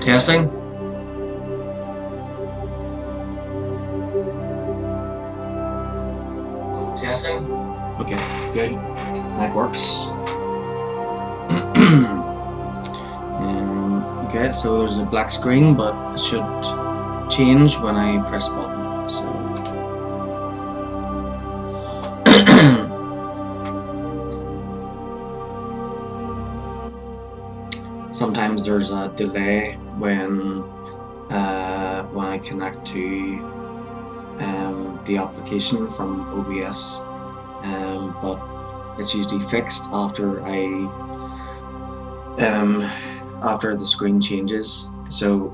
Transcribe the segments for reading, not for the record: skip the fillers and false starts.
Testing. Testing. Okay, good. That works. Okay, so there's a black screen, but it should change when I press the button. So sometimes there's a delay when I connect to the application from OBS, but it's usually fixed after after the screen changes. So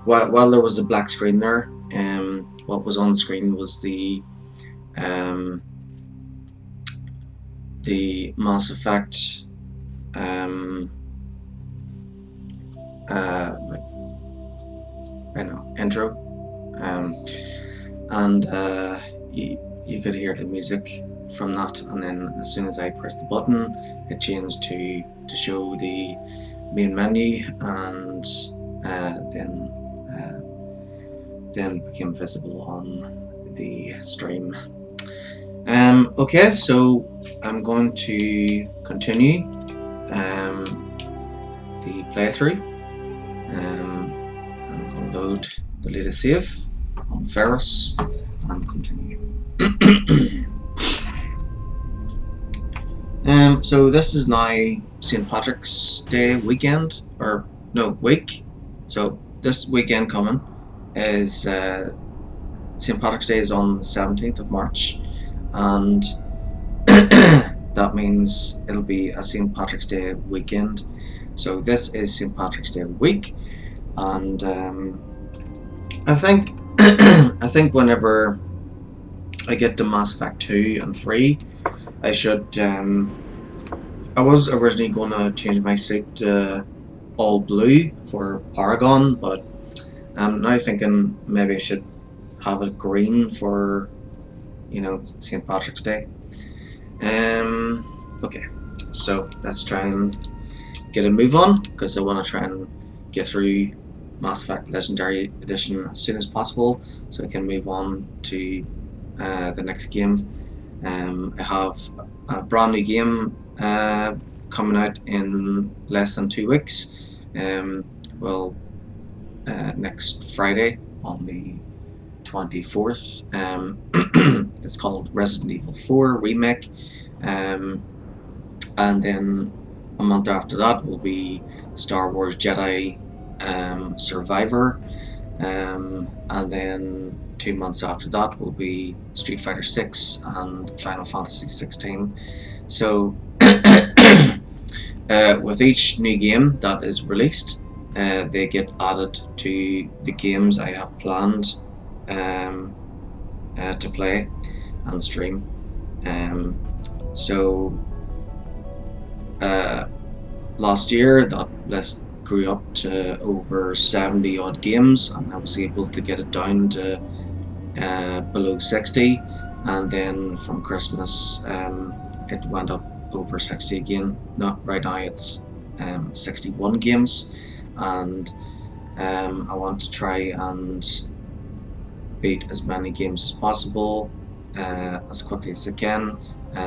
while there was a black screen there, what was on the screen was the Mass Effect intro, and you could hear the music from that, and then as soon as I pressed the button, it changed to show the main menu, and then became visible on the stream. Okay, so I'm going to continue the playthrough. I'm going to load the latest save on Ferris and continue. So this is now St. Patrick's Day weekend, or no, week. So this weekend coming is St. Patrick's Day is on the 17th of March, and that means it'll be a St. Patrick's Day weekend. So this is St. Patrick's Day week, and I think I think whenever I get to Mass Effect 2 and 3, I should I was originally going to change my suit to all blue for Paragon, but I'm now thinking maybe I should have it green for, you know, St. Patrick's Day. Okay, so let's try and get a move on, because I want to try and get through Mass Effect Legendary Edition as soon as possible, so I can move on to the next game. I have a brand new game coming out in less than 2 weeks. Next Friday on the 24th. It's called Resident Evil 4 Remake, and then a month after that will be Star Wars Jedi Survivor, and then 2 months after that will be Street Fighter 6 and Final Fantasy 16. So with each new game that is released, they get added to the games I have planned to play and stream. Last year that list grew up to over 70 odd games, and I was able to get it down to below 60, and then from Christmas it went up over 60 again. Right now it's 61 games, and I want to try and beat as many games as possible as quickly as I can,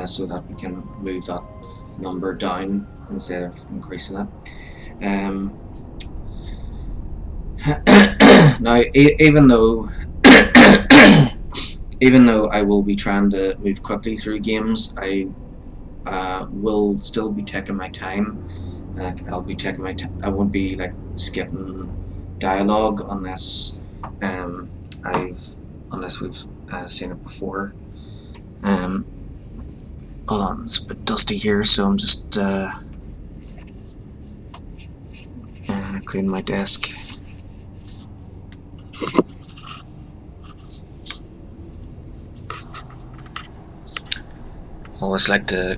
so that we can move that number down instead of increasing it. Now, even though I will be trying to move quickly through games, I will still be taking my time. I'll be taking my time. I won't be like skipping dialogue unless we've seen it before. Hold on, it's a bit dusty here, so I'm just cleaning my desk. I always like to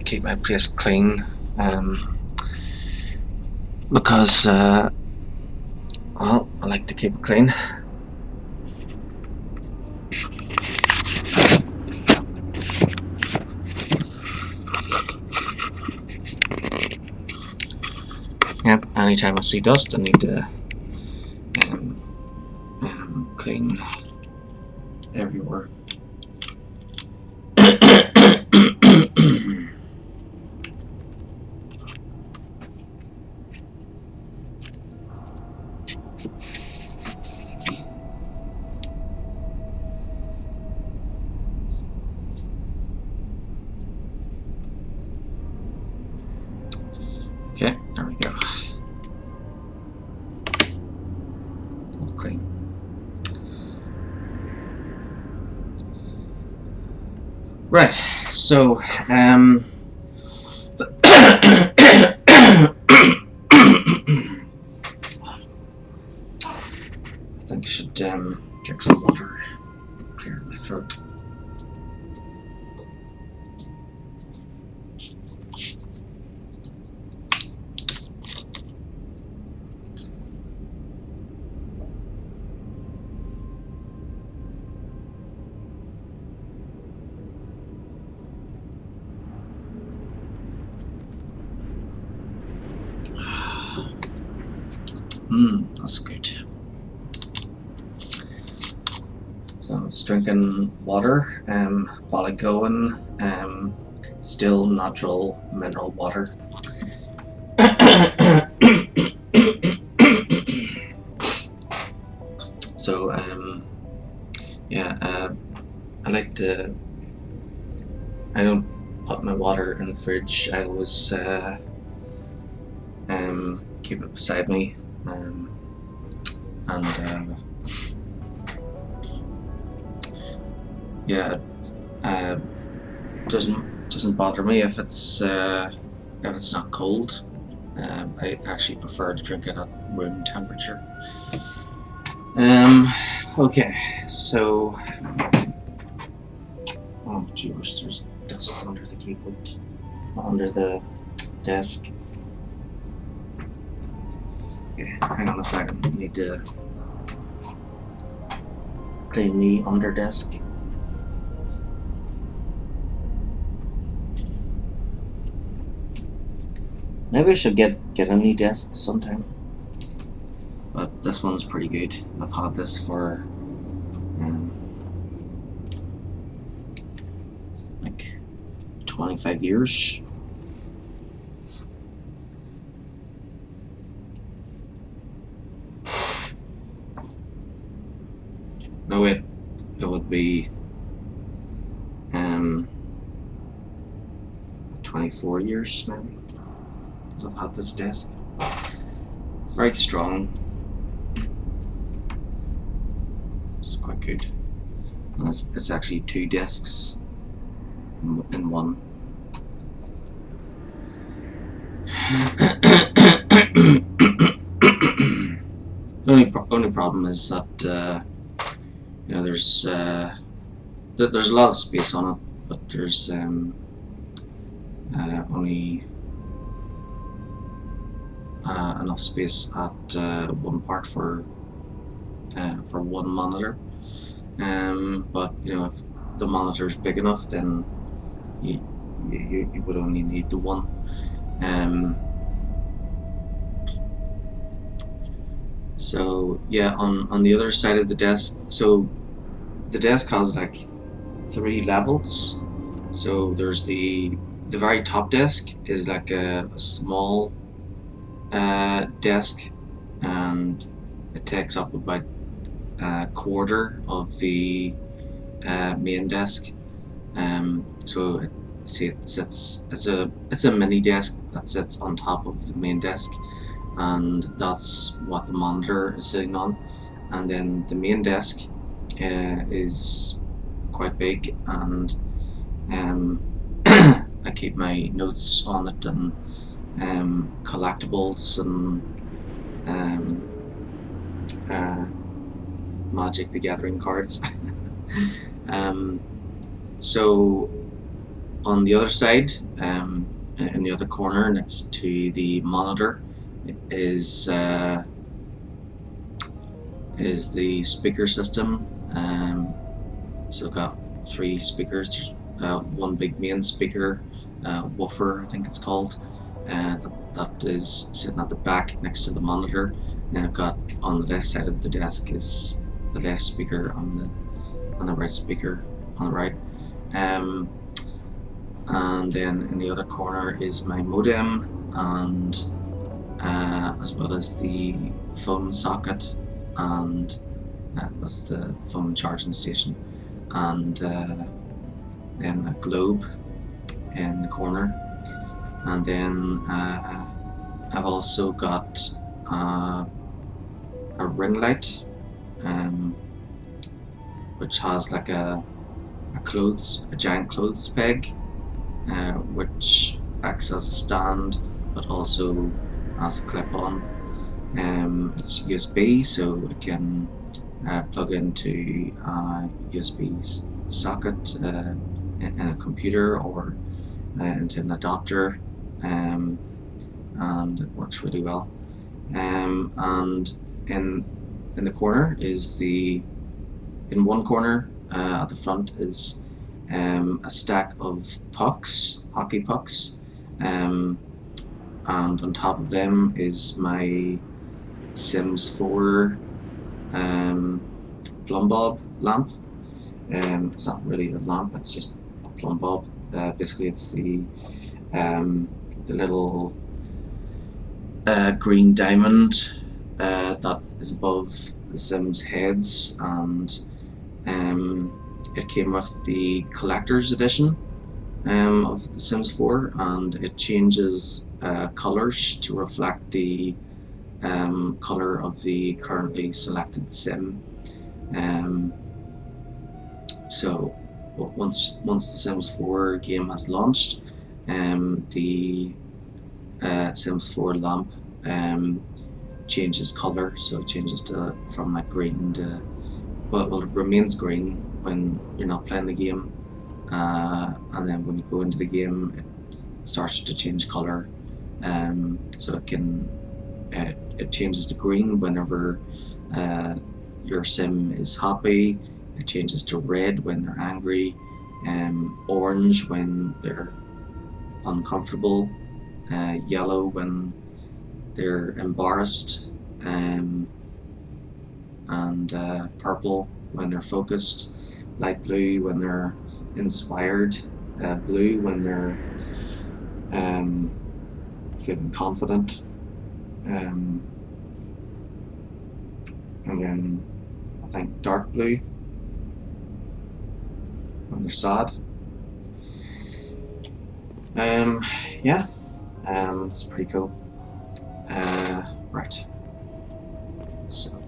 keep my place clean, because well, I like to keep it clean. Yep, and anytime I see dust, I need to clean everywhere. Okay, there we go. All clean. Right, so I think I should drink some water, clear my throat. That's good. So I'm just drinking water, bottle going, still natural mineral water. So yeah, I like to. I don't put my water in the fridge. I always keep it beside me, and yeah, doesn't bother me if it's not cold. I actually prefer to drink it at room temperature. Okay, so oh jeez, there's dust under the keyboard, under the desk. Okay, hang on a second. I need to clean the under desk. Maybe I should get a new desk sometime. But this one's pretty good. I've had this for like 25 years. No, it would be 24 years maybe that I've had this desk. It's very strong. It's quite good. And it's actually 2 desks in one. The only problem is that you know, there's a lot of space on it, but there's only enough space at one part for one monitor. But you know, if the monitor's big enough, then you would only need the one. So yeah, on the other side of the desk, so the desk has like 3 levels. So there's the very top desk is like a small desk, and it takes up about a quarter of the main desk. So see, it sits. It's a mini desk that sits on top of the main desk, and that's what the monitor is sitting on. And then the main desk is quite big, and I keep my notes on it, and collectibles, and Magic the Gathering cards. So on the other side, in the other corner next to the monitor, is the speaker system. So I've got 3 speakers. There's one big main speaker, woofer I think it's called, that is sitting at the back next to the monitor. And I've got on the left side of the desk is the left speaker, on the right speaker on the right. And then in the other corner is my modem, and as well as the phone socket, and that's the phone charging station, and then a globe in the corner. And then I've also got a ring light, which has like a giant clothes peg, which acts as a stand, but also as a clip-on. It's USB, so it can plug into a USB socket in a computer, or into an adapter, and it works really well. And in the corner is in one corner at the front is a stack of pucks, hockey pucks, and on top of them is my Sims 4 plumb bob lamp. It's not really a lamp, it's just a plumb bob. Basically it's the little green diamond that is above the Sims heads, and it came with the collector's edition of The Sims 4, and it changes colours to reflect the colour of the currently selected sim. So once the Sims 4 game has launched, the Sims 4 lamp changes colour, so it changes from like green to, well, it remains green when you're not playing the game, and then when you go into the game it starts to change colour, so it changes to green whenever your sim is happy, it changes to red when they're angry, orange when they're uncomfortable, yellow when they're embarrassed, and purple when they're focused, light blue when they're inspired, blue when they're feeling confident, and then I think dark blue when they're sad. Yeah, it's pretty cool. Right, so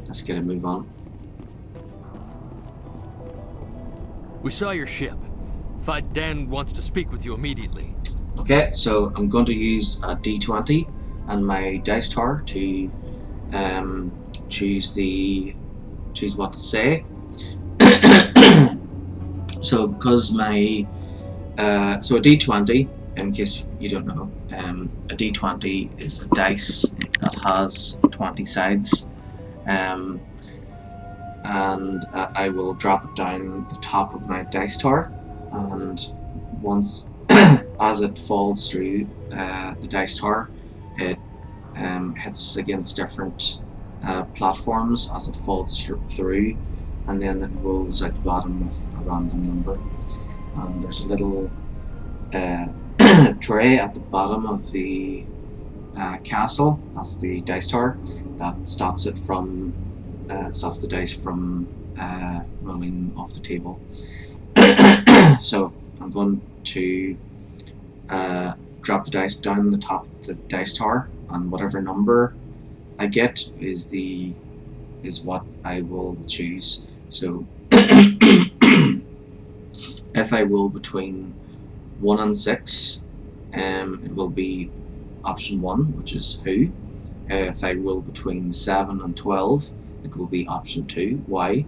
let's get a move on. We saw your ship. Fight Dan wants to speak with you immediately. Okay, so I'm going to use a D20 and my dice tower to choose what to say. So because my so a D20, in case you don't know, a D20 is a dice that has 20 sides, and I will drop it down the top of my dice tower, and once as it falls through the dice tower, it hits against different platforms as it falls through, and then it rolls out the bottom with a random number. And there's a little tray at the bottom of the castle, that's the dice tower, that stops the dice from rolling off the table. So I'm going to drop the dice down the top of the dice tower, and whatever number I get is what I will choose. So if I roll between 1 and 6, it will be option 1, which is who. If I roll between 7 and 12, it will be option 2, why.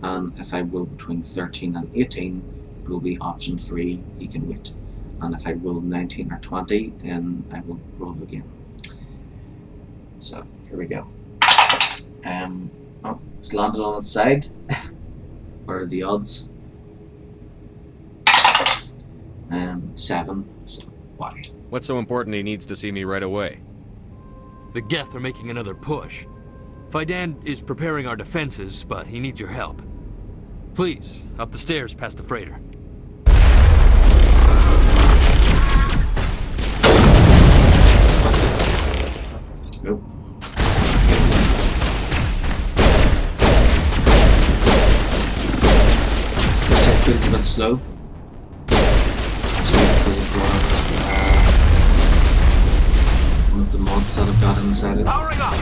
And if I roll between 13 and 18, it will be option 3, he can wait. And if I roll 19 or 20, then I will roll again. So here we go. Oh, it's landed on its side. What are the odds? 7. So Why? What's so important he needs to see me right away? The Geth are making another push. Faidan is preparing our defenses, but he needs your help. Please, up the stairs past the freighter. Nope. It feels a bit slow. Because of one of the mods that I've got inside it. Powering up!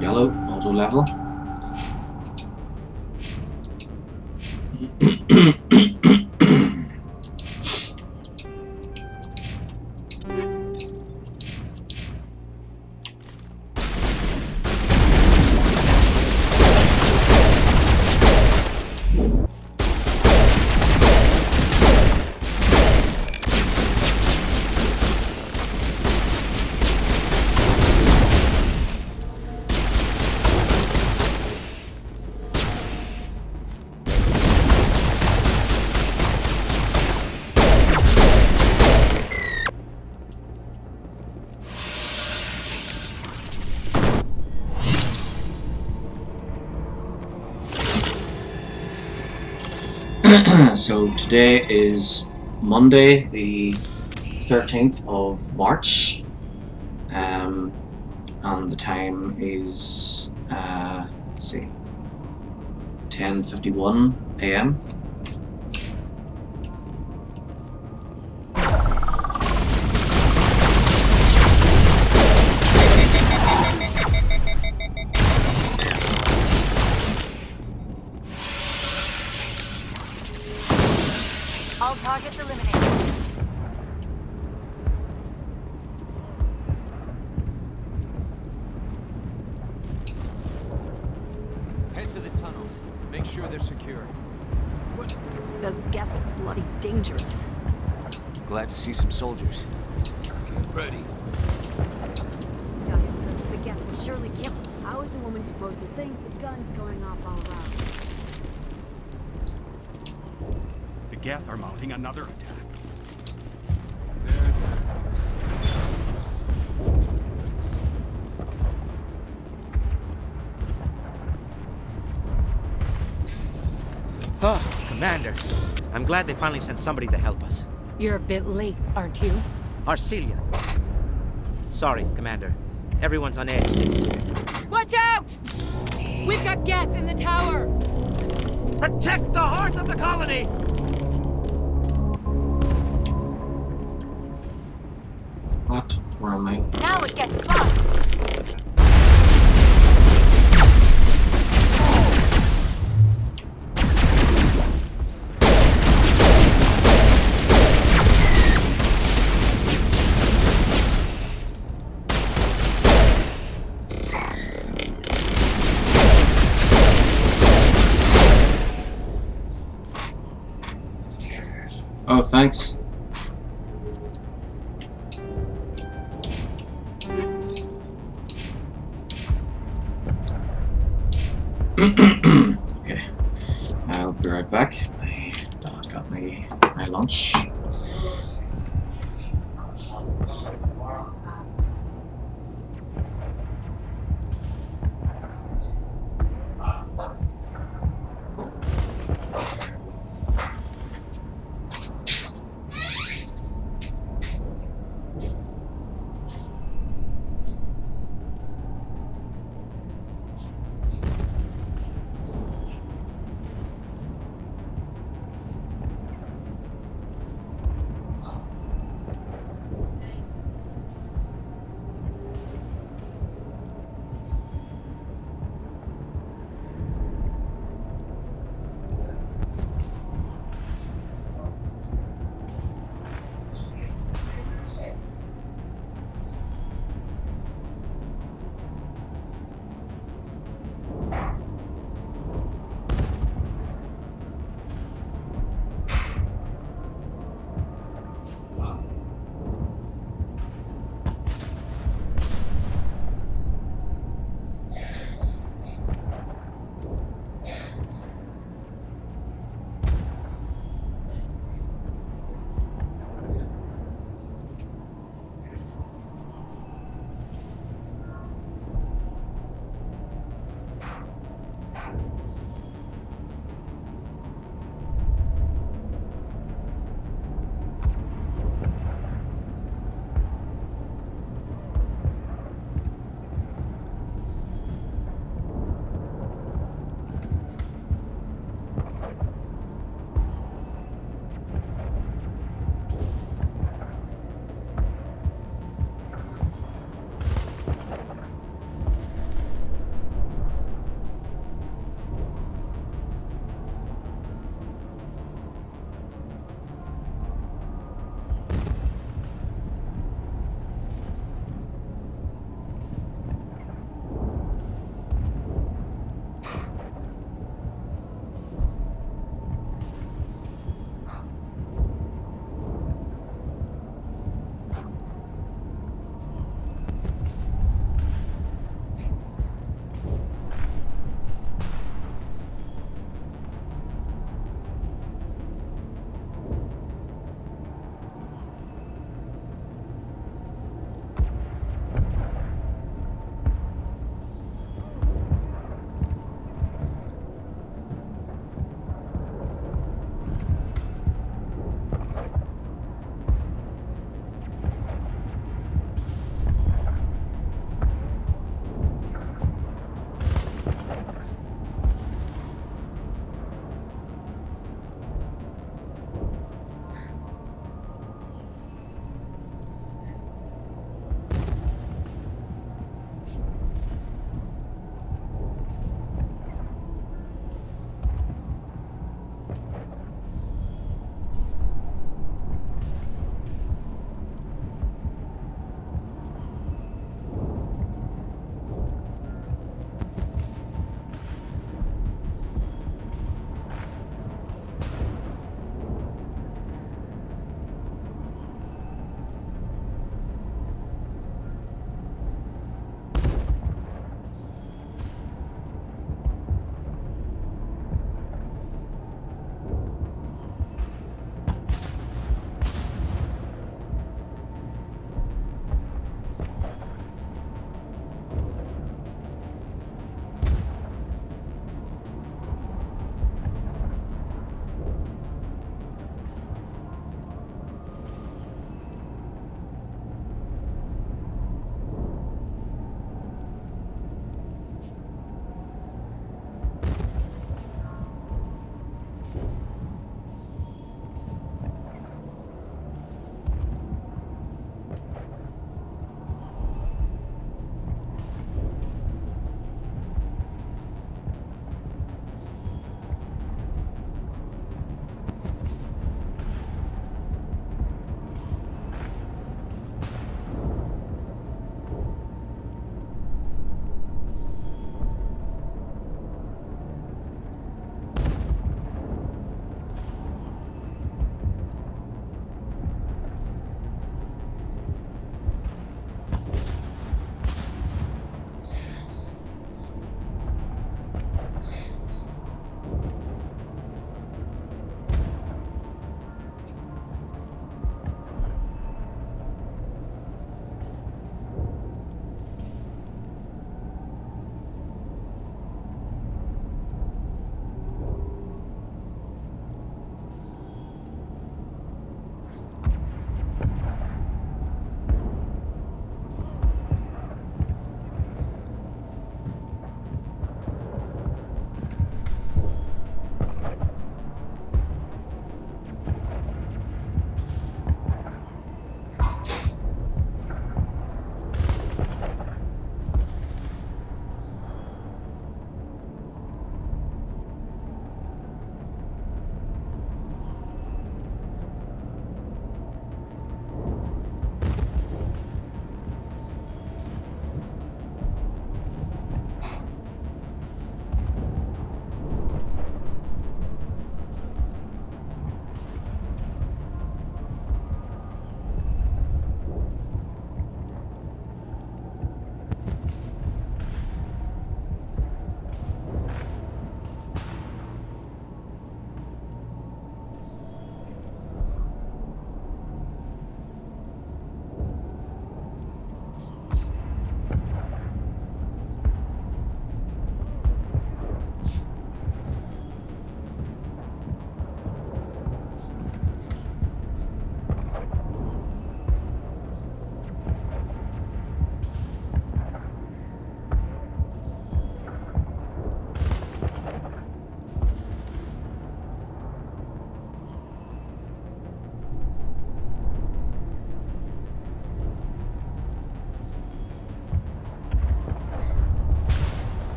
Yellow, auto level. So today is Monday, the 13th of March, and the time is let's see, 10:51 a.m. All targets eliminated. Head to the tunnels. Make sure they're secure. What? Those Geth are bloody dangerous. Glad to see some soldiers. Get ready. Doubt if those the Geth will surely kill. How is a woman supposed to think with guns going off all around? The Geth are mounting another attack. Oh, Commander. I'm glad they finally sent somebody to help us. You're a bit late, aren't you? Arcelia. Sorry, Commander. Everyone's on edge since... Watch out! We've got Geth in the tower! Protect the heart of the colony! What? Where am I? Now it gets fun! Oh, thanks. Okay, I'll be right back. My dad got me my lunch.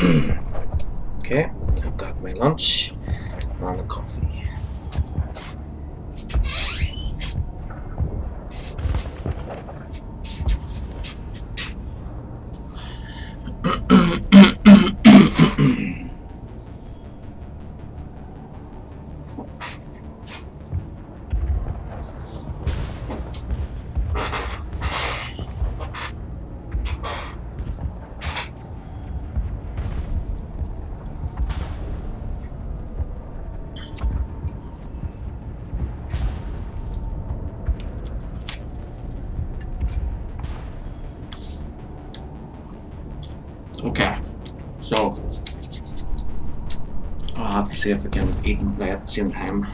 Okay, I've got my lunch and a coffee. Okay, so I'll have to see if I can eat and play at the same time.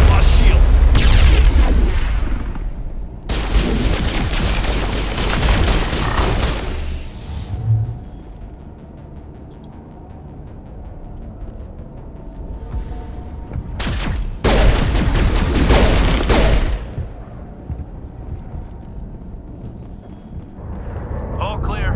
Lost shields. All clear.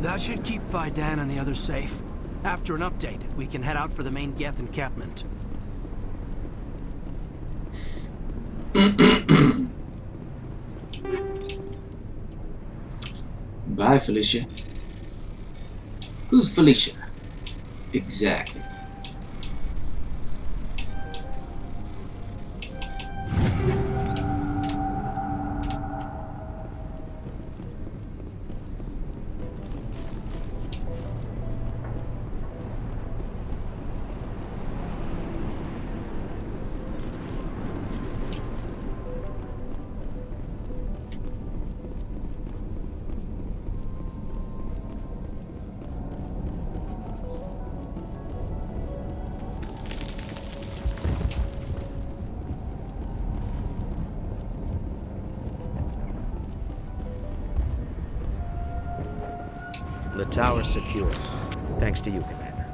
That should keep Vidan and the others safe. After an update, we can head out for the main Geth encampment. Bye, Felicia. Who's Felicia? Exactly. The tower's secure. Thanks to you, Commander.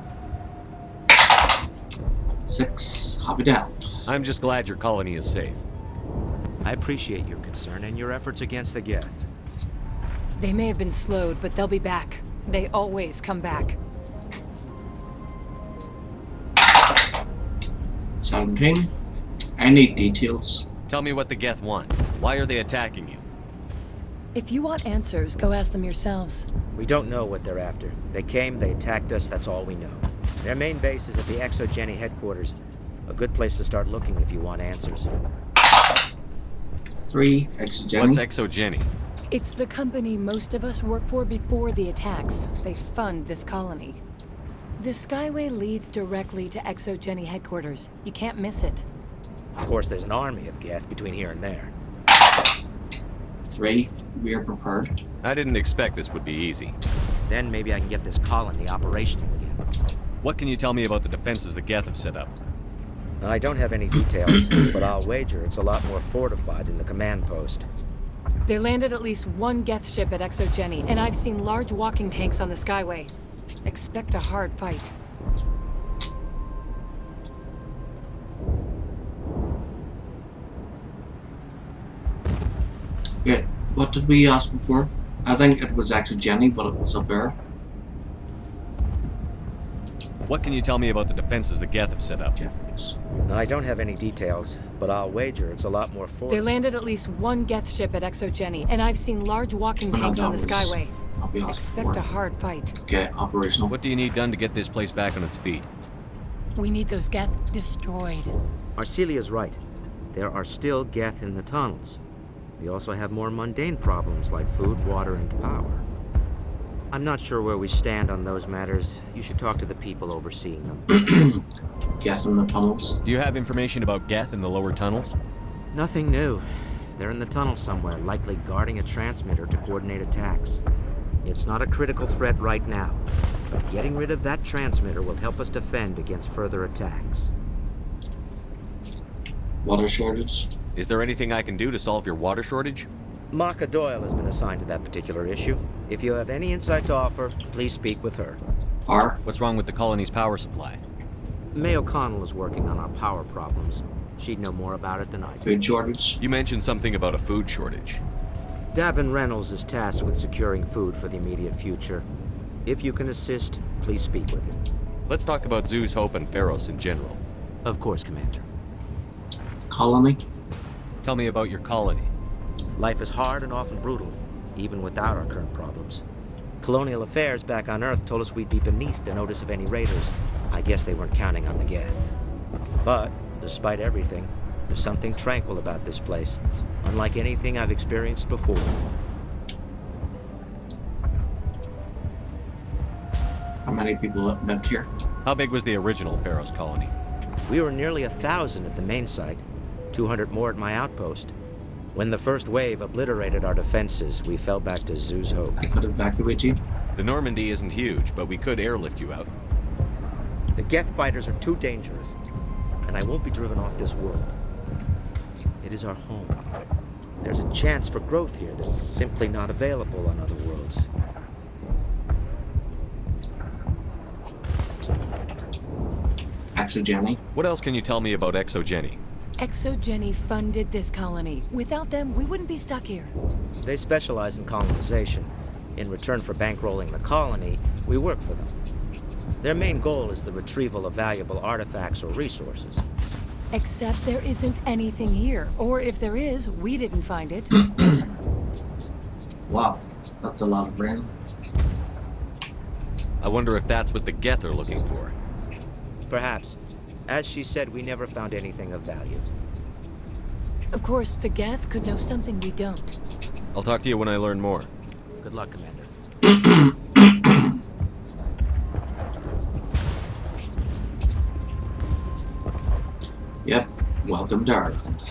6. Happy to help. I'm just glad your colony is safe. I appreciate your concern and your efforts against the Geth. They may have been slowed, but they'll be back. They always come back. 17. I need details. Tell me what the Geth want. Why are they attacking you? If you want answers, go ask them yourselves. We don't know what they're after. They came, they attacked us, that's all we know. Their main base is at the Exogeny headquarters. A good place to start looking if you want answers. 3. Exogeny. What's Exogeny? It's the company most of us work for before the attacks. They fund this colony. The Skyway leads directly to ExoGeni headquarters. You can't miss it. Of course, there's an army of Geth between here and there. 3. We are prepared. I didn't expect this would be easy. Then maybe I can get this colony operational again. What can you tell me about the defenses the Geth have set up? I don't have any details, but I'll wager it's a lot more fortified than the command post. They landed at least one Geth ship at ExoGeni, and I've seen large walking tanks on the Skyway. Expect a hard fight. Yeah, what did we ask before? I think it was actually Jenny, but it was up there. What can you tell me about the defenses the Geth have set up? Yeah, yes. I don't have any details, but I'll wager it's a lot more They fortified. landed at least one Geth ship at ExoGeni, and I've seen large walking tanks on the Skyway. I'll be asking Expect for. a hard fight. Okay, operational. What do you need done to get this place back on its feet? We need those Geth destroyed. Arcelia's right. There are still Geth in the tunnels. We also have more mundane problems like food, water, and power. I'm not sure where we stand on those matters. You should talk to the people overseeing them. Geth in the tunnels. Do you have information about Geth in the lower tunnels? Nothing new. They're in the tunnel somewhere, likely guarding a transmitter to coordinate attacks. It's not a critical threat right now, but getting rid of that transmitter will help us defend against further attacks. Water shortage. Is there anything I can do to solve your water shortage? Maka Doyle has been assigned to that particular issue. If you have any insight to offer, please speak with her. R. What's wrong with the colony's power supply? May O'Connell is working on our power problems. She'd know more about it than I do. Food shortage. You mentioned something about a food shortage. Davin Reynolds is tasked with securing food for the immediate future. If you can assist, please speak with him. Let's talk about Zoo's Hope and Pharos in general. Of course, Commander. Colony. Tell me about your colony. Life is hard and often brutal, even without our current problems. Colonial affairs back on Earth told us we'd be beneath the notice of any raiders. I guess they weren't counting on the Geth. But, despite everything, there's something tranquil about this place, unlike anything I've experienced before. How many people lived here? How big was the original Pharos colony? We were nearly 1,000 at the main site, 200 more at my outpost. When the first wave obliterated our defenses, we fell back to Zoo's Hope. I could evacuate you. The Normandy isn't huge, but we could airlift you out. The Geth fighters are too dangerous, and I won't be driven off this world. It is our home. There's a chance for growth here that's simply not available on other worlds. ExoGeni. What else can you tell me about ExoGeni? ExoGeni funded this colony. Without them, we wouldn't be stuck here. They specialize in colonization. In return for bankrolling the colony, we work for them. Their main goal is the retrieval of valuable artifacts or resources. Except there isn't anything here. Or if there is, we didn't find it. Wow, that's a lot of rain. I wonder if that's what the Geth are looking for. Perhaps. As she said, we never found anything of value. Of course, the Geth could know something we don't. I'll talk to you when I learn more. Good luck, Commander. Yep, welcome to Ireland.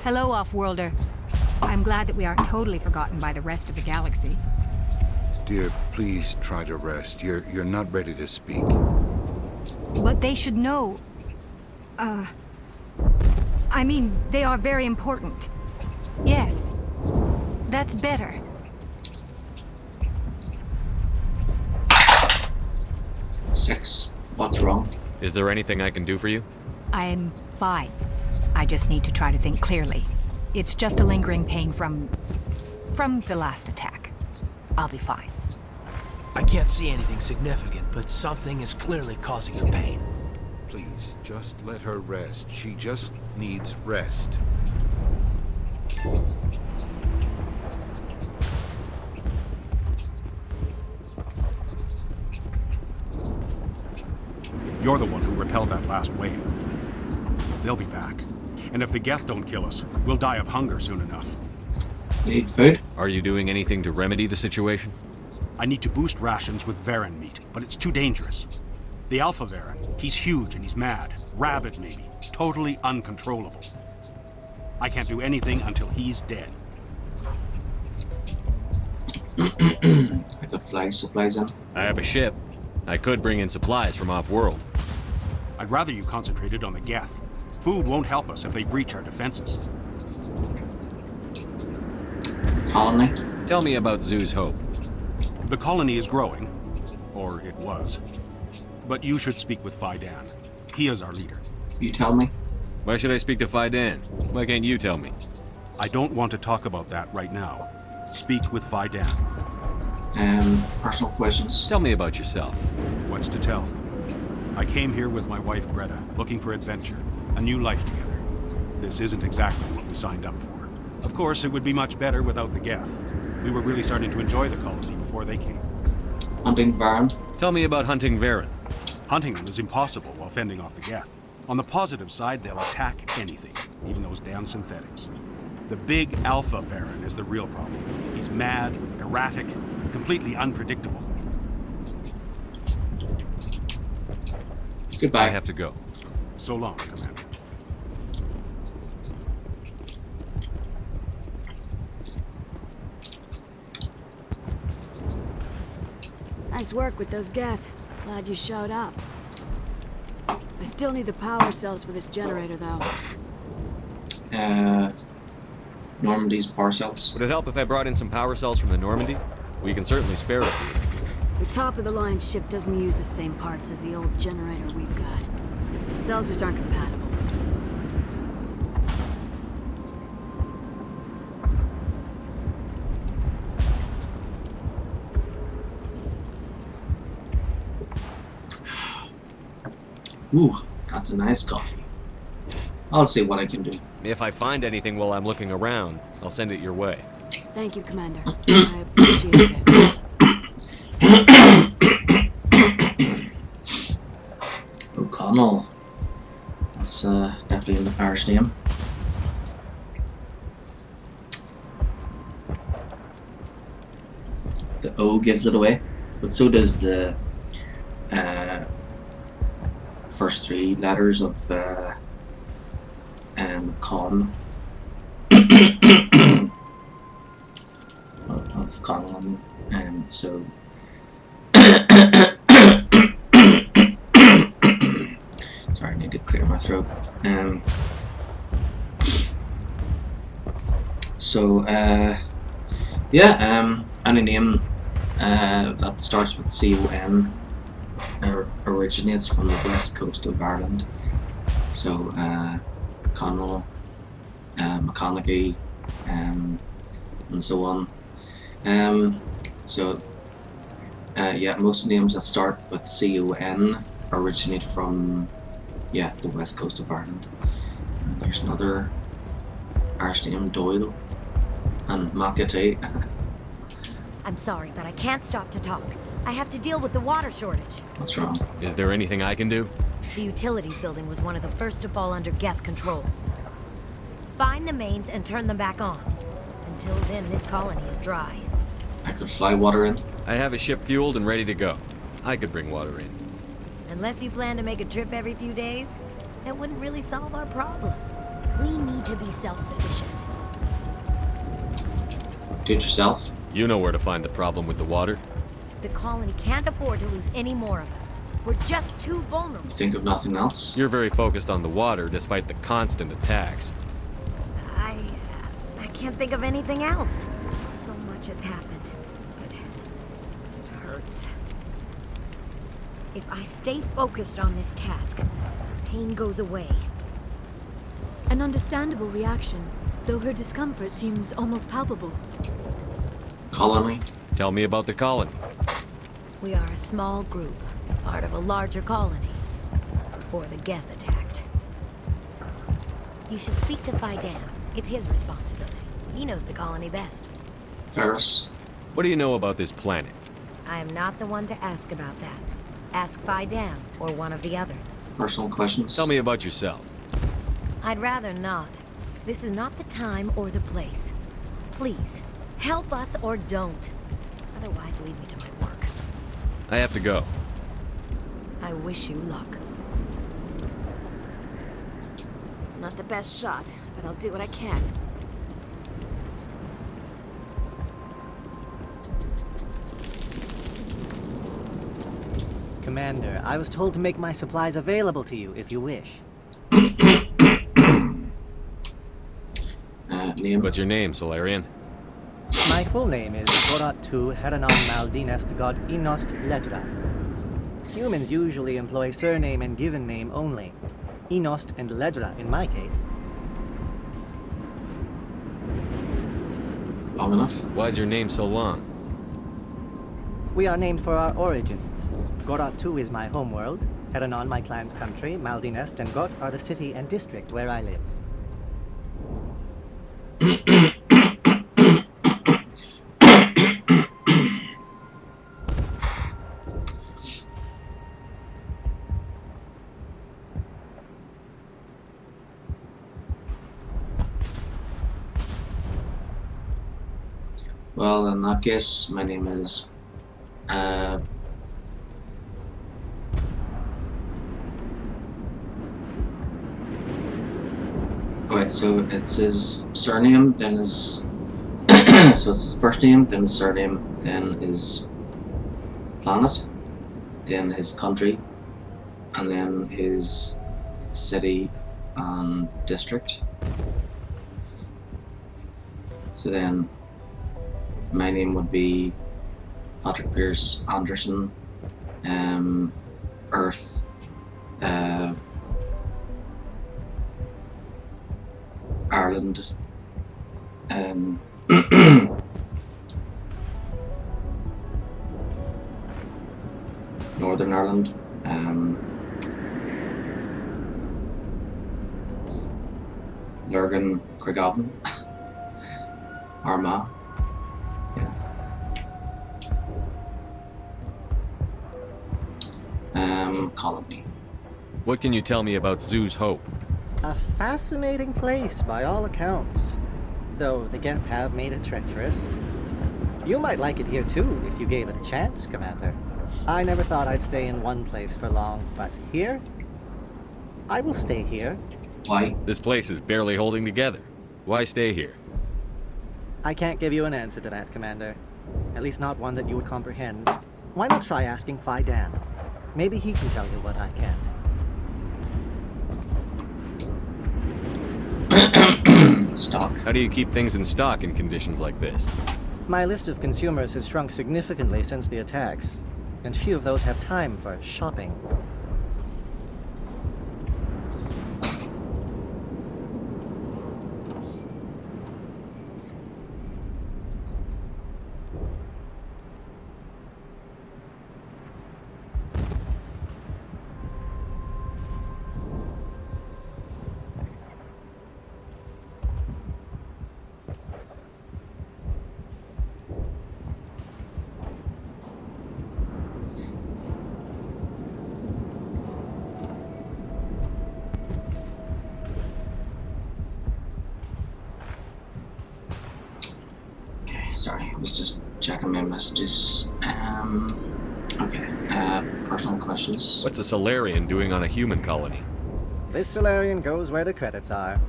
Hello, Off-Worlder. I'm glad that we aren't totally forgotten by the rest of the galaxy. Dear, please try to rest. You're not ready to speak. But they should know... I mean, they are very important. Yes. That's better. Six. What's wrong? Is there anything I can do for you? I'm fine. I just need to try to think clearly. It's just a lingering pain from the last attack. I'll be fine. I can't see anything significant, but something is clearly causing her pain. Please, just let her rest. She just needs rest. You're the one who repelled that last wave. They'll be back. And if the Geth don't kill us, we'll die of hunger soon enough. You need food? Are you doing anything to remedy the situation? I need to boost rations with Varen meat, but it's too dangerous. The Alpha Varen, he's huge and he's mad. Rabid, maybe. Totally uncontrollable. I can't do anything until he's dead. I could fly supplies in. I have a ship. I could bring in supplies from off-world. I'd rather you concentrated on the Geth. Food won't help us if they breach our defenses. Colony? Tell me about Zoo's Hope. The colony is growing. Or it was. But you should speak with Faidan. He is our leader. You tell me. Why should I speak to Faidan? Why can't you tell me? I don't want to talk about that right now. Speak with Faidan. Personal questions. Tell me about yourself. What's to tell? I came here with my wife Greta, looking for adventure, a new life together. This isn't exactly what we signed up for. Of course, it would be much better without the Geth. We were really starting to enjoy the colony before they came. Hunting Varen? Tell me about hunting Varen. Hunting them is impossible while fending off the Geth. On the positive side, they'll attack anything, even those damn synthetics. The big Alpha Varen is the real problem. He's mad, erratic, completely unpredictable. Goodbye. I have to go. So long, Commander. Nice work with those Geth. Glad you showed up. I still need the power cells for this generator, though. Normandy's power cells. Would it help if I brought in some power cells from the Normandy? We can certainly spare a few. The top-of-the-line ship doesn't use the same parts as the old generator we've got. The cells just aren't compatible. Ooh, that's a nice coffee. I'll see what I can do. If I find anything while I'm looking around, I'll send it your way. Thank you, Commander. I appreciate it. O'Connell. That's definitely an Irish name. The O gives it away, but so does the first three letters of con. Of Connell, I mean. So sorry, I need to clear my throat. Any name that starts with C-O-N originates from the west coast of Ireland. So Connell, McConaughey, and so on. Most names that start with C-O-N originate from the west coast of Ireland. And there's another Irish name, Doyle, and McAtee. I'm sorry, but I can't stop to talk. I have to deal with the water shortage. What's wrong? Is there anything I can do? The utilities building was one of the first to fall under Geth control. Find the mains and turn them back on. Until then, this colony is dry. I could fly water in. I have a ship fueled and ready to go. I could bring water in. Unless you plan to make a trip every few days, that wouldn't really solve our problem. We need to be self-sufficient. Do it yourself. You know where to find the problem with the water. The colony can't afford to lose any more of us. We're just too vulnerable. You think of nothing else? You're very focused on the water despite the constant attacks. I can't think of anything else. So much has happened. But it hurts. If I stay focused on this task, the pain goes away. An understandable reaction, though her discomfort seems almost palpable. Colony? Tell me about the colony. We are a small group, part of a larger colony, before the Geth attacked. You should speak to Faidan. It's his responsibility. He knows the colony best. Ferris? What do you know about this planet? I am not the one to ask about that. Ask Faidan or one of the others. Personal questions? Tell me about yourself. I'd rather not. This is not the time or the place. Please, Help us or don't. Otherwise, leave me to my work. I have to go. I wish you luck. I'm not the best shot, but I'll do what I can. Commander, I was told to make my supplies available to you if you wish. Name? What's your name, Solarian? My full name is Gorat tu Heranon Maldinest God Inost Ledra. Humans usually employ surname and given name only. Inost and Ledra in my case. Long enough? Why is your name so long? We are named for our origins. Gorat tu is my homeworld, Heranon my clan's country, Maldinest and Got are the city and district where I live. Well, in that case, my name is Wait, so it's his surname, then his so it's his first name, then his surname, then his planet, then his country, and then his city and district. So then my name would be PatrickPearce Anderson, Earth, Ireland, Northern Ireland, Lurgan, Craigavon, Armagh. Colony. What can you tell me about Zoo's Hope? A fascinating place by all accounts. Though the Geth have made it treacherous. You might like it here too, if you gave it a chance, Commander. I never thought I'd stay in one place for long, but here? I will stay here. Why? This place is barely holding together. Why stay here? I can't give you an answer to that, Commander. At least not one that you would comprehend. Why not try asking Fidan? Maybe he can tell you what I can't. Stock. How do you keep things in stock in conditions like this? My list of consumers has shrunk significantly since the attacks, and few of those have time for shopping. Sorry, I was just checking my messages. Okay, personal questions. What's a Solarian doing on a human colony? This Solarian goes where the credits are.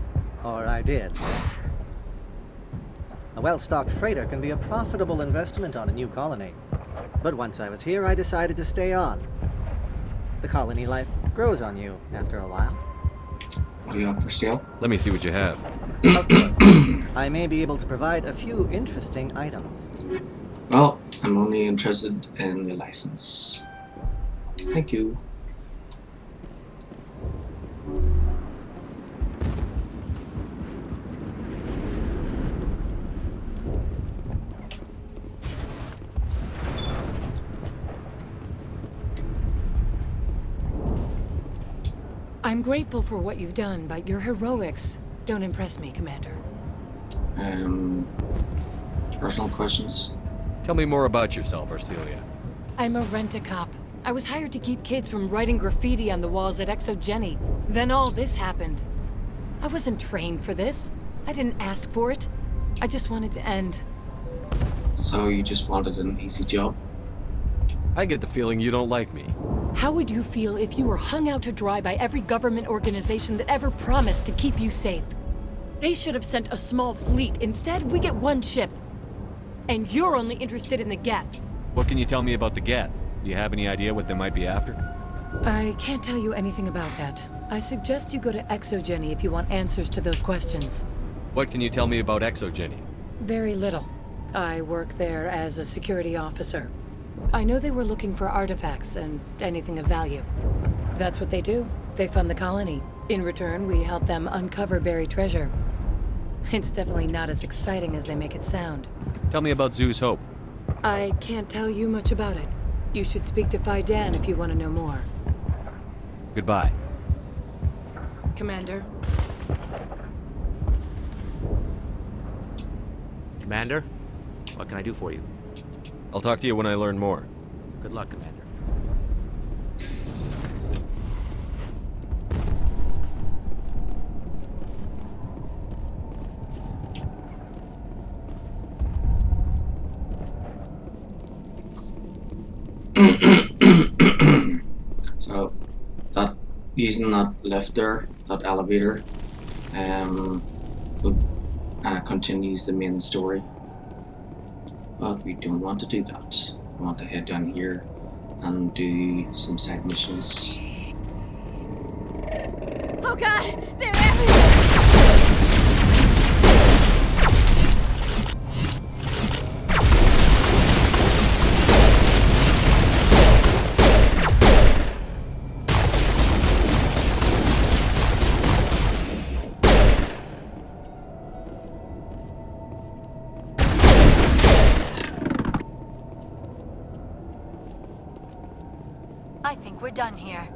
Or I did. A well-stocked freighter can be a profitable investment on a new colony. But once I was here, I decided to stay on. The colony life grows on you after a while. What do you have for sale? Let me see what you have. Of course. I may be able to provide a few interesting items. Well, I'm only interested in the license. Thank you. I'm grateful for what you've done, but your heroics don't impress me, Commander. Personal questions? Tell me more about yourself, Arcelia. I'm a rent-a-cop. I was hired to keep kids from writing graffiti on the walls at Exogeny. Then all this happened. I wasn't trained for this. I didn't ask for it. I just wanted to end. So you just wanted an easy job? I get the feeling you don't like me. How would you feel if you were hung out to dry by every government organization that ever promised to keep you safe? They should have sent a small fleet. Instead, we get one ship. And you're only interested in the Geth. What can you tell me about the Geth? Do you have any idea what they might be after? I can't tell you anything about that. I suggest you go to Exogeny if you want answers to those questions. What can you tell me about Exogeny? Very little. I work there as a security officer. I know they were looking for artifacts and anything of value. That's what they do. They fund the colony. In return, we help them uncover buried treasure. It's definitely not as exciting as they make it sound. Tell me about Zoo's Hope. I can't tell you much about it. You should speak to Fidan if you want to know more. Goodbye. Commander? Commander, what can I do for you? I'll talk to you when I learn more. Good luck, Commander. So that using that lift there, that elevator, will, continues the main story. But we don't want to do that. We want to head down here and do some side missions. Oh god, they're everywhere! I think we're done here.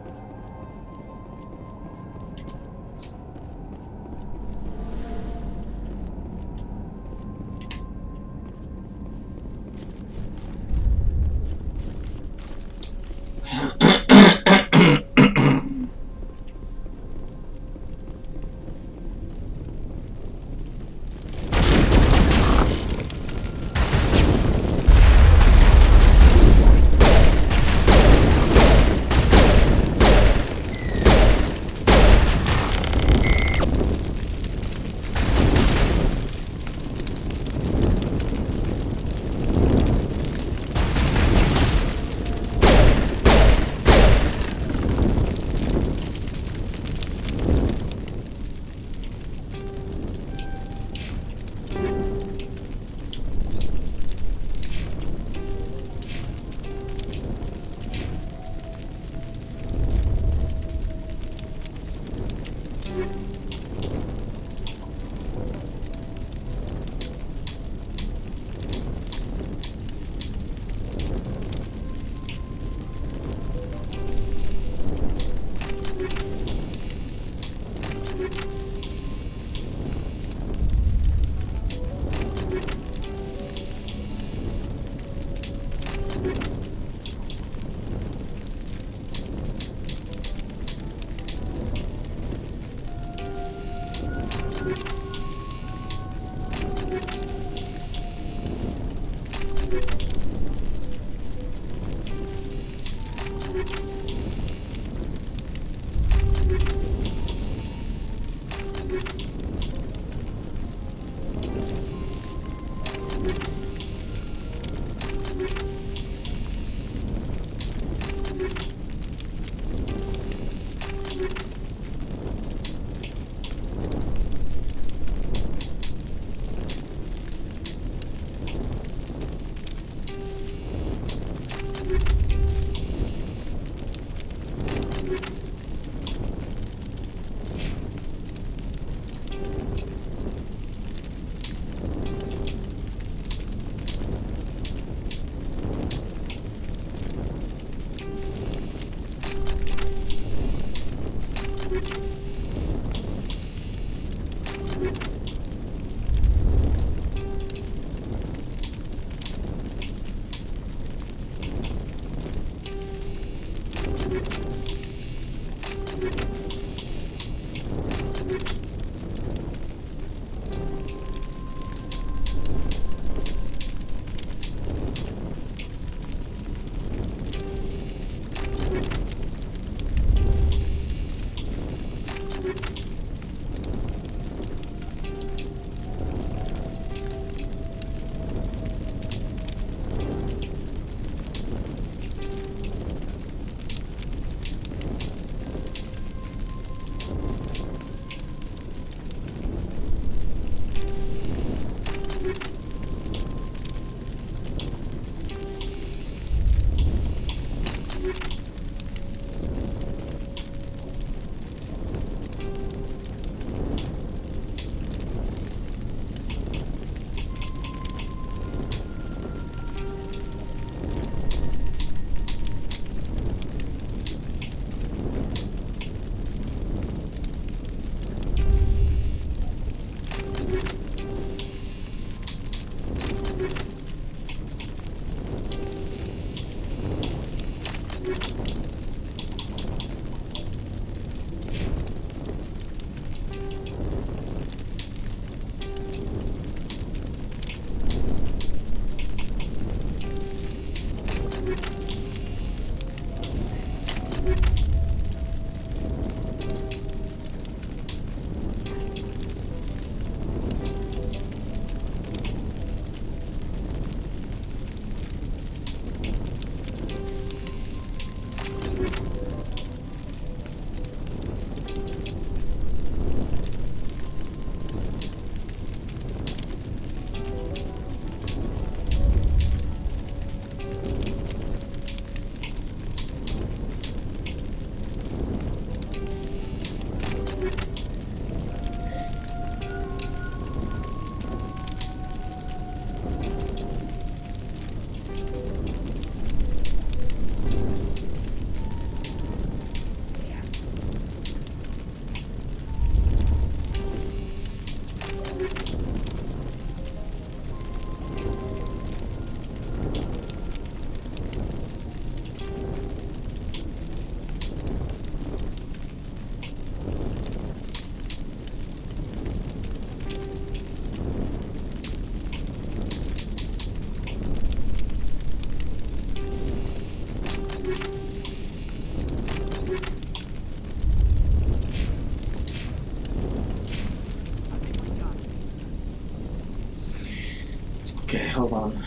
hold on.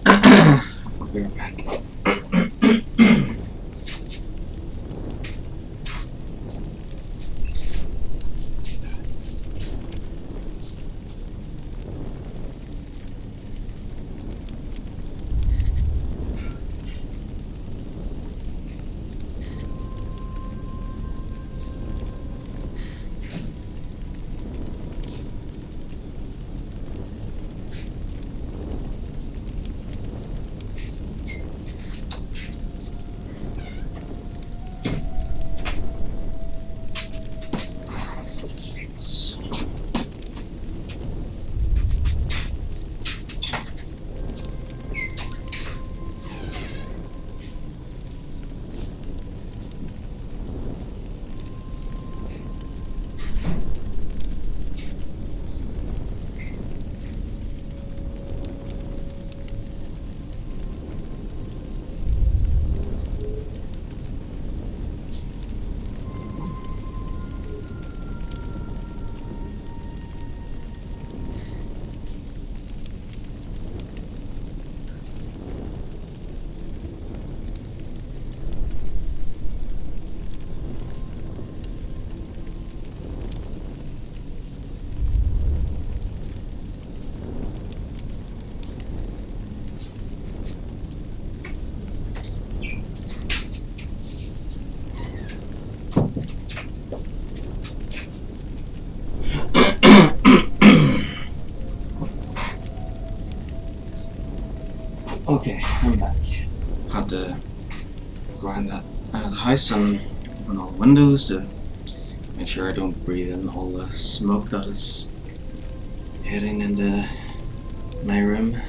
I'll be right back. Okay, I'm back. Had to go around the house and open all the windows to make sure I don't breathe in all the smoke that is heading into my room.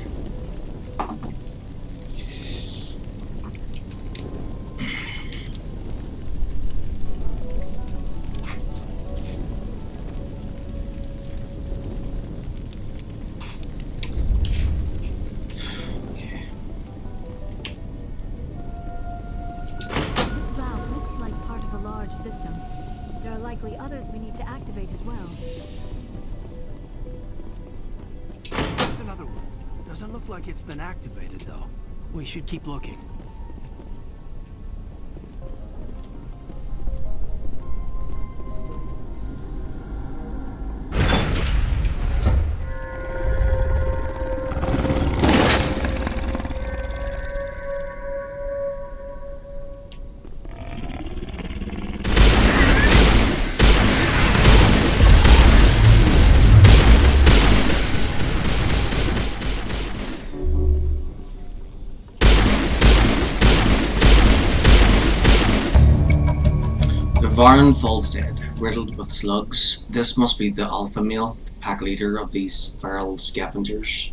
System. There are likely others we need to activate as well. There's another one. Doesn't look like it's been activated, though. We should keep looking. Varn falls dead, riddled with slugs. This must be the alpha male, pack leader of these feral scavengers.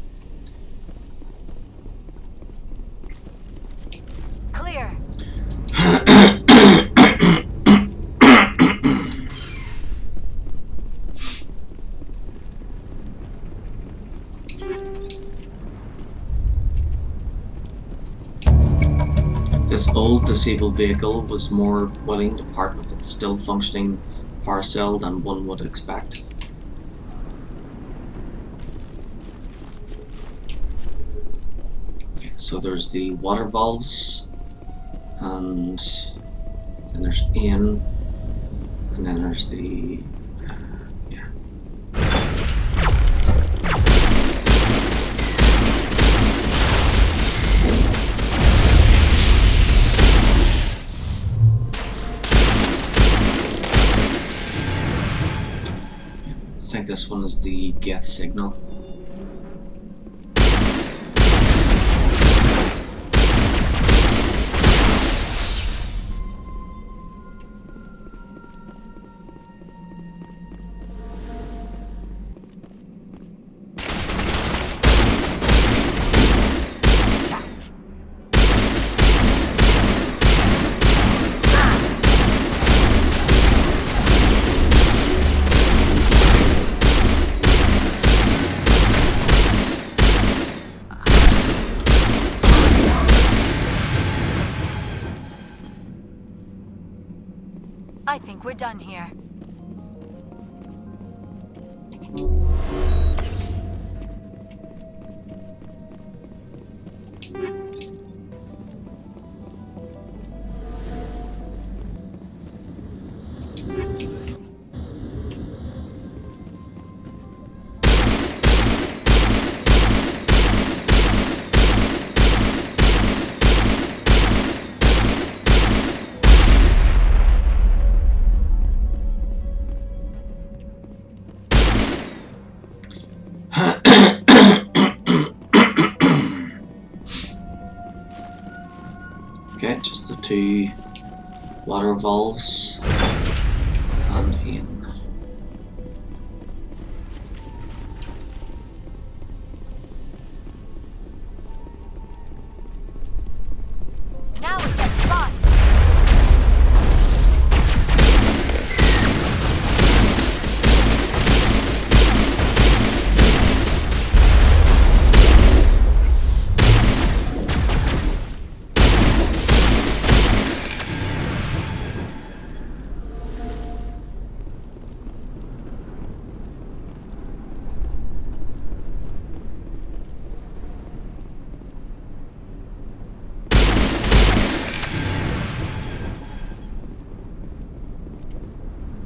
Clear. This old disabled vehicle was more willing to part with its still functioning power cell than one would expect. Okay, so there's the water valves, and then there's Ian, and then there's the I think this one is the get signal. I think we're done here. 2 water valves and in. Now we get spot.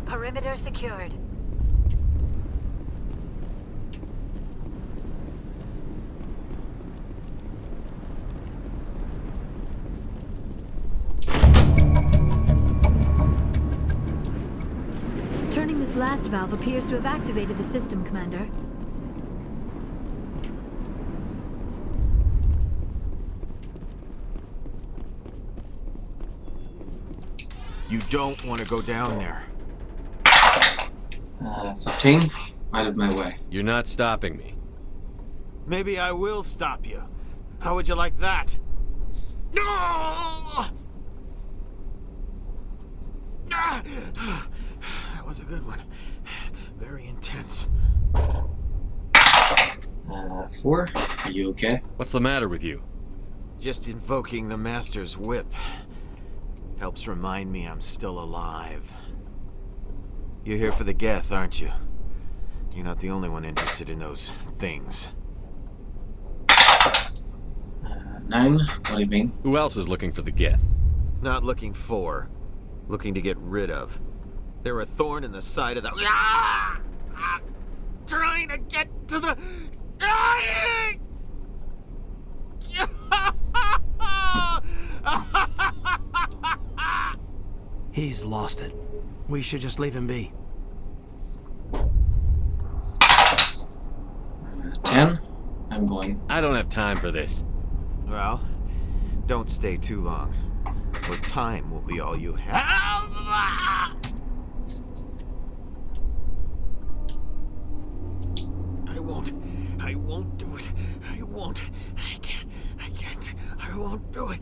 Perimeter secured. Turning this last valve appears to have activated the system, Commander. You don't want to go down there. 15. Out of my way. You're not stopping me. Maybe I will stop you. How would you like that? No! That was a good one. Very intense. 4. Are you okay? What's the matter with you? Just invoking the Master's whip helps remind me I'm still alive. You're here for the Geth, aren't you? You're not the only one interested in those things. 9. What do you mean? Who else is looking for the Geth? Not looking for. Looking to get rid of. They're a thorn in the side of the... Ah! Ah! Trying to get to the... Dying! He's lost it. We should just leave him be. 10. I'm going. I don't have time for this. Well, don't stay too long, or time will be all you have. I won't do it. I can't. I won't do it.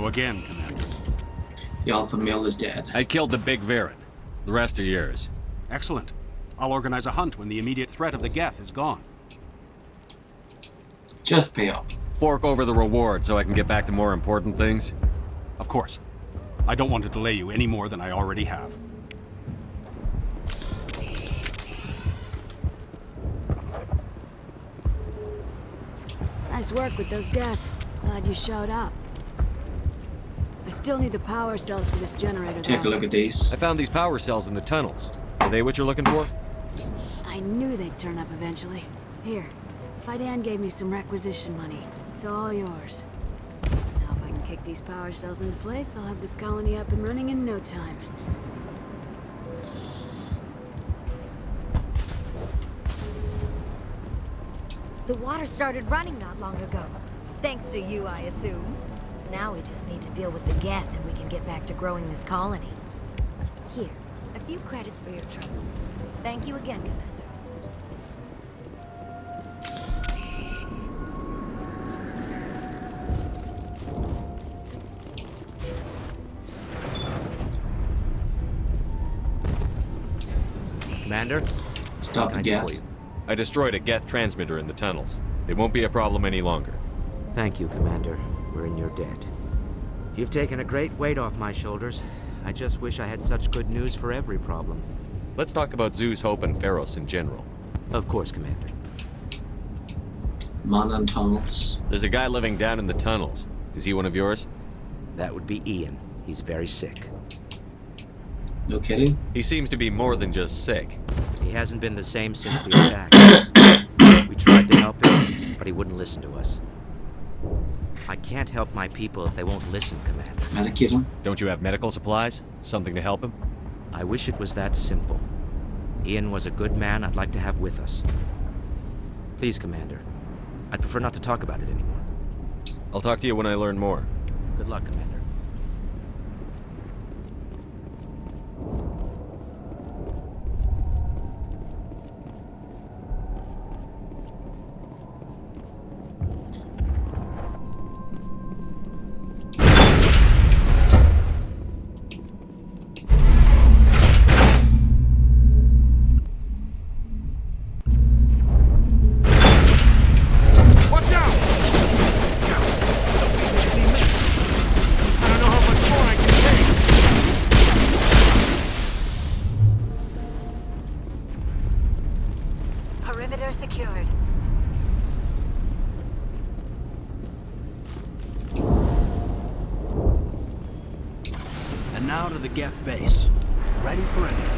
again, Commander. The alpha male is dead. I killed the big Varen. The rest are yours. Excellent. I'll organize a hunt when the immediate threat of the Geth is gone. Just pay up. Fork over the reward so I can get back to more important things. Of course. I don't want to delay you any more than I already have. Nice work with those Geth. Glad you showed up. I still need the power cells for this generator, Take a though. look at these. I found these power cells in the tunnels. Are they what you're looking for? I knew they'd turn up eventually. Here, Fidan gave me some requisition money. It's all yours. Now if I can kick these power cells into place, I'll have this colony up and running in no time. The water started running not long ago. Thanks to you, I assume. Now we just need to deal with the Geth and we can get back to growing this colony. Here, a few credits for your trouble. Thank you again, Commander. Commander? Stop the gas. I destroyed a Geth transmitter in the tunnels. They won't be a problem any longer. Thank you, Commander. We're in your debt. You've taken a great weight off my shoulders. I just wish I had such good news for every problem. Let's talk about Zeus, Hope, and Pharos in general. Of course, Commander. Man and tunnels. There's a guy living down in the tunnels. Is he one of yours? That would be Ian. He's very sick. No kidding? He seems to be more than just sick. He hasn't been the same since the attack. We tried to help him, but he wouldn't listen to us. I can't help my people if they won't listen, Commander. Medicate him? Don't you have medical supplies? Something to help him? I wish it was that simple. Ian was a good man I'd like to have with us. Please, Commander. I'd prefer not to talk about it anymore. I'll talk to you when I learn more. Good luck, Commander. Perimeter secured. And now to the Geth base. Ready for anything.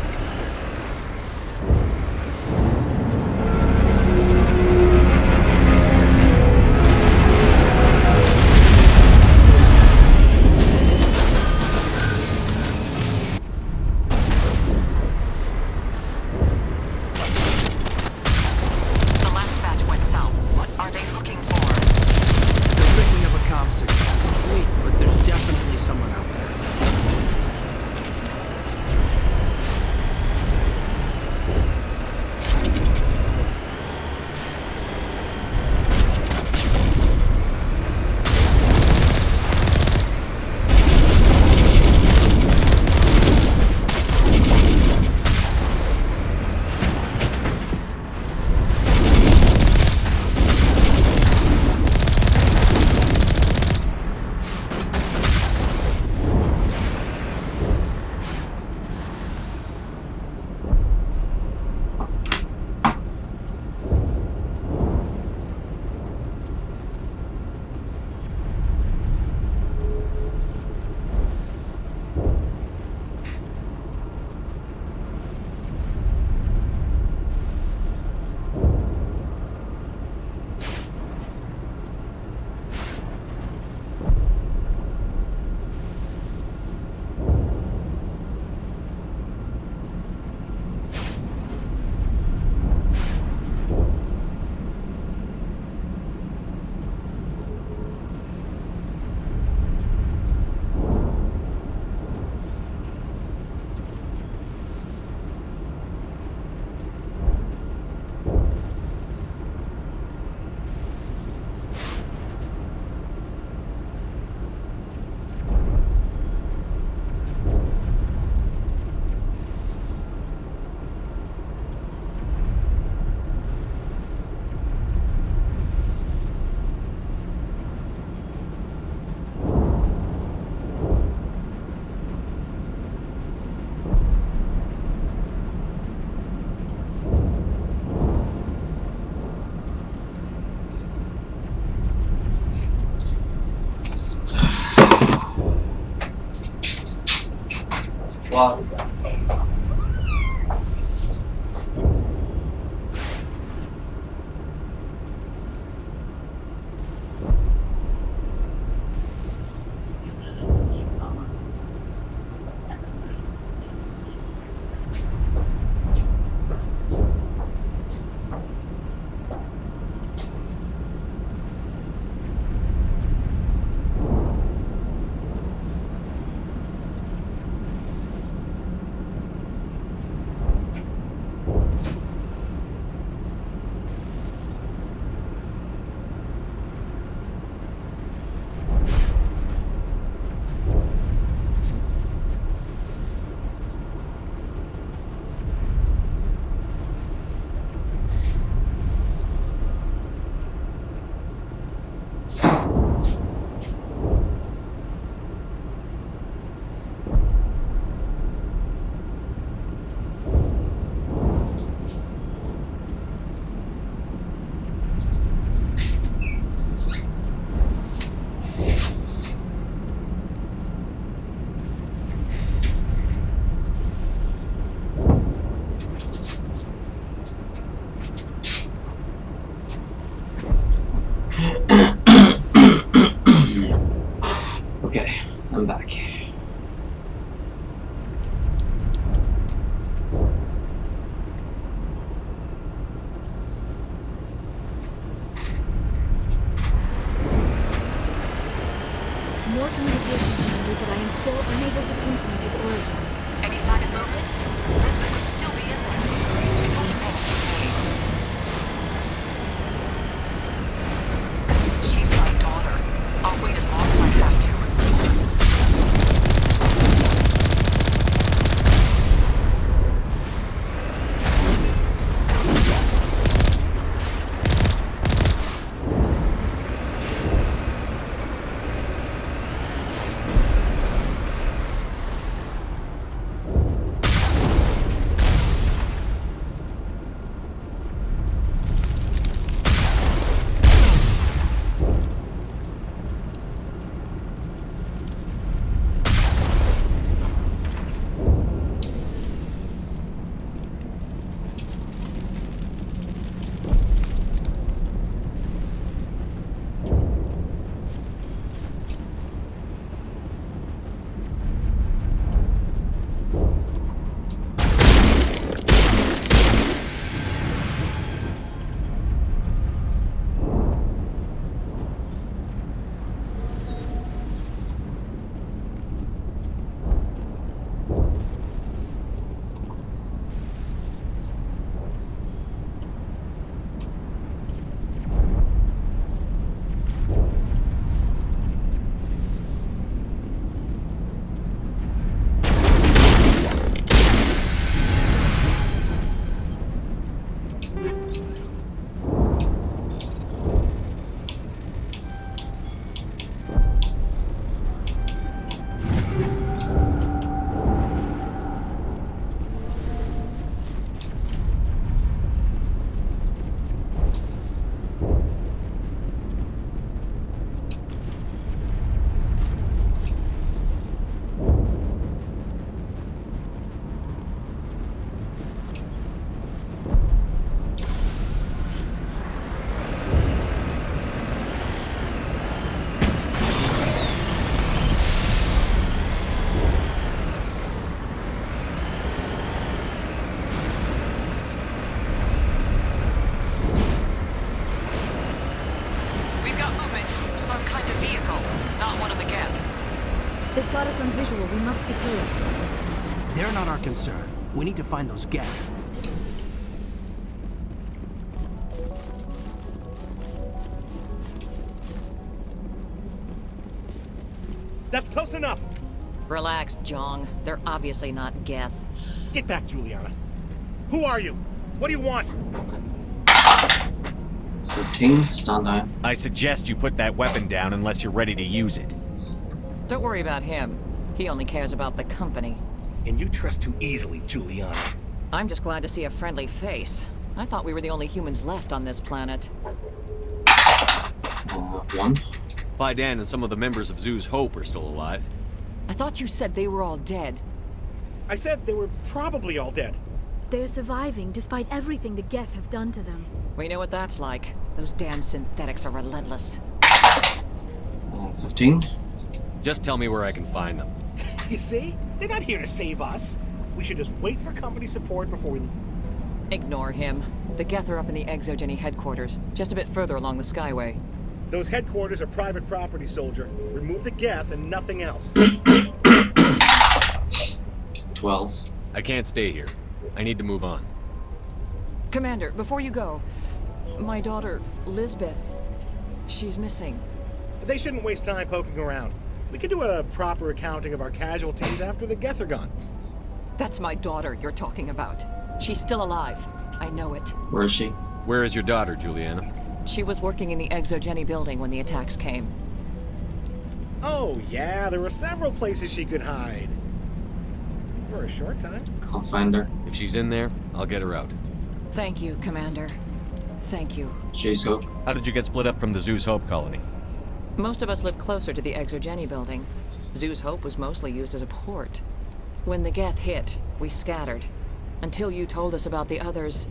What? Okay, I'm back. More communication from you, but I am still unable to pinpoint its origin. Any sign of movement? Lisbon could still be in there. It's only been a few days. She's my daughter. I'll wait as long as I have to. They've got us on visual. We must be close. They're not our concern. We need to find those Geth. That's close enough! Relax, Jong. They're obviously not Geth. Get back, Juliana. Who are you? What do you want? So King, stand down. I suggest you put that weapon down unless you're ready to use it. Don't worry about him. He only cares about the company. And you trust too easily, Juliana. I'm just glad to see a friendly face. I thought we were the only humans left on this planet. One. Fidan and some of the members of Zoo's Hope are still alive. I thought you said they were all dead. I said they were probably all dead. They're surviving despite everything the Geth have done to them. We know what that's like. Those damn synthetics are relentless. 15. Just tell me where I can find them. You see? They're not here to save us. We should just wait for company support before we... Ignore him. The Geth are up in the Exogeny headquarters, just a bit further along the Skyway. Those headquarters are private property, soldier. Remove the Geth and nothing else. 12. I can't stay here. I need to move on. Commander, before you go, my daughter, Lisbeth, she's missing. They shouldn't waste time poking around. We could do a proper accounting of our casualties after the Geth are gone. That's my daughter you're talking about. She's still alive. I know it. Where is she? Where is your daughter, Juliana? She was working in the Exogeny building when the attacks came. Oh, yeah, there were several places she could hide. For a short time. I'll find her. If she's in there, I'll get her out. Thank you, Commander. Thank you. Zeus Hope. How did you get split up from the Zeus Hope colony? Most of us lived closer to the Exogeny building. Zeus Hope was mostly used as a port. When the Geth hit, we scattered. Until you told us about the others,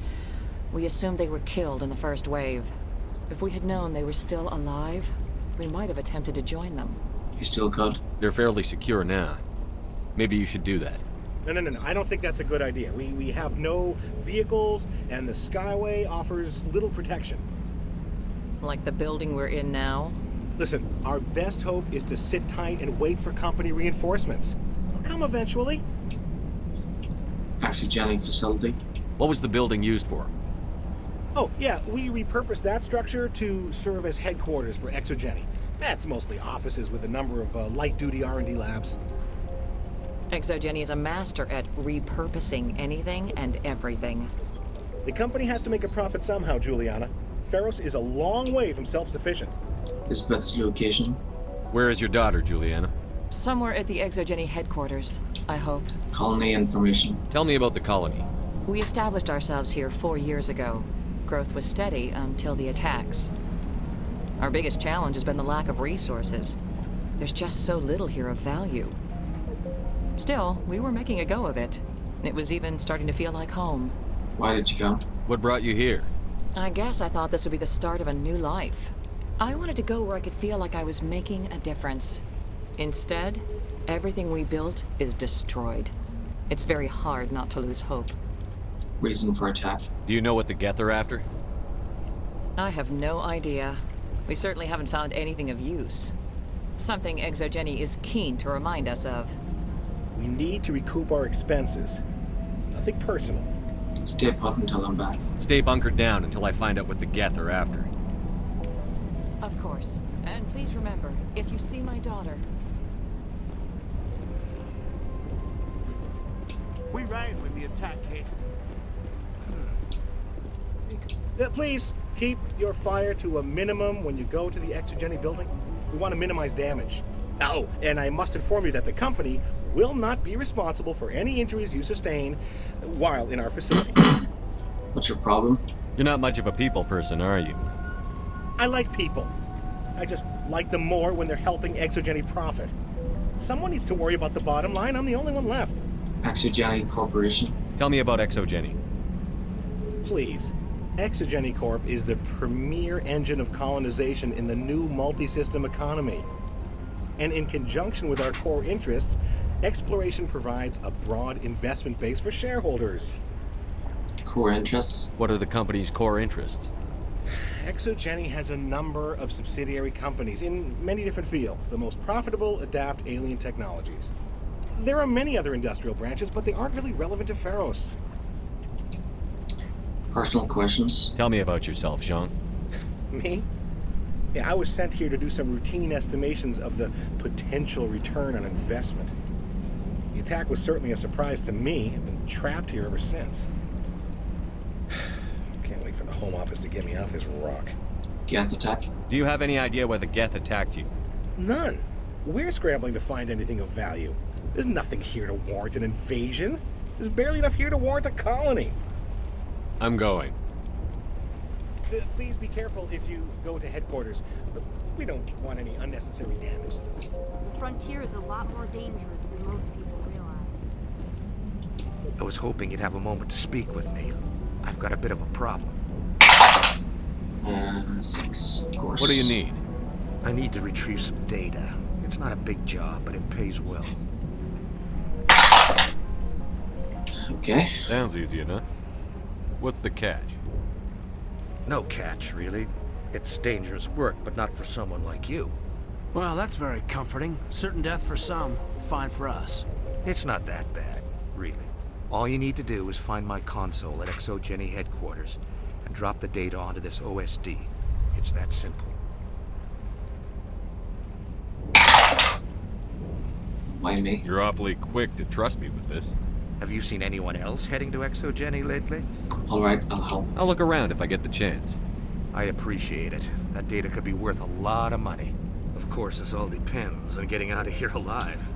we assumed they were killed in the first wave. If we had known they were still alive, we might have attempted to join them. You still could. They're fairly secure now. Maybe you should do that. No. I don't think that's a good idea. We have no vehicles, and the Skyway offers little protection. Like the building we're in now? Listen, our best hope is to sit tight and wait for company reinforcements. They'll come eventually. Exogeny facility. What was the building used for? Oh, yeah, we repurposed that structure to serve as headquarters for Exogeny. That's mostly offices with a number of light-duty R&D labs. Exogeny is a master at repurposing anything and everything. The company has to make a profit somehow, Juliana. Ferros is a long way from self-sufficient. Lisbeth's location. Where is your daughter, Juliana? Somewhere at the Exogeny headquarters, I hope. Colony information. Tell me about the colony. We established ourselves here 4 years ago. Growth was steady until the attacks. Our biggest challenge has been the lack of resources. There's just so little here of value. Still, we were making a go of it. It was even starting to feel like home. Why did you come? What brought you here? I guess I thought this would be the start of a new life. I wanted to go where I could feel like I was making a difference. Instead, everything we built is destroyed. It's very hard not to lose hope. Reason for attack. Do you know what the Geth are after? I have no idea. We certainly haven't found anything of use. Something Exogeny is keen to remind us of. We need to recoup our expenses. It's nothing personal. Stay put until I'm back. Stay bunkered down until I find out what the Geth are after. Of course. And please remember, if you see my daughter... We ran when the attack came. Please, keep your fire to a minimum when you go to the Exogeny building. We want to minimize damage. Oh, and I must inform you that the company will not be responsible for any injuries you sustain while in our facility. What's your problem? You're not much of a people person, are you? I like people. I just like them more when they're helping Exogeny profit. Someone needs to worry about the bottom line. I'm the only one left. Exogeny Corporation. Tell me about Exogeny. Please. Exogeny Corp is the premier engine of colonization in the new multi-system economy. And in conjunction with our core interests, exploration provides a broad investment base for shareholders. Core interests? What are the company's core interests? Exogeny has a number of subsidiary companies in many different fields. The most profitable adapt alien technologies. There are many other industrial branches, but they aren't really relevant to Ferros. Personal questions? Tell me about yourself, Jean. Me? Yeah, I was sent here to do some routine estimations of the potential return on investment. The attack was certainly a surprise to me. I've been trapped here ever since. Can't wait for the Home Office to get me off this rock. Geth attack? Do you have any idea why the Geth attacked you? None. We're scrambling to find anything of value. There's nothing here to warrant an invasion. There's barely enough here to warrant a colony. I'm going. Please be careful if you go to headquarters. We don't want any unnecessary damage. The frontier is a lot more dangerous than most people realize. I was hoping you'd have a moment to speak with me. I've got a bit of a problem. 6, of course. What do you need? I need to retrieve some data. It's not a big job, but it pays well. Okay. Sounds easy enough. What's the catch? No catch, really. It's dangerous work, but not for someone like you. Well, that's very comforting. Certain death for some, fine for us. It's not that bad, really. All you need to do is find my console at ExoGeni headquarters and drop the data onto this OSD. It's that simple. Why me? You're awfully quick to trust me with this. Have you seen anyone else heading to ExoGeni lately? Alright, I'll help. I'll look around if I get the chance. I appreciate it. That data could be worth a lot of money. Of course, this all depends on getting out of here alive.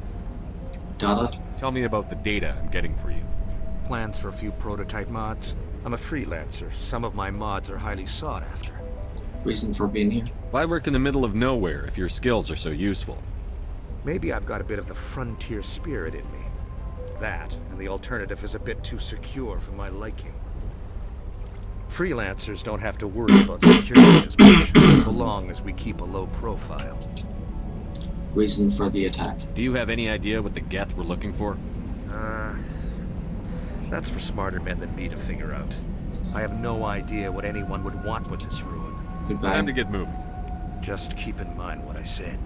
Data? Tell me about the data I'm getting for you. Plans for a few prototype mods. I'm a freelancer. Some of my mods are highly sought after. Reason for being here? Why work in the middle of nowhere if your skills are so useful? Maybe I've got a bit of the frontier spirit in me. That, and the alternative is a bit too secure for my liking. Freelancers don't have to worry about security as much, so long as we keep a low profile. Reason for the attack? Do you have any idea what the Geth were looking for? That's for smarter men than me to figure out. I have no idea what anyone would want with this ruin. Goodbye. Time to get moving. Just keep in mind what I said.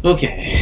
Okay.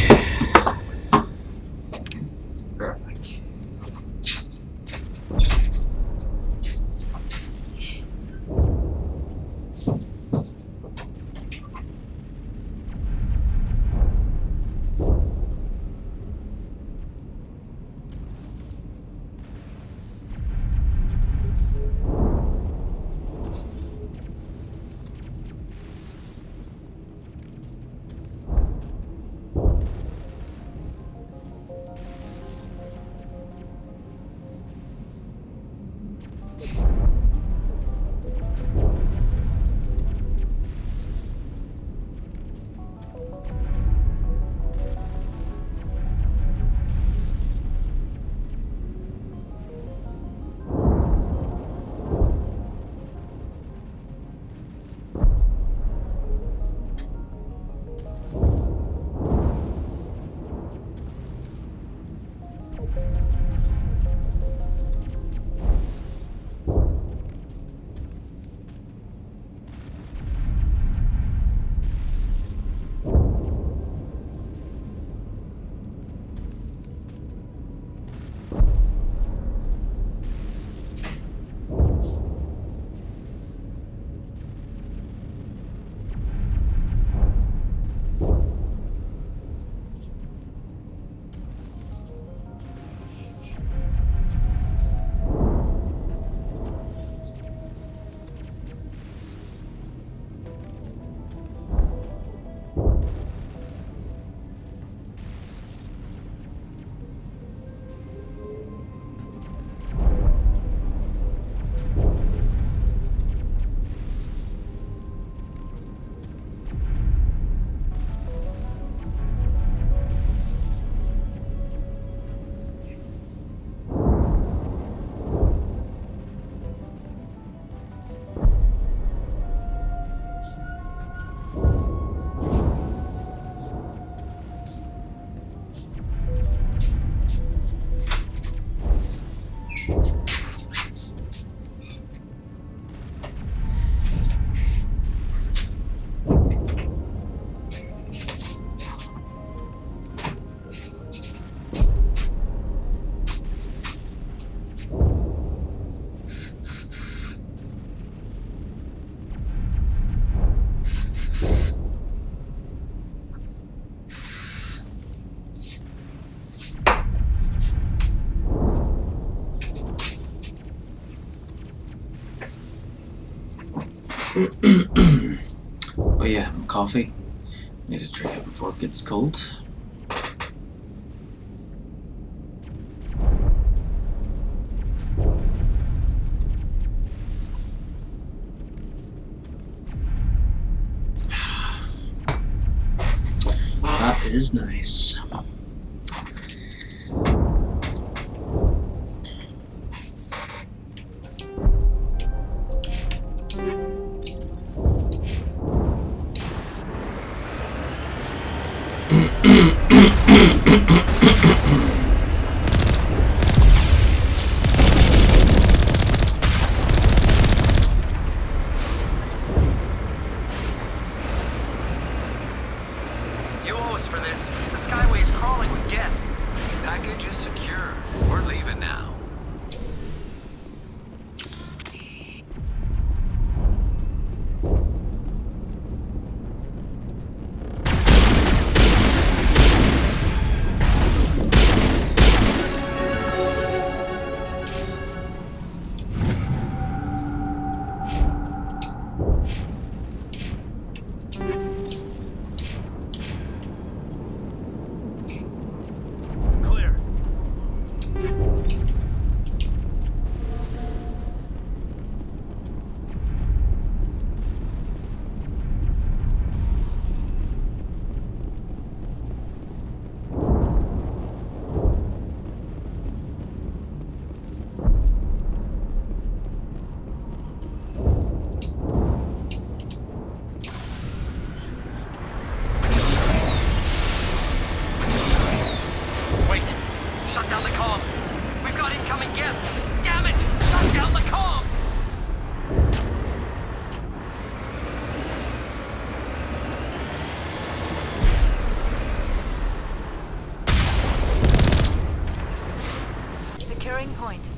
Oh yeah, coffee. Need to drink it before it gets cold. That is nice. You owe us for this. The Skyway is crawling with Geth. Package is secure. We're leaving now. Clear. Wait. Shut down the comm. We've got incoming Geth. Damn it! Shut down the comm! Securing point.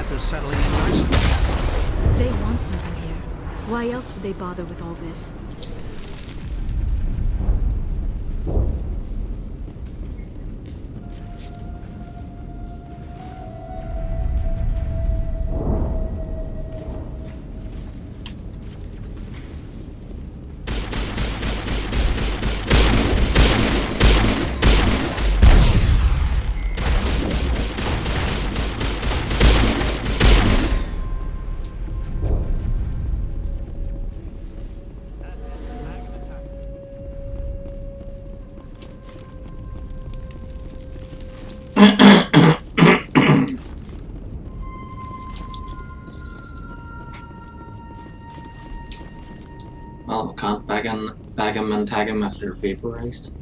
They're settling in nicely. They want something here. Why else would they bother with all this? tag him and tag him after vaporized.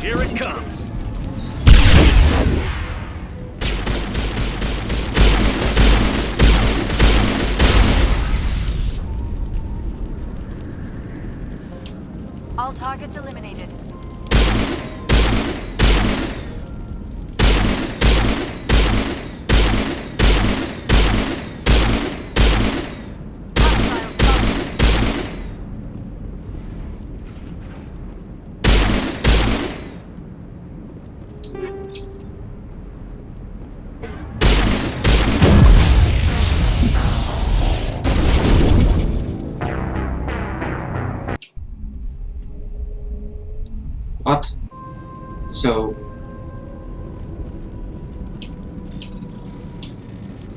Here it comes. All targets eliminated. Hostile spotted. What? So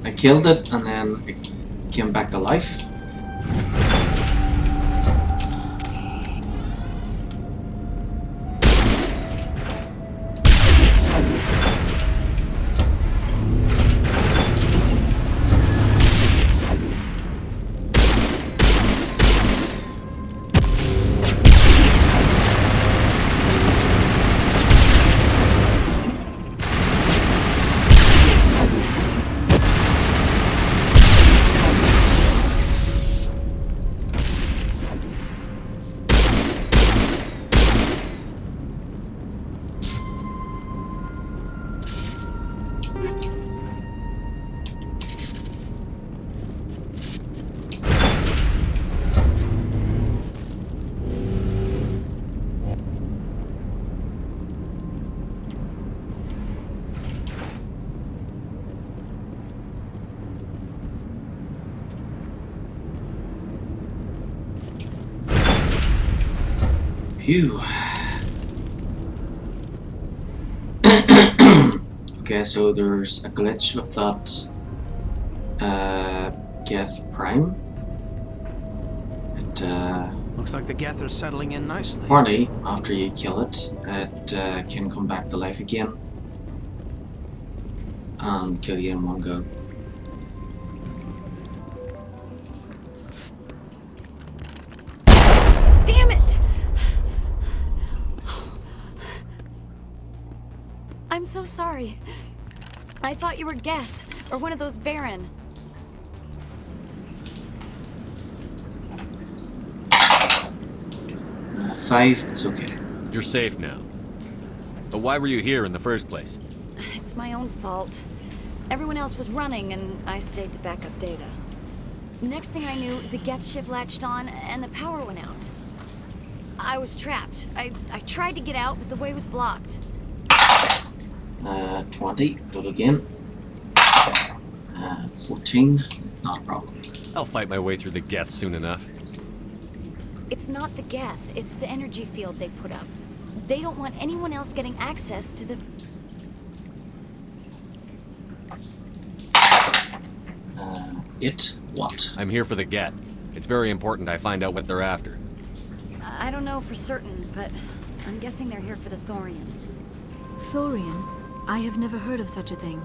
I killed it and then it came back to life? Phew. Okay, so there's a glitch with that Geth Prime. It Looks like the Geth are settling in nicely. apparently after you kill it, it can come back to life again and kill you in one go. Damn it! I'm so sorry. I thought you were Geth, or one of those Baron. Five, it's okay. You're safe now. But why were you here in the first place? It's my own fault. Everyone else was running, and I stayed to back up data. Next thing I knew, the Geth ship latched on, and the power went out. I was trapped. I tried to get out, but the way was blocked. 20, do it again. 14, not a problem. I'll fight my way through the Geth soon enough. It's not the Geth, it's the energy field they put up. They don't want anyone else getting access to the... What? I'm here for the Geth. It's very important I find out what they're after. I don't know for certain, but I'm guessing they're here for the Thorian. Thorian? I have never heard of such a thing.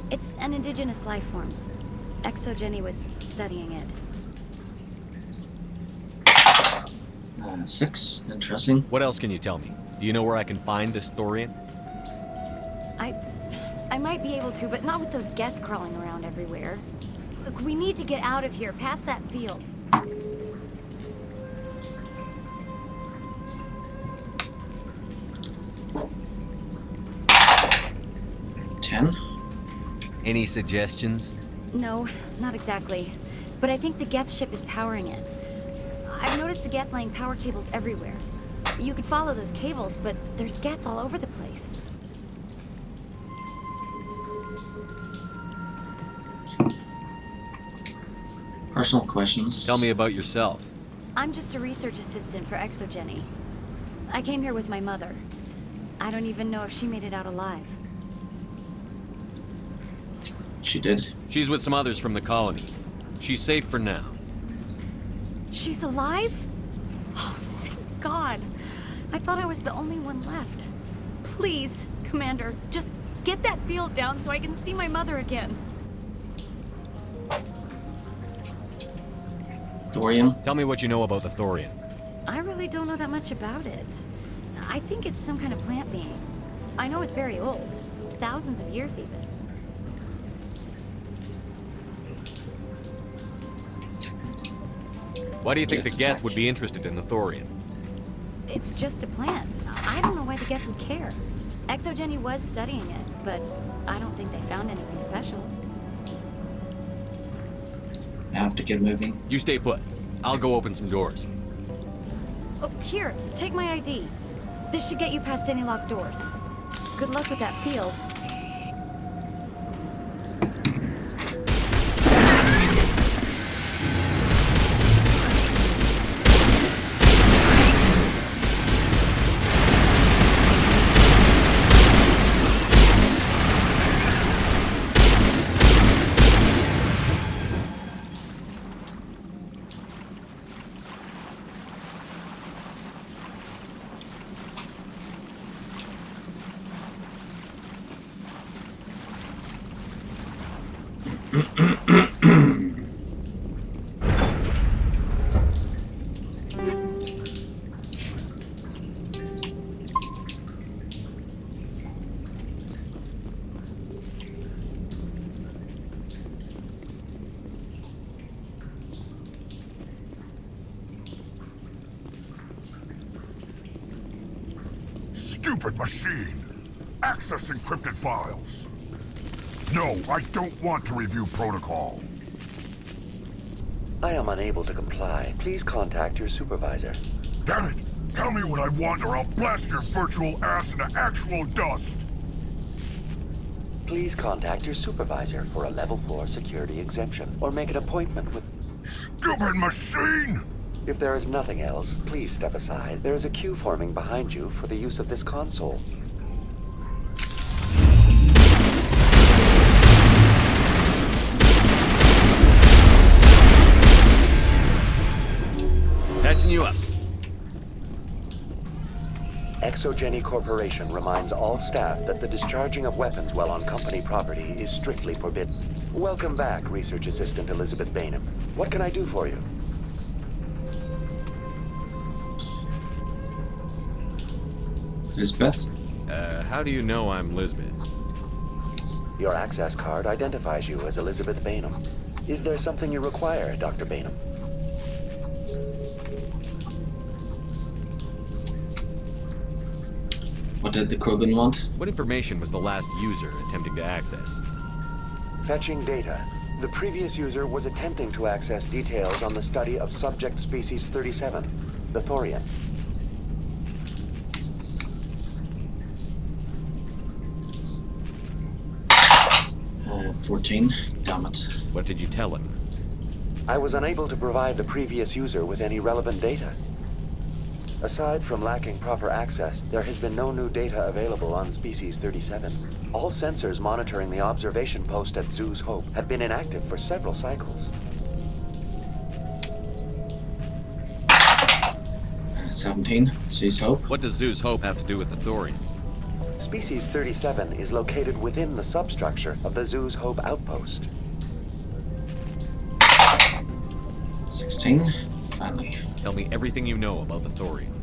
It's an indigenous life form. Exogeny was studying it. 6, interesting. What else can you tell me? Do you know where I can find this Thorian? I might be able to, but not with those Geth crawling around everywhere. Look, we need to get out of here, past that field. 10. Any suggestions? No, not exactly. But I think the Geth ship is powering it. I've noticed the Geth laying power cables everywhere. You could follow those cables, but there's Geth all over the place. Personal questions. Tell me about yourself. I'm just a research assistant for Exogeny. I came here with my mother. I don't even know if she made it out alive. She did. She's with some others from the colony. She's safe for now. She's alive? Oh, thank God. I thought I was the only one left. Please, Commander, just get that field down so I can see my mother again. Thorian? Tell me what you know about the Thorian. I really don't know that much about it. I think it's some kind of plant being. I know it's very old. Thousands of years even. Why do you think the Geth would be interested in the Thorian? It's just a plant. I don't know why the Geth would care. Exogeny was studying it, but I don't think they found anything special. I have to get moving. You stay put. I'll go open some doors. Oh, here, take my ID. This should get you past any locked doors. Good luck with that field. Stupid machine! Access encrypted files! No, I don't want to review protocol. I am unable to comply. Please contact your supervisor. Damn it! Tell me what I want or I'll blast your virtual ass into actual dust! Please contact your supervisor for a level 4 security exemption, or make an appointment with... Stupid machine! If there is nothing else, please step aside. There is a queue forming behind you for the use of this console. Catching you up. Exogeny Corporation reminds all staff that the discharging of weapons while on company property is strictly forbidden. Welcome back, Research Assistant Elizabeth Bainham. What can I do for you? Lisbeth? How do you know I'm Lisbeth? Your access card identifies you as Elizabeth Bainham. Is there something you require, Dr. Bainham? What did the Krogan want? What information was the last user attempting to access? Fetching data. The previous user was attempting to access details on the study of subject species 37, the Thorian. 14. Damn it. What did you tell him? I was unable to provide the previous user with any relevant data. Aside from lacking proper access, there has been no new data available on Species 37. All sensors monitoring the observation post at Zoo's Hope have been inactive for several cycles. 17. Zoo's Hope. What does Zoo's Hope have to do with the Thorian? Species 37 is located within the substructure of the Zoo's Hope outpost. 16. Finally. Tell me everything you know about the Thorian.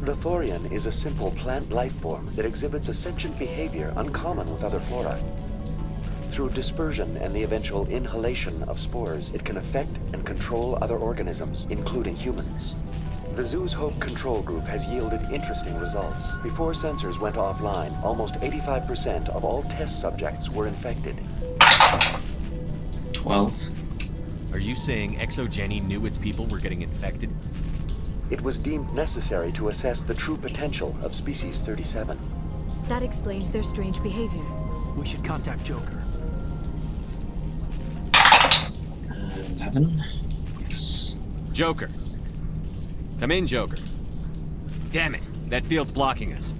The Thorian is a simple plant life form that exhibits a sentient behavior uncommon with other flora. Through dispersion and the eventual inhalation of spores, it can affect and control other organisms, including humans. The Zoo's Hope control group has yielded interesting results. Before sensors went offline, almost 85% of all test subjects were infected. 12. Are you saying Exogeny knew its people were getting infected? It was deemed necessary to assess the true potential of Species 37. That explains their strange behavior. We should contact Joker. 11. Yes. Joker. Come in, Joker. Damn it, that field's blocking us.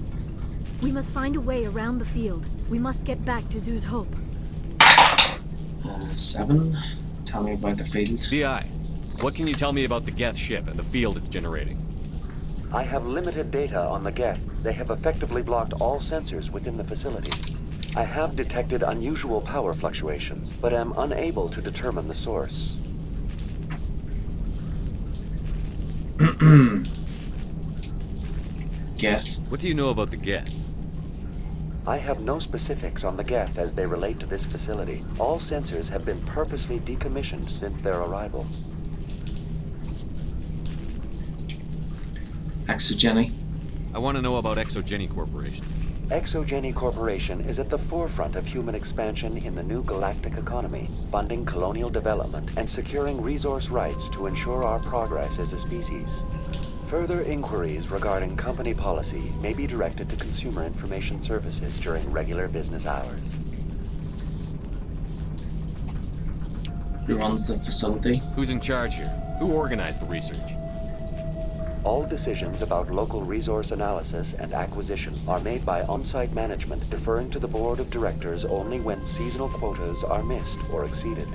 We must find a way around the field. We must get back to Zoo's Hope. 7. Tell me about the field. BI, what can you tell me about the Geth ship and the field it's generating? I have limited data on the Geth. They have effectively blocked all sensors within the facility. I have detected unusual power fluctuations, but am unable to determine the source. Geth. What do you know about the Geth? I have no specifics on the Geth as they relate to this facility. All sensors have been purposely decommissioned since their arrival. Exogeny. I want to know about Exogeny Corporation. Exogeny Corporation is at the forefront of human expansion in the new galactic economy, funding colonial development and securing resource rights to ensure our progress as a species. Further inquiries regarding company policy may be directed to Consumer Information Services during regular business hours. Who runs the facility? Who's in charge here? Who organized the research? All decisions about local resource analysis and acquisition are made by on-site management, deferring to the board of directors only when seasonal quotas are missed or exceeded.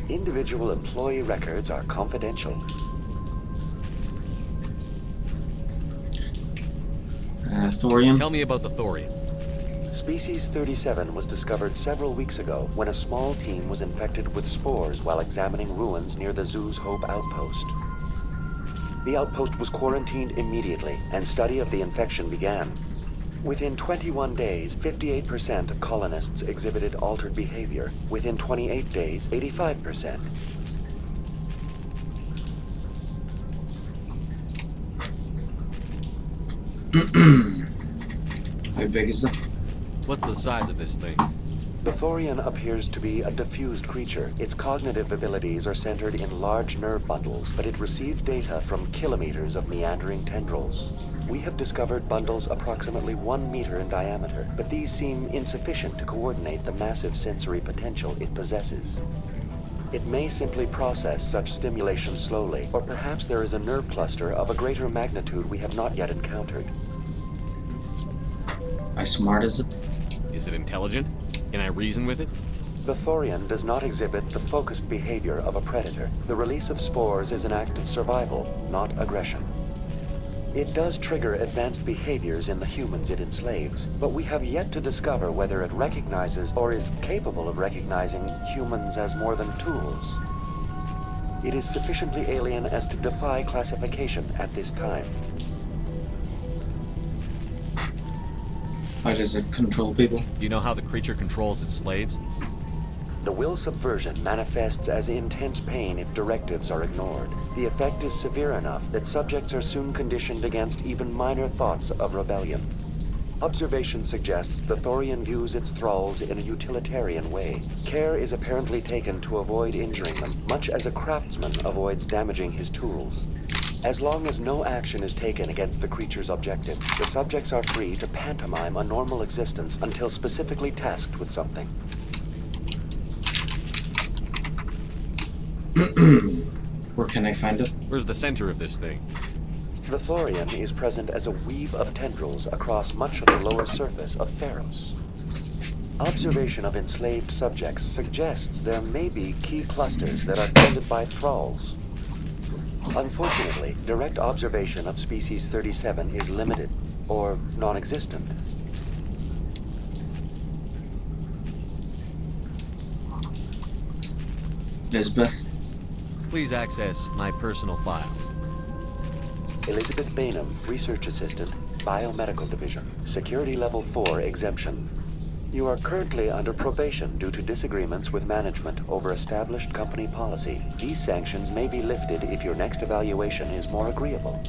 Individual employee records are confidential. Thorian. Tell me about the Thorian. Species 37 was discovered several weeks ago when a small team was infected with spores while examining ruins near the Zoo's Hope outpost. The outpost was quarantined immediately, and study of the infection began. Within 21 days, 58% of colonists exhibited altered behavior. Within 28 days, 85%. How big is it? What's the size of this thing? The Thorian appears to be a diffused creature. Its cognitive abilities are centered in large nerve bundles, but it receives data from kilometers of meandering tendrils. We have discovered bundles approximately 1 meter in diameter, but these seem insufficient to coordinate the massive sensory potential it possesses. It may simply process such stimulation slowly, or perhaps there is a nerve cluster of a greater magnitude we have not yet encountered. How smart is it? Is it intelligent? Can I reason with it? The Thorian does not exhibit the focused behavior of a predator. The release of spores is an act of survival, not aggression. It does trigger advanced behaviors in the humans it enslaves, but we have yet to discover whether it recognizes or is capable of recognizing humans as more than tools. It is sufficiently alien as to defy classification at this time. How does it control people? Do you know how the creature controls its slaves? The will subversion manifests as intense pain if directives are ignored. The effect is severe enough that subjects are soon conditioned against even minor thoughts of rebellion. Observation suggests the Thorian views its thralls in a utilitarian way. Care is apparently taken to avoid injuring them, much as a craftsman avoids damaging his tools. As long as no action is taken against the creature's objective, the subjects are free to pantomime a normal existence until specifically tasked with something. Where can I find it? Where's the center of this thing? The Thorian is present as a weave of tendrils across much of the lower surface of Pharos. Observation of enslaved subjects suggests there may be key clusters that are tended by thralls. Unfortunately, direct observation of Species 37 is limited, or non-existent. Lisbeth. Please access my personal files. Elizabeth Bainham, Research Assistant, Biomedical Division. Security Level 4 exemption. You are currently under probation due to disagreements with management over established company policy. These sanctions may be lifted if your next evaluation is more agreeable.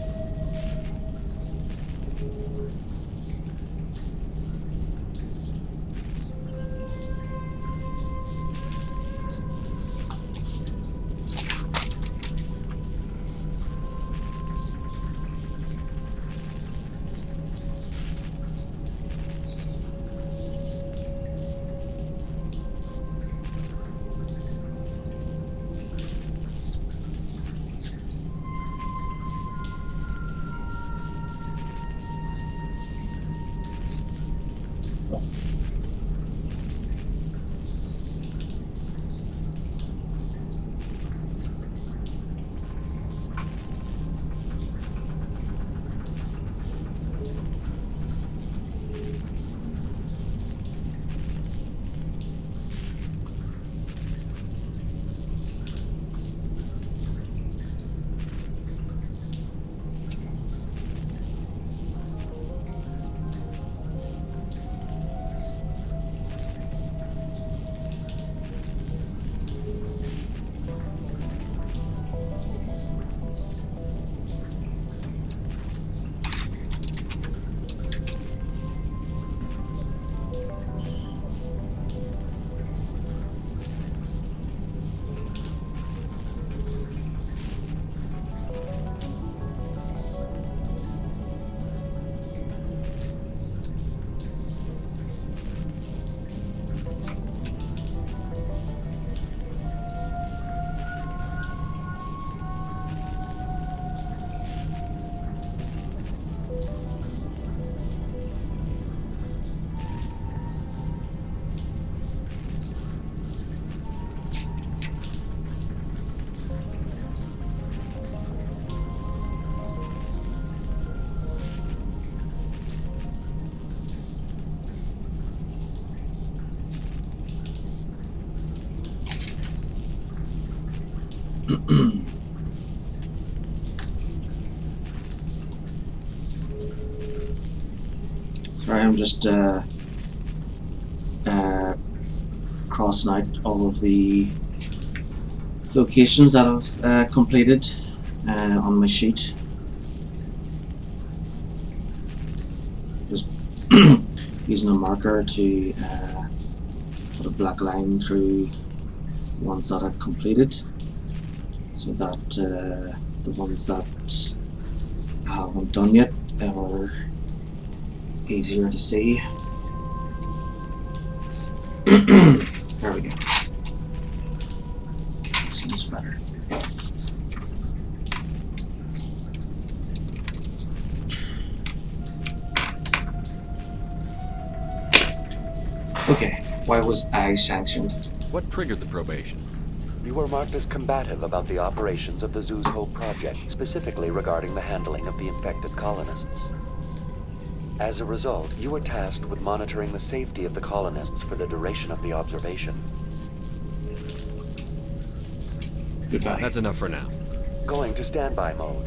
Sorry, I'm just crossing out all of the locations that I've completed on my sheet. Just using a marker to put a black line through the ones that I've completed, so that the ones that I haven't done yet are easier to see. There we go. Seems better. Okay, why was I sanctioned? What triggered the probation? You were marked as combative about the operations of the Zoo's Hope project, specifically regarding the handling of the infected colonists. As a result, you were tasked with monitoring the safety of the colonists for the duration of the observation. Goodbye. That's enough for now. Going to standby mode.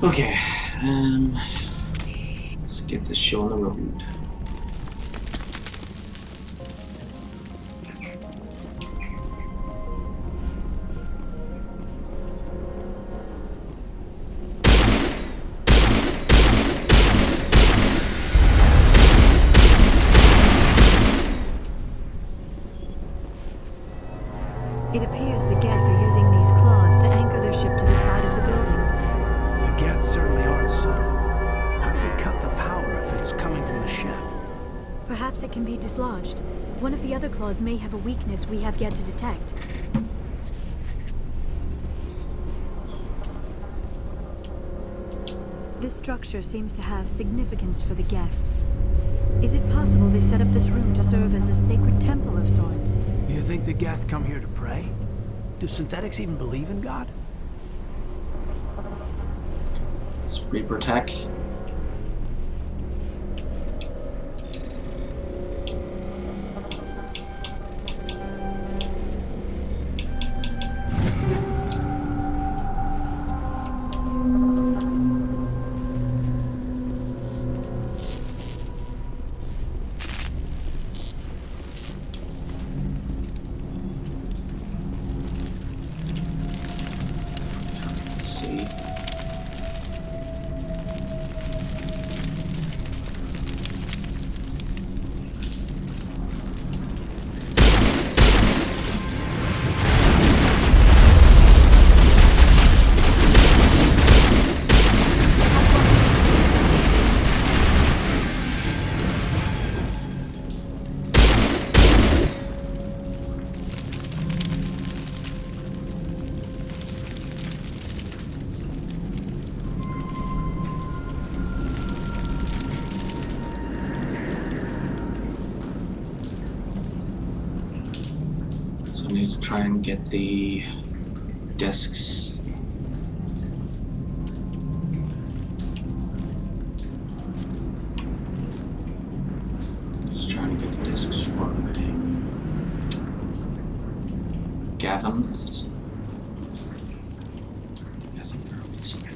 Okay, let's get this show on the road. It appears the Geth are using these claws to anchor their ship to the side of the building. The Geth certainly aren't subtle. How do we cut the power if it's coming from the ship? Perhaps it can be dislodged. One of the other claws may have a weakness we have yet to detect. This structure seems to have significance for the Geth. Is it possible they set up this room to serve as a sacred temple of sorts? You think the Geth come here to pray? Do synthetics even believe in God? It's Reaper Tech. See. So I need to try and get the discs. Just trying to get the discs for Gavin, is it? I think they're open somewhere.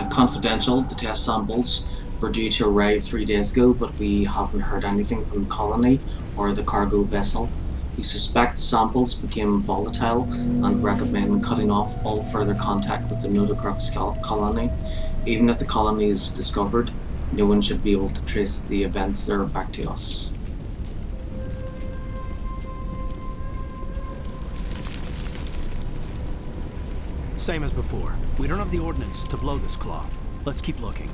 Confidential, the test samples were due to arrive 3 days ago, but we haven't heard anything from the colony or the cargo vessel. We suspect samples became volatile and recommend cutting off all further contact with the Nodocrux colony. Even if the colony is discovered, no one should be able to trace the events there back to us. Same as before. We don't have the ordnance to blow this claw. Let's keep looking.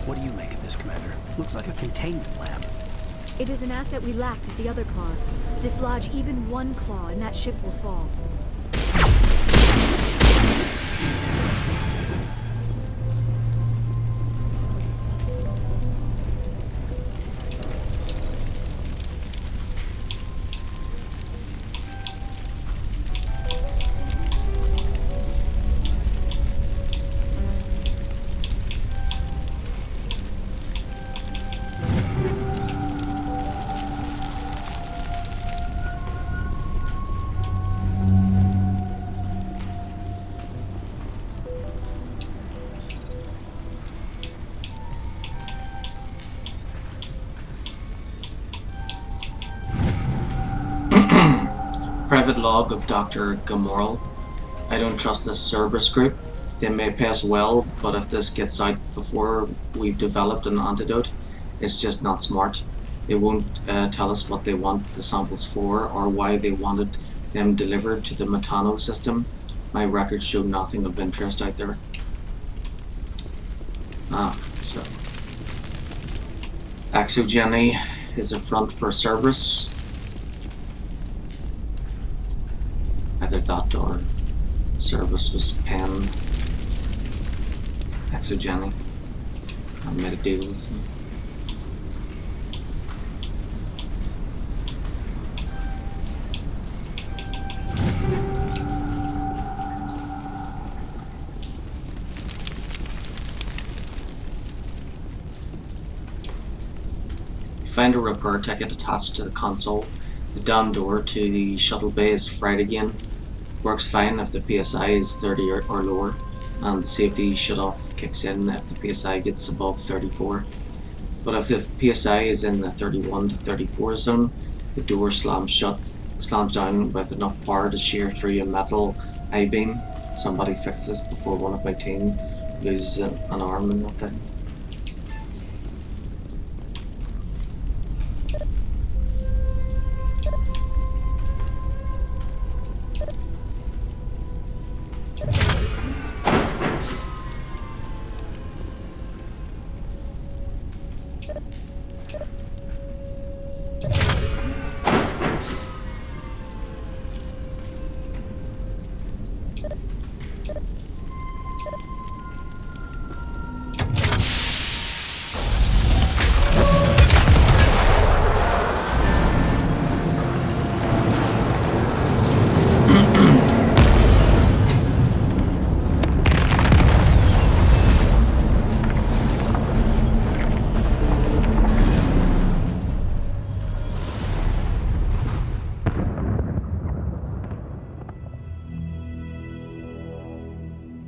What do you make of this, Commander? Looks like a containment lab. It is an asset we lacked at the other claws. Dislodge even one claw and that ship will fall. Private log of Dr. Gamoral. I don't trust this Cerberus group. They may pay us well, but if this gets out before we've developed an antidote, it's just not smart. They won't tell us what they want the samples for or why they wanted them delivered to the Metano system. My records show nothing of interest out there. So Exogeny is a front for Cerberus. Either that or Cerberus was paying Exogeny and made a deal with them. Find a repair ticket attached to the console. The dam door to the shuttle bay is fried again. Works fine if the PSI is 30 or lower, and the safety shut-off kicks in if the PSI gets above 34. But if the PSI is in the 31 to 34 zone, the door slams down with enough power to shear through a metal I-beam. Somebody fix this before one of my team loses an arm in that thing.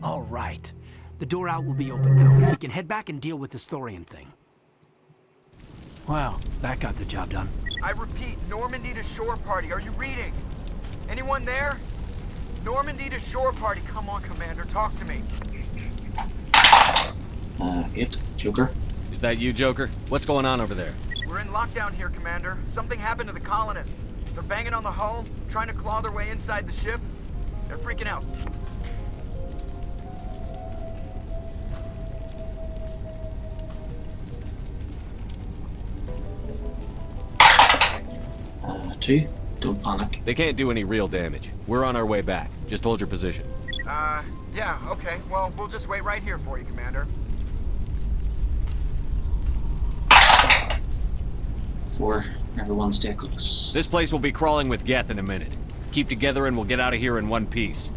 All right. The door out will be open now. We can head back and deal with the Thorian thing. Well, that got the job done. I repeat, Normandy to shore party. Are you reading? Anyone there? Normandy to shore party. Come on, Commander. Talk to me. Joker? Is that you, Joker? What's going on over there? We're in lockdown here, Commander. Something happened to the colonists. They're banging on the hull, trying to claw their way inside the ship. They're freaking out. Two, don't panic. They can't do any real damage. We're on our way back. Just hold your position. Yeah, okay. Well, we'll just wait right here for you, Commander. 4, everyone stay close. This place will be crawling with Geth in a minute. Keep together and we'll get out of here in one piece.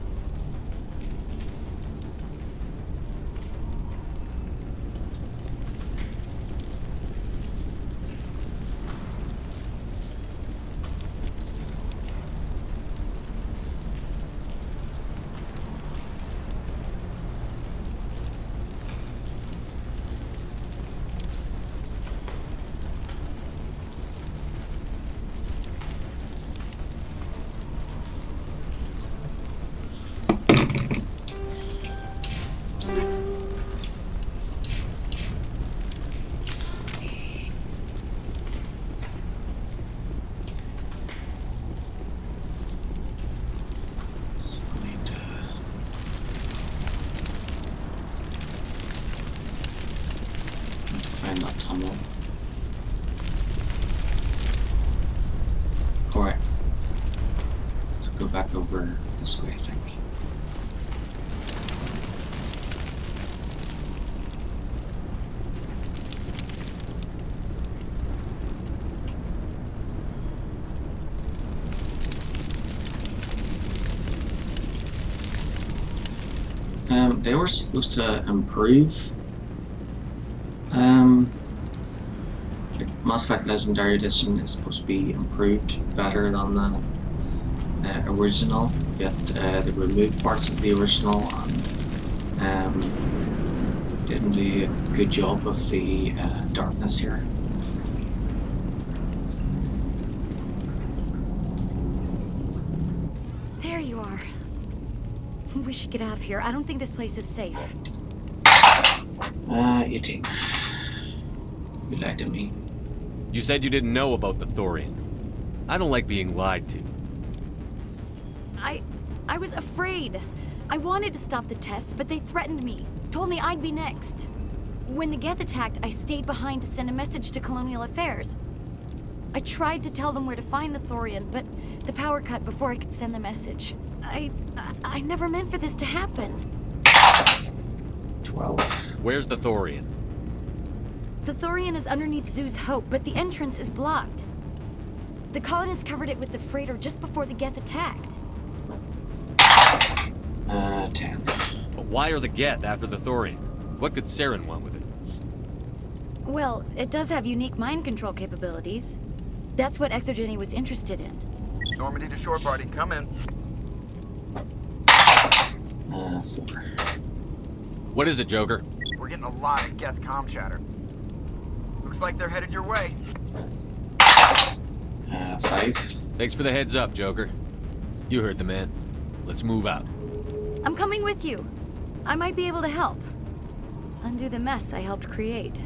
Find that tunnel. Alright. Let's go back over this way, I think. They were supposed to improve Mass Effect Legendary Edition is supposed to be improved better than the original, yet they removed parts of the original and didn't do a good job of the darkness here. There you are. We should get out of here. I don't think this place is safe. 18. You lied to me. You said you didn't know about the Thorian. I don't like being lied to. I was afraid. I wanted to stop the tests, but they threatened me. Told me I'd be next. When the Geth attacked, I stayed behind to send a message to Colonial Affairs. I tried to tell them where to find the Thorian, but the power cut before I could send the message. I never meant for this to happen. 12. Where's the Thorian? The Thorian is underneath Zoo's Hope, but the entrance is blocked. The colonists covered it with the freighter just before the Geth attacked. 10. But why are the Geth after the Thorian? What could Saren want with it? Well, it does have unique mind control capabilities. That's what Exogeny was interested in. Normandy to shore party, come in. 4. What is it, Joker? We're getting a lot of Geth comm chatter. Looks like they're headed your way. 5. Thanks for the heads up, Joker. You heard the man. Let's move out. I'm coming with you. I might be able to help. Undo the mess I helped create.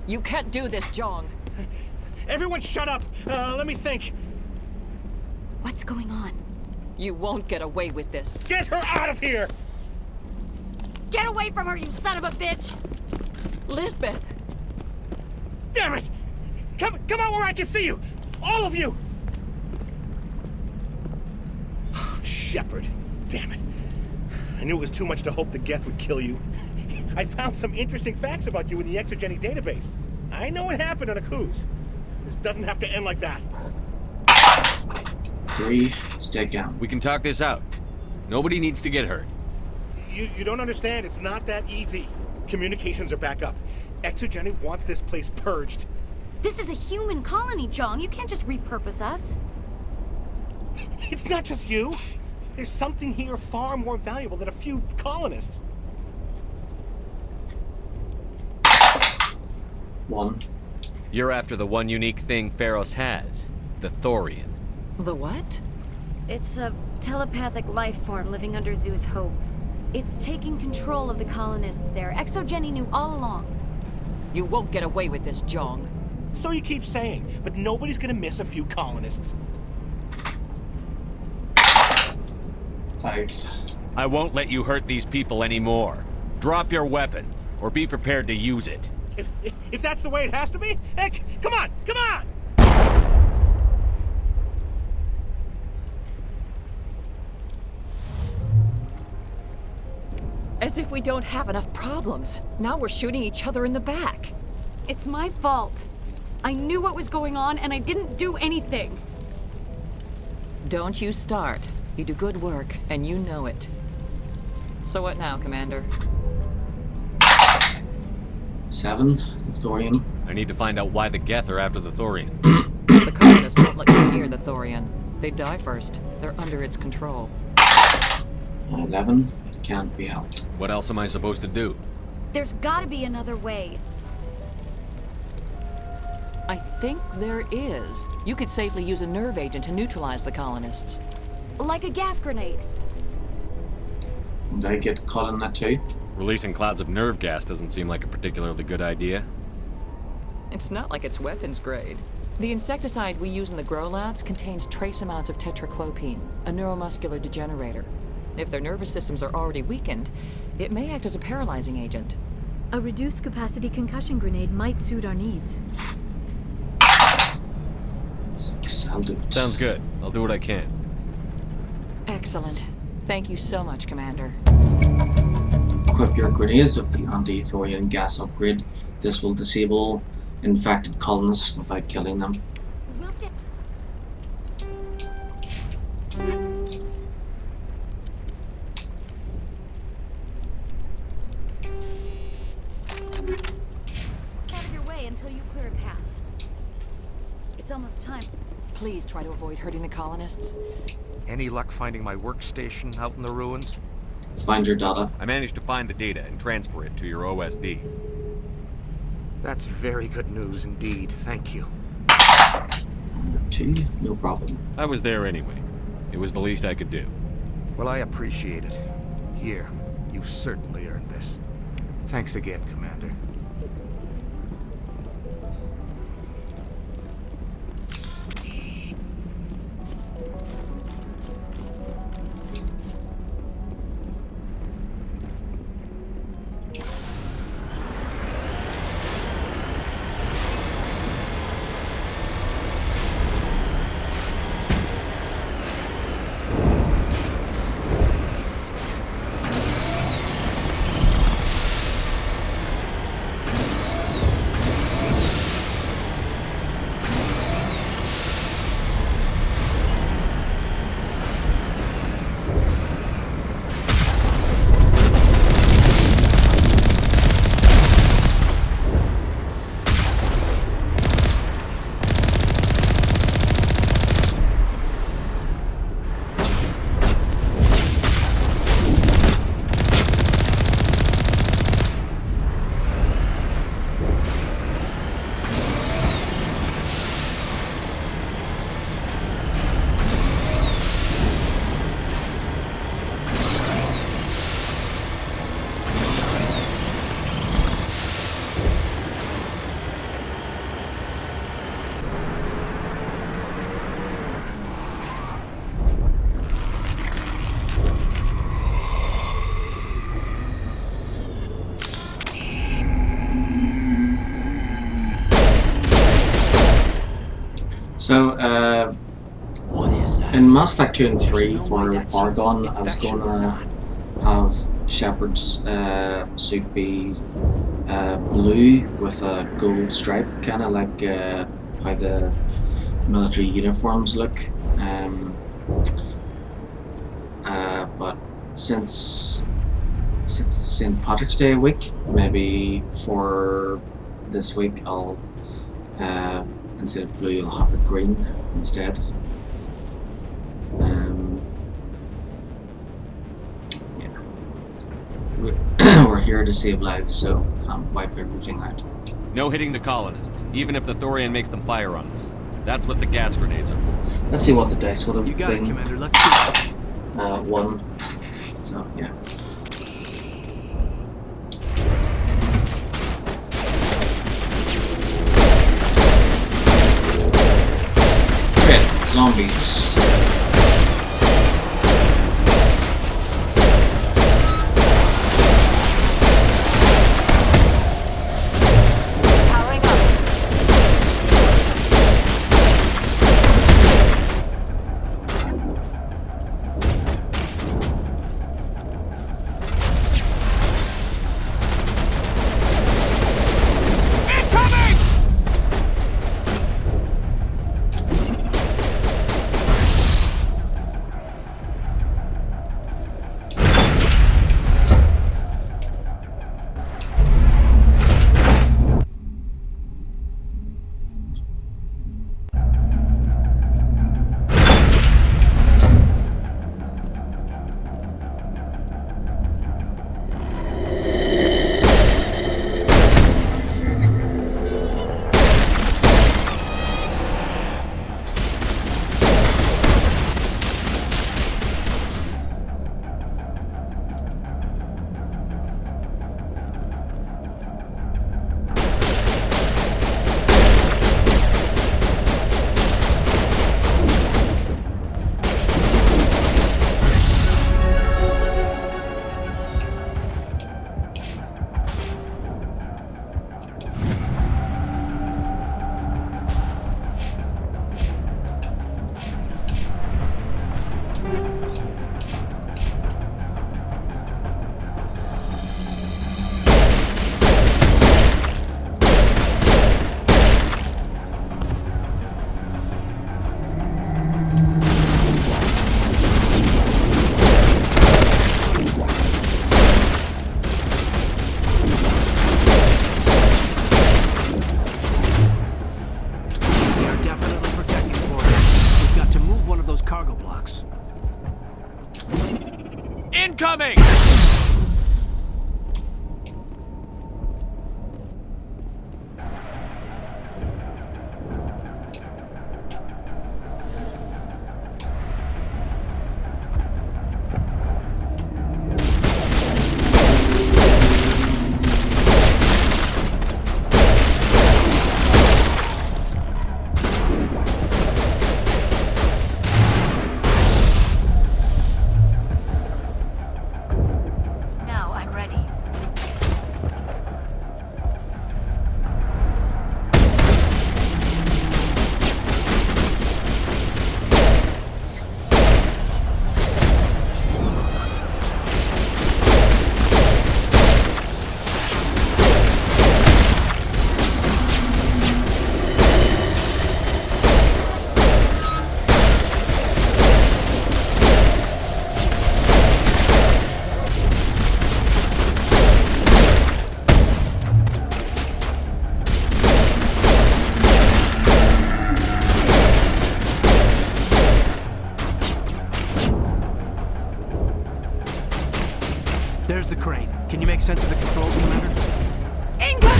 You can't do this, Jong. Everyone shut up! Let me think. What's going on? You won't get away with this. Get her out of here! Get away from her, you son of a bitch! Lisbeth! Damn it! Come out where I can see you! All of you! Shepard, damn it. I knew it was too much to hope the Geth would kill you. I found some interesting facts about you in the Exogeny database. I know it happened on a cruise. This doesn't have to end like that. 3, stay calm. We can talk this out. Nobody needs to get hurt. You don't understand. It's not that easy. Communications are back up. Exogeny wants this place purged. This is a human colony, Jong. You can't just repurpose us. It's not just you. There's something here far more valuable than a few colonists. 1. You're after the one unique thing Pharos has, the Thorian. The what? It's a telepathic life form living under Zoo's hope. It's taking control of the colonists there. Exogeny knew all along. You won't get away with this, Jong. So you keep saying, but nobody's gonna miss a few colonists. 5. I won't let you hurt these people anymore. Drop your weapon, or be prepared to use it. If that's the way it has to be, heck, come on, come on! As if we don't have enough problems. Now we're shooting each other in the back. It's my fault. I knew what was going on and I didn't do anything. Don't you start. You do good work, and you know it. So what now, Commander? 7, the Thorian. I need to find out why the Geth are after the Thorian. The colonists won't let you near the Thorian. They die first. They're under its control. 11, can't be helped. What else am I supposed to do? There's gotta be another way. I think there is. You could safely use a nerve agent to neutralize the colonists. Like a gas grenade. And I get caught in that too? Releasing clouds of nerve gas doesn't seem like a particularly good idea. It's not like it's weapons grade. The insecticide we use in the grow labs contains trace amounts of tetraclopine, a neuromuscular degenerator. If their nervous systems are already weakened, it may act as a paralyzing agent. A reduced capacity concussion grenade might suit our needs. Sounds good. I'll do what I can. Excellent. Thank you so much, Commander. Equip your grenades with the anti-Thorian gas upgrade. This will disable infected colonists without killing them. Out of your way until you clear a path. It's almost time. Please try to avoid hurting the colonists. Any luck finding my workstation out in the ruins? Find your data. I managed to find the data and transfer it to your OSD. That's very good news indeed. Thank you. 2, no problem. I was there anyway. It was the least I could do. Well, I appreciate it. Here, you've certainly earned this. Thanks again, Commander. Mass Effect 2 and 3 for Argon, I was gonna have Shepard's suit be blue with a gold stripe, kind of like how the military uniforms look. But since it's St. Patrick's Day week, maybe for this week I'll instead of blue I'll have it green instead. Yeah. We're here to save lives, so can't wipe everything out. No hitting the colonists, even if the Thorian makes them fire on us. That's what the gas grenades are for. Let's see what the dice would have You got been. it, Commander. Let's go. 1. So yeah. Okay, zombies. Incoming! Now I'm ready. There's the crane. Can you make sense of the controls, Commander? Incoming!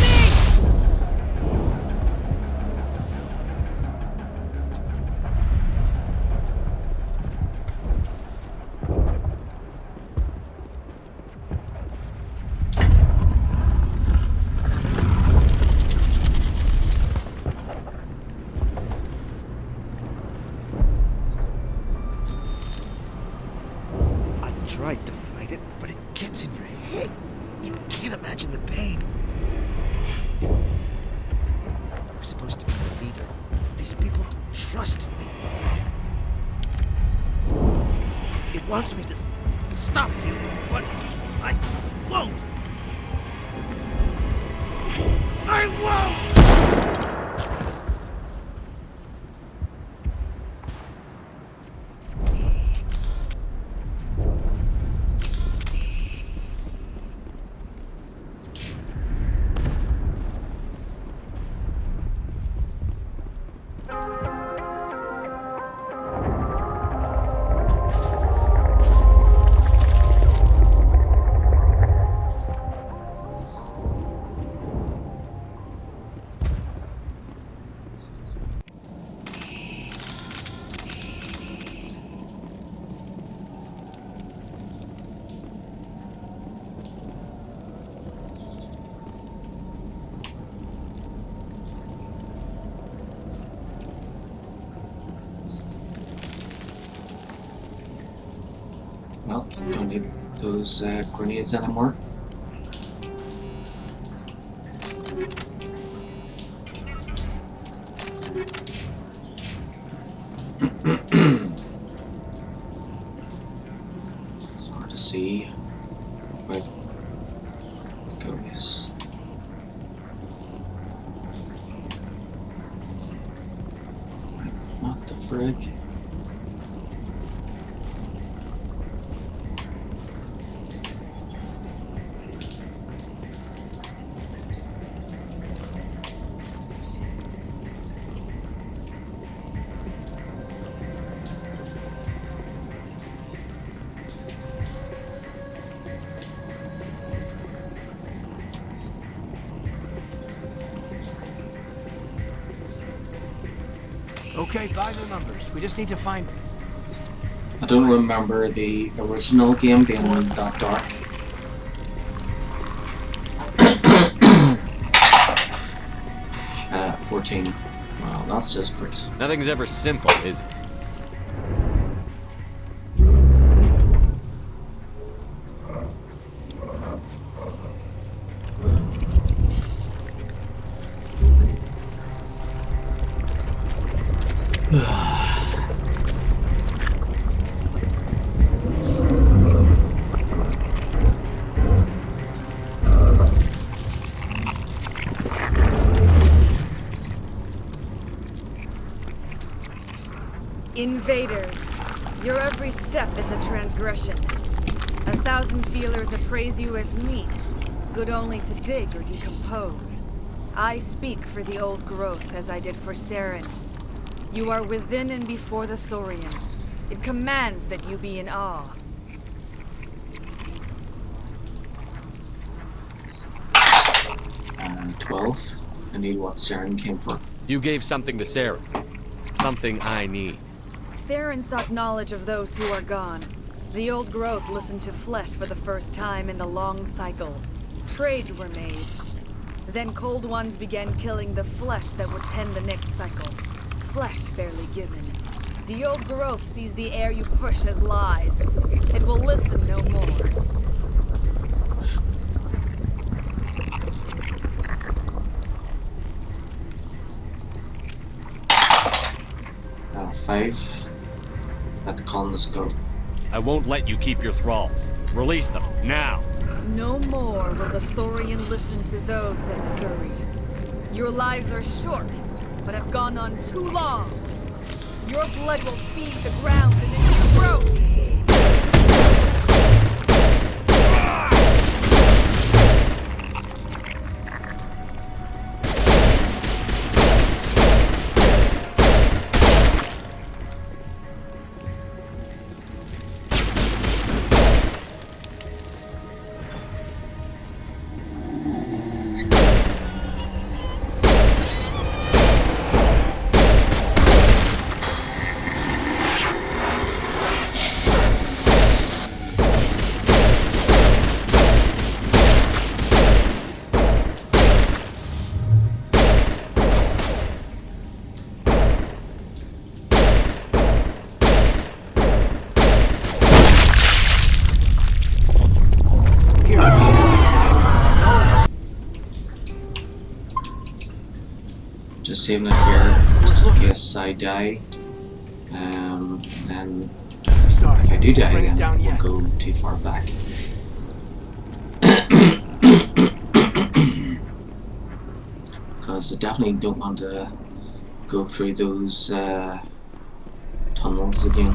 I tried to fight it, but it gets in your head. You can't imagine the pain. I'm supposed to be a leader. These people trusted me. wants me to stop you, but I won't. I won't! Well, don't need those grenades anymore. It's hard to see where it goes. What the frig? Okay, by the numbers. We just need to find... I don't remember the original game being that dark. 14. Wow, that's just great. Nothing's ever simple, is it? Invaders, your every step is a transgression. 1,000 feelers appraise you as meat, good only to dig or decompose. I speak for the old growth as I did for Saren. You are within and before the Thorium. It commands that you be in awe. And 12. I need what Saren came for. You gave something to Sarah. Something I need. Saren sought knowledge of those who are gone. The old growth listened to flesh for the first time in the long cycle. Trades were made. Then cold ones began killing the flesh that would tend the next cycle. Flesh fairly given. The old growth sees the air you push as lies. It will listen no more. Out of 5. Let the colonists go. I won't let you keep your thralls. Release them, now! No more will the Thorian listen to those that scurry. Your lives are short, but have gone on too long. Your blood will feed the ground and its growth. Just saving it here, just in case I die. Then It's a start. If I do die Bring it again, down I yet. won't go too far back. Because I definitely don't want to go through those tunnels again.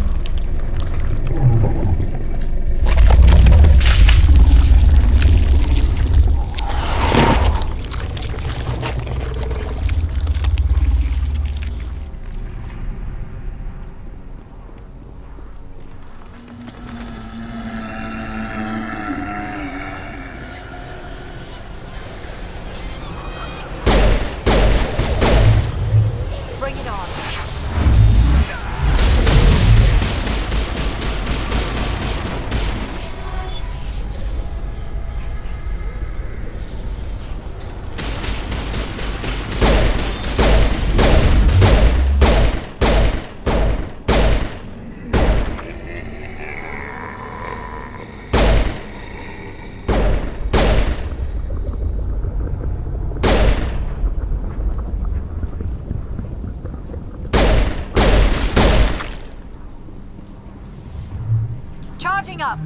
Bring it on. Charging up.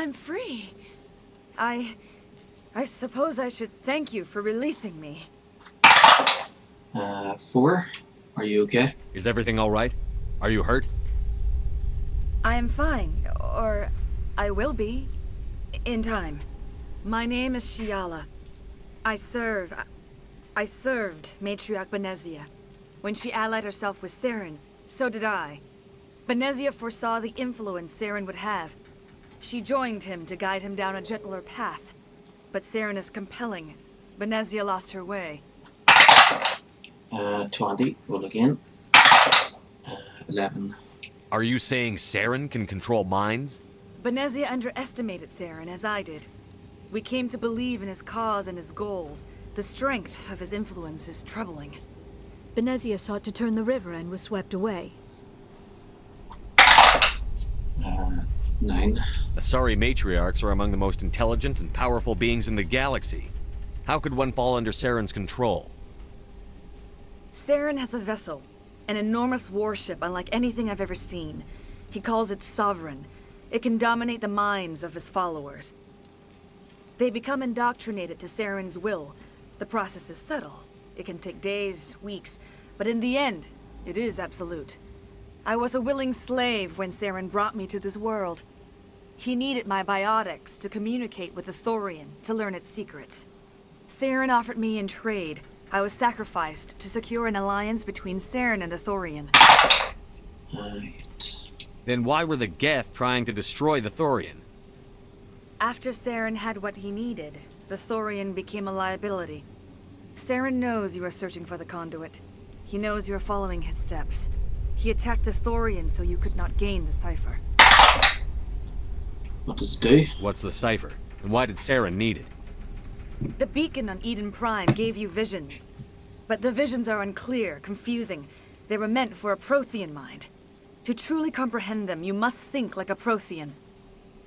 I'm free. I suppose I should thank you for releasing me. 4. Are you okay? Is everything all right? Are you hurt? I am fine, or I will be, in time. My name is Shiala. I served Matriarch Benezia. When she allied herself with Saren, so did I. Benezia foresaw the influence Saren would have. She joined him to guide him down a gentler path. But Saren is compelling. Benezia lost her way. 20. Roll again. 11. Are you saying Saren can control minds? Benezia underestimated Saren, as I did. We came to believe in his cause and his goals. The strength of his influence is troubling. Benezia sought to turn the river and was swept away. 9. Asari matriarchs are among the most intelligent and powerful beings in the galaxy. How could one fall under Saren's control? Saren has a vessel, an enormous warship unlike anything I've ever seen. He calls it Sovereign. It can dominate the minds of his followers. They become indoctrinated to Saren's will. The process is subtle. It can take days, weeks, but in the end, it is absolute. I was a willing slave when Saren brought me to this world. He needed my biotics to communicate with the Thorian, to learn its secrets. Saren offered me in trade. I was sacrificed to secure an alliance between Saren and the Thorian. Then why were the Geth trying to destroy the Thorian? After Saren had what he needed, the Thorian became a liability. Saren knows you are searching for the conduit. He knows you are following his steps. He attacked the Thorian so you could not gain the cipher. What does it do? What's the cipher? And why did Saren need it? The beacon on Eden Prime gave you visions. But the visions are unclear, confusing. They were meant for a Prothean mind. To truly comprehend them, you must think like a Prothean.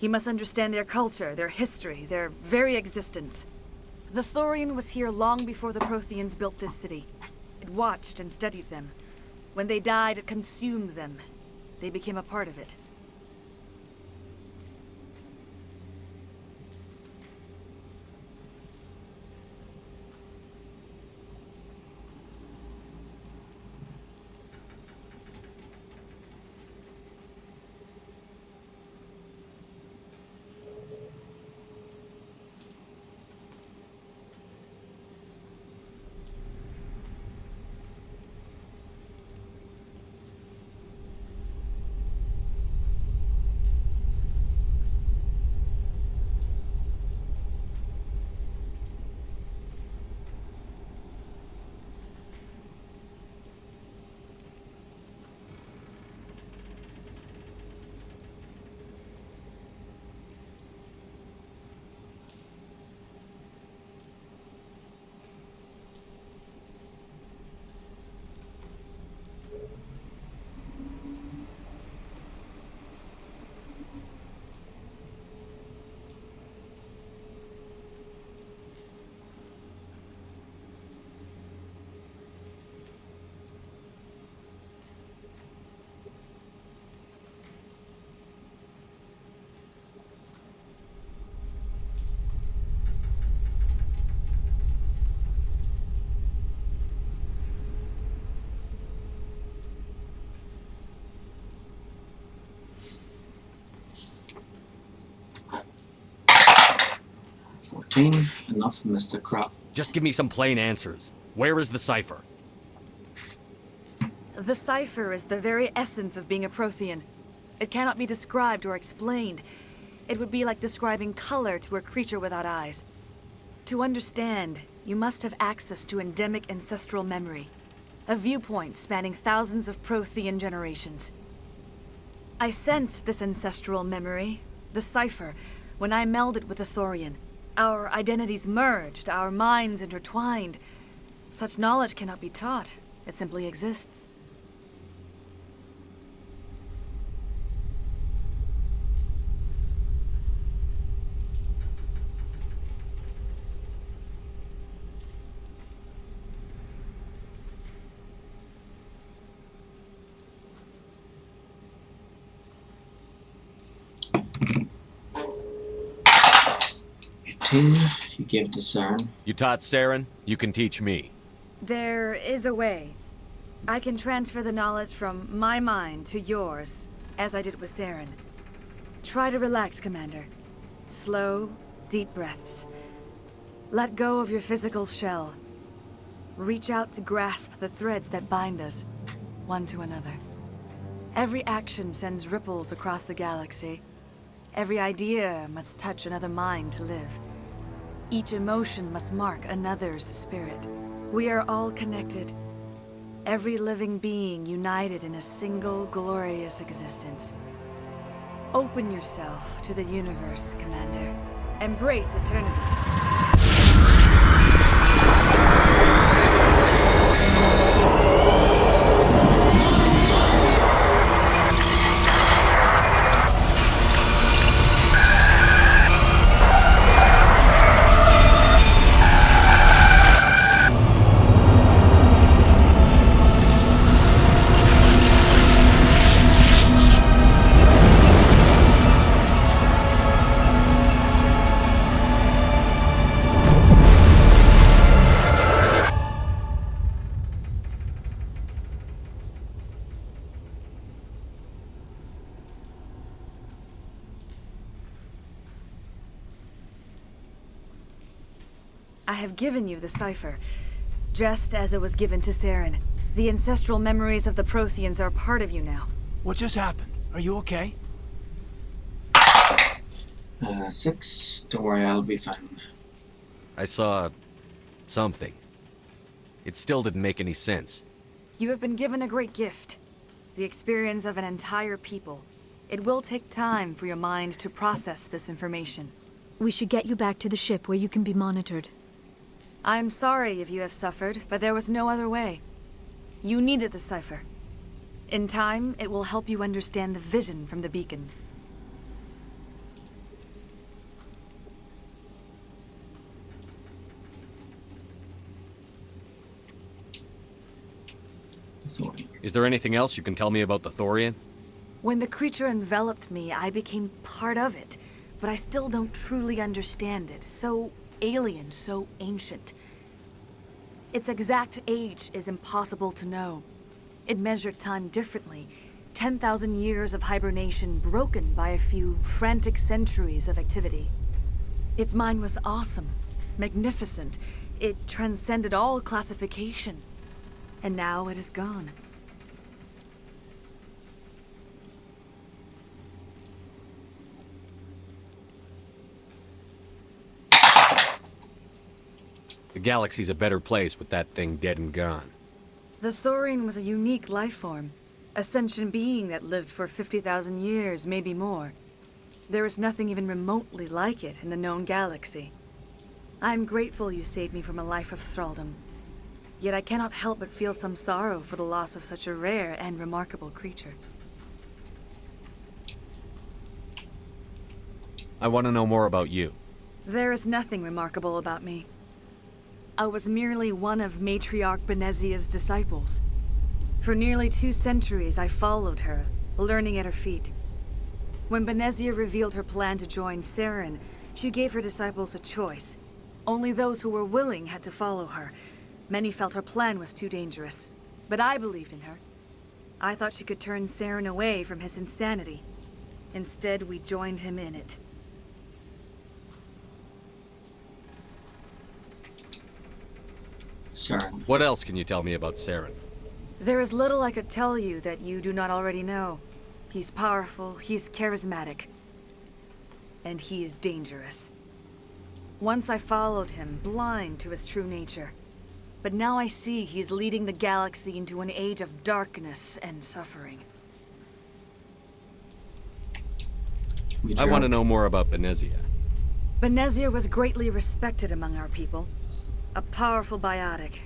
You must understand their culture, their history, their very existence. The Thorian was here long before the Protheans built this city. It watched and studied them. When they died, it consumed them. They became a part of it. Enough, Mr. Crop. Just give me some plain answers. Where is the cipher? The cipher is the very essence of being a Prothean. It cannot be described or explained. It would be like describing color to a creature without eyes. To understand, you must have access to endemic ancestral memory. A viewpoint spanning thousands of Prothean generations. I sensed this ancestral memory, the cipher, when I melded with the Thorian. Our identities merged, our minds intertwined. Such knowledge cannot be taught. It simply exists. 13, you gave it to Saren. You taught Saren, you can teach me. There is a way. I can transfer the knowledge from my mind to yours, as I did with Saren. Try to relax, Commander. Slow, deep breaths. Let go of your physical shell. Reach out to grasp the threads that bind us, one to another. Every action sends ripples across the galaxy. Every idea must touch another mind to live. Each emotion must mark another's spirit. We are all connected. Every living being united in a single glorious existence. Open yourself to the universe, Commander. Embrace eternity. I have given you the cipher, just as it was given to Saren. The ancestral memories of the Protheans are part of you now. What just happened? Are you okay? 6, don't worry, I'll be fine. I saw something. It still didn't make any sense. You have been given a great gift. The experience of an entire people. It will take time for your mind to process this information. We should get you back to the ship where you can be monitored. I'm sorry if you have suffered, but there was no other way. You needed the cipher. In time, it will help you understand the vision from the beacon. Is there anything else you can tell me about the Thorian? When the creature enveloped me, I became part of it, but I still don't truly understand it. So alien, so ancient. Its exact age is impossible to know. It measured time differently. 10,000 years of hibernation broken by a few frantic centuries of activity. Its mind was awesome, magnificent. It transcended all classification. And now it is gone. The galaxy's a better place with that thing dead and gone. The Thorian was a unique life form. A sentient being that lived for 50,000 years, maybe more. There is nothing even remotely like it in the known galaxy. I'm grateful you saved me from a life of thraldom. Yet I cannot help but feel some sorrow for the loss of such a rare and remarkable creature. I want to know more about you. There is nothing remarkable about me. I was merely one of Matriarch Benezia's disciples. For nearly 2 centuries, I followed her, learning at her feet. When Benezia revealed her plan to join Saren, she gave her disciples a choice. Only those who were willing had to follow her. Many felt her plan was too dangerous, but I believed in her. I thought she could turn Saren away from his insanity. Instead, we joined him in it. Saren. What else can you tell me about Saren? There is little I could tell you that you do not already know. He's powerful, he's charismatic, and he is dangerous. Once I followed him, blind to his true nature. But now I see he's leading the galaxy into an age of darkness and suffering. I want to know more about Benezia. Benezia was greatly respected among our people. A powerful biotic,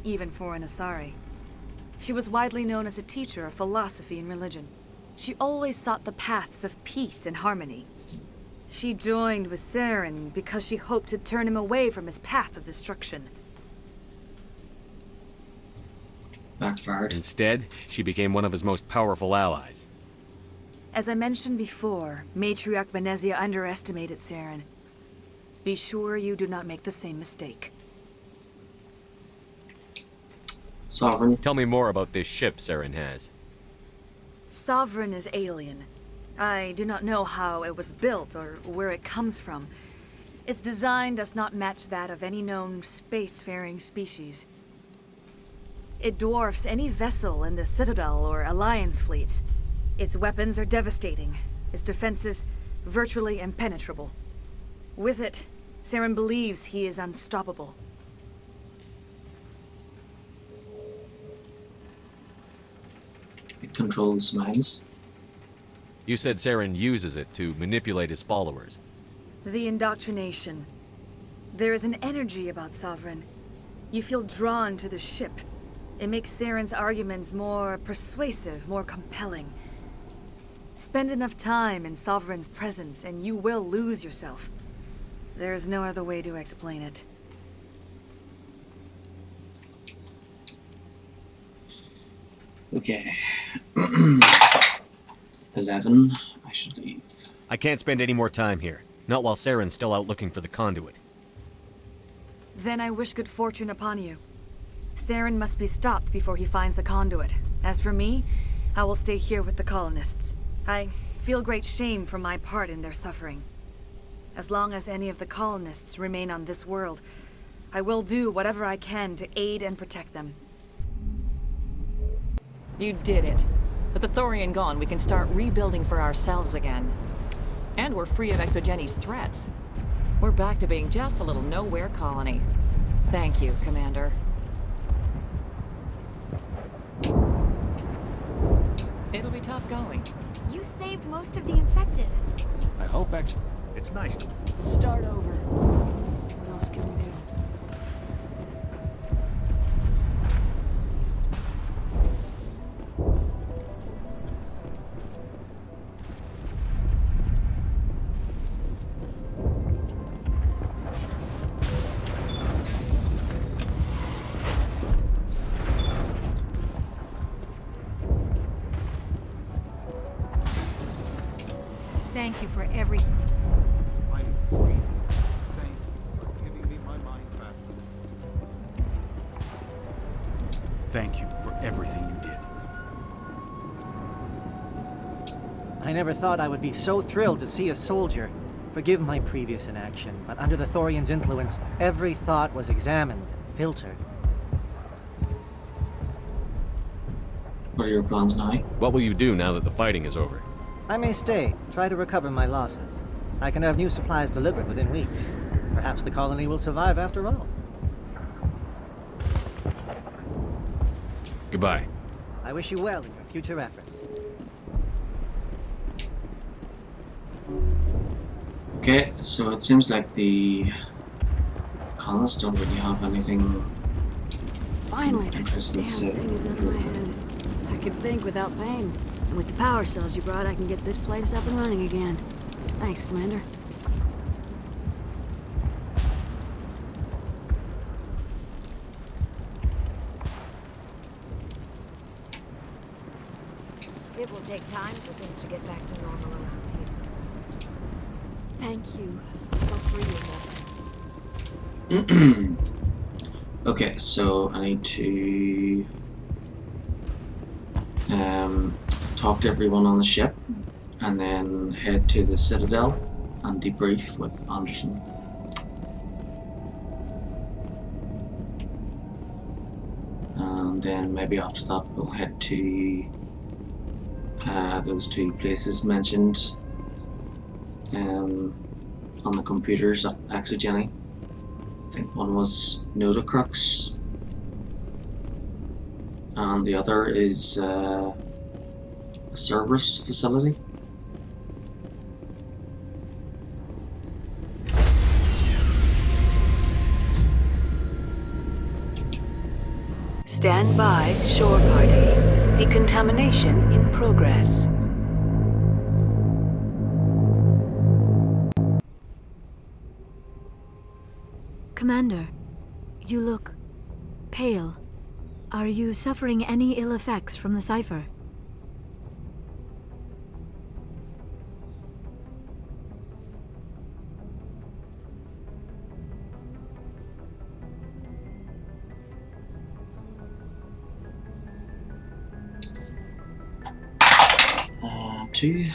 even for an Asari. She was widely known as a teacher of philosophy and religion. She always sought the paths of peace and harmony. She joined with Saren because she hoped to turn him away from his path of destruction. Backfired. Instead, she became one of his most powerful allies. As I mentioned before, Matriarch Benezia underestimated Saren. Be sure you do not make the same mistake. Sovereign. Tell me more about this ship Saren has. Sovereign is alien. I do not know how it was built or where it comes from. Its design does not match that of any known spacefaring species. It dwarfs any vessel in the Citadel or Alliance fleets. Its weapons are devastating, its defenses virtually impenetrable. With it, Saren believes he is unstoppable. It controls minds. You said Saren uses it to manipulate his followers. The indoctrination. There is an energy about Sovereign. You feel drawn to the ship. It makes Saren's arguments more persuasive, more compelling. Spend enough time in Sovereign's presence and you will lose yourself. There's no other way to explain it. Okay. 11. I should leave. I can't spend any more time here. Not while Saren's still out looking for the conduit. Then I wish good fortune upon you. Saren must be stopped before he finds the conduit. As for me, I will stay here with the colonists. I feel great shame for my part in their suffering. As long as any of the colonists remain on this world, I will do whatever I can to aid and protect them. You did it. With the Thorian gone, we can start rebuilding for ourselves again. And we're free of Exogeni's threats. We're back to being just a little nowhere colony. Thank you, Commander. It'll be tough going. You saved most of the infected. I hope It's nice to... Start over. What else can we do? Thank you for every... I'm free. Thank you for giving me my mind back. thank you for everything you did. I never thought I would be so thrilled to see a soldier. Forgive my previous inaction, but under the Thorian's influence, every thought was examined and filtered. What are your plans now? What will you do now that the fighting is over? I may stay, try to recover my losses. I can have new supplies delivered within weeks. Perhaps the colony will survive after all. Goodbye. I wish you well in your future efforts. Okay, so it seems like the colonists don't really have anything Finally, that interesting damn to say. thing is out of my head. I can think without pain. And with the power cells you brought, I can get this place up and running again. Thanks, Commander. It will take time for things to get back to normal around here. Thank you for freeing us. Okay, so I need to talk to everyone on the ship and then head to the Citadel and debrief with Anderson. And then maybe after that we'll head to those two places mentioned on the computers at Exogeny. I think one was Nodacrux and the other is a Cerberus facility. Stand by, shore party. Decontamination in progress. Commander, you look pale. Are you suffering any ill effects from the cipher? 2.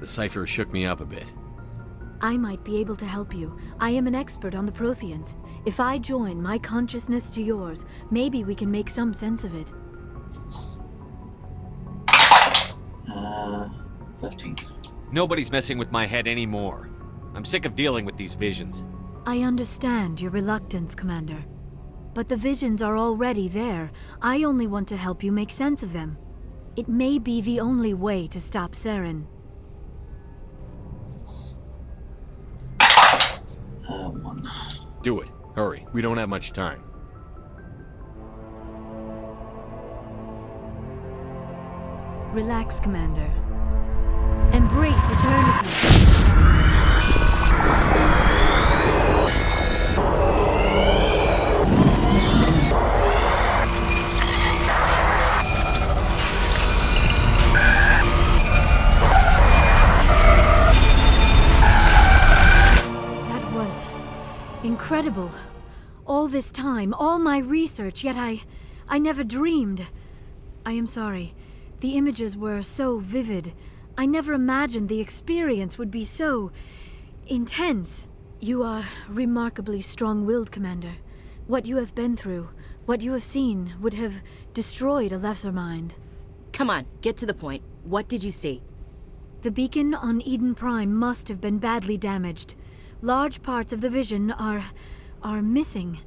The cipher shook me up a bit. I might be able to help you. I am an expert on the Protheans. If I join my consciousness to yours, maybe we can make some sense of it. 15. Nobody's messing with my head anymore. I'm sick of dealing with these visions. I understand your reluctance, Commander. But the visions are already there. I only want to help you make sense of them. It may be the only way to stop Saren. 1. Do it. Hurry. We don't have much time. Relax, Commander. Embrace eternity. That was incredible. All this time, all my research, yet I never dreamed. I am sorry. The images were so vivid. I never imagined the experience would be so intense. You are remarkably strong-willed, Commander. What you have been through, what you have seen, would have destroyed a lesser mind. Come on, get to the point. What did you see? The beacon on Eden Prime must have been badly damaged. Large parts of the vision are missing.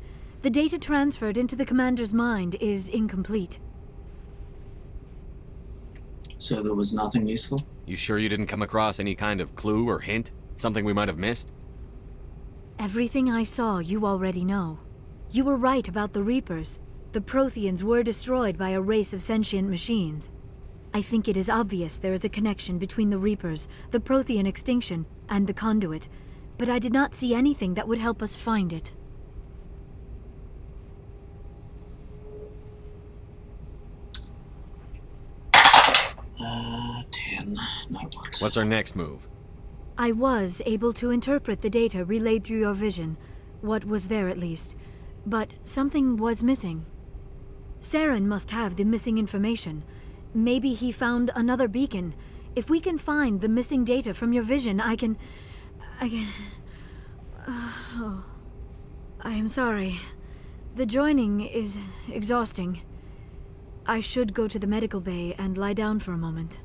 The data transferred into the Commander's mind is incomplete. So there was nothing useful? You sure you didn't come across any kind of clue or hint? Something we might have missed? Everything I saw you already know. You were right about the Reapers. The Protheans were destroyed by a race of sentient machines. I think it is obvious there is a connection between the Reapers, the Prothean extinction, and the Conduit, but I did not see anything that would help us find it. 10. Now what? What's our next move? I was able to interpret the data relayed through your vision. What was there, at least. But something was missing. Saren must have the missing information. Maybe he found another beacon. If we can find the missing data from your vision, I can... Oh. I am sorry. The joining is exhausting. I should go to the medical bay and lie down for a moment.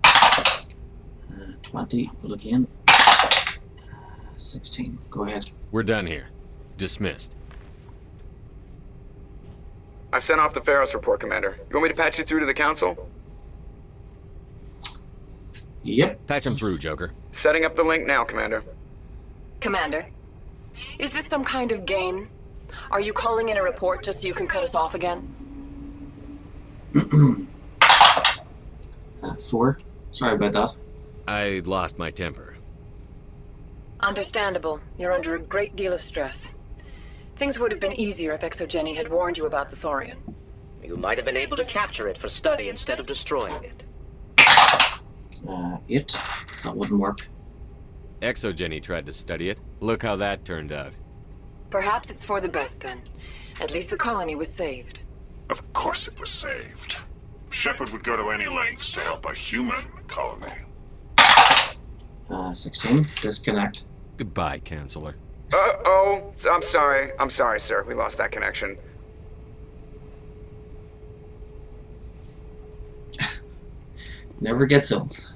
Uh, 20. Roll again. 16. Go ahead. We're done here. Dismissed. I've sent off the Pharos report, Commander. You want me to patch you through to the Council? Yep. Patch him through, Joker. Setting up the link now, Commander. Commander, is this some kind of game? Are you calling in a report just so you can cut us off again? 4. Sorry about that. I lost my temper. Understandable. You're under a great deal of stress. Things would have been easier if Exogeny had warned you about the Thorian. You might have been able to capture it for study instead of destroying it. 8. That wouldn't work. Exogeny tried to study it. Look how that turned out. Perhaps it's for the best then. At least the colony was saved. Of course it was saved. Shepard would go to any lengths to help a human colony. 16. Disconnect. Goodbye, Counselor. Uh-oh. I'm sorry. I'm sorry, sir. We lost that connection. Never gets old.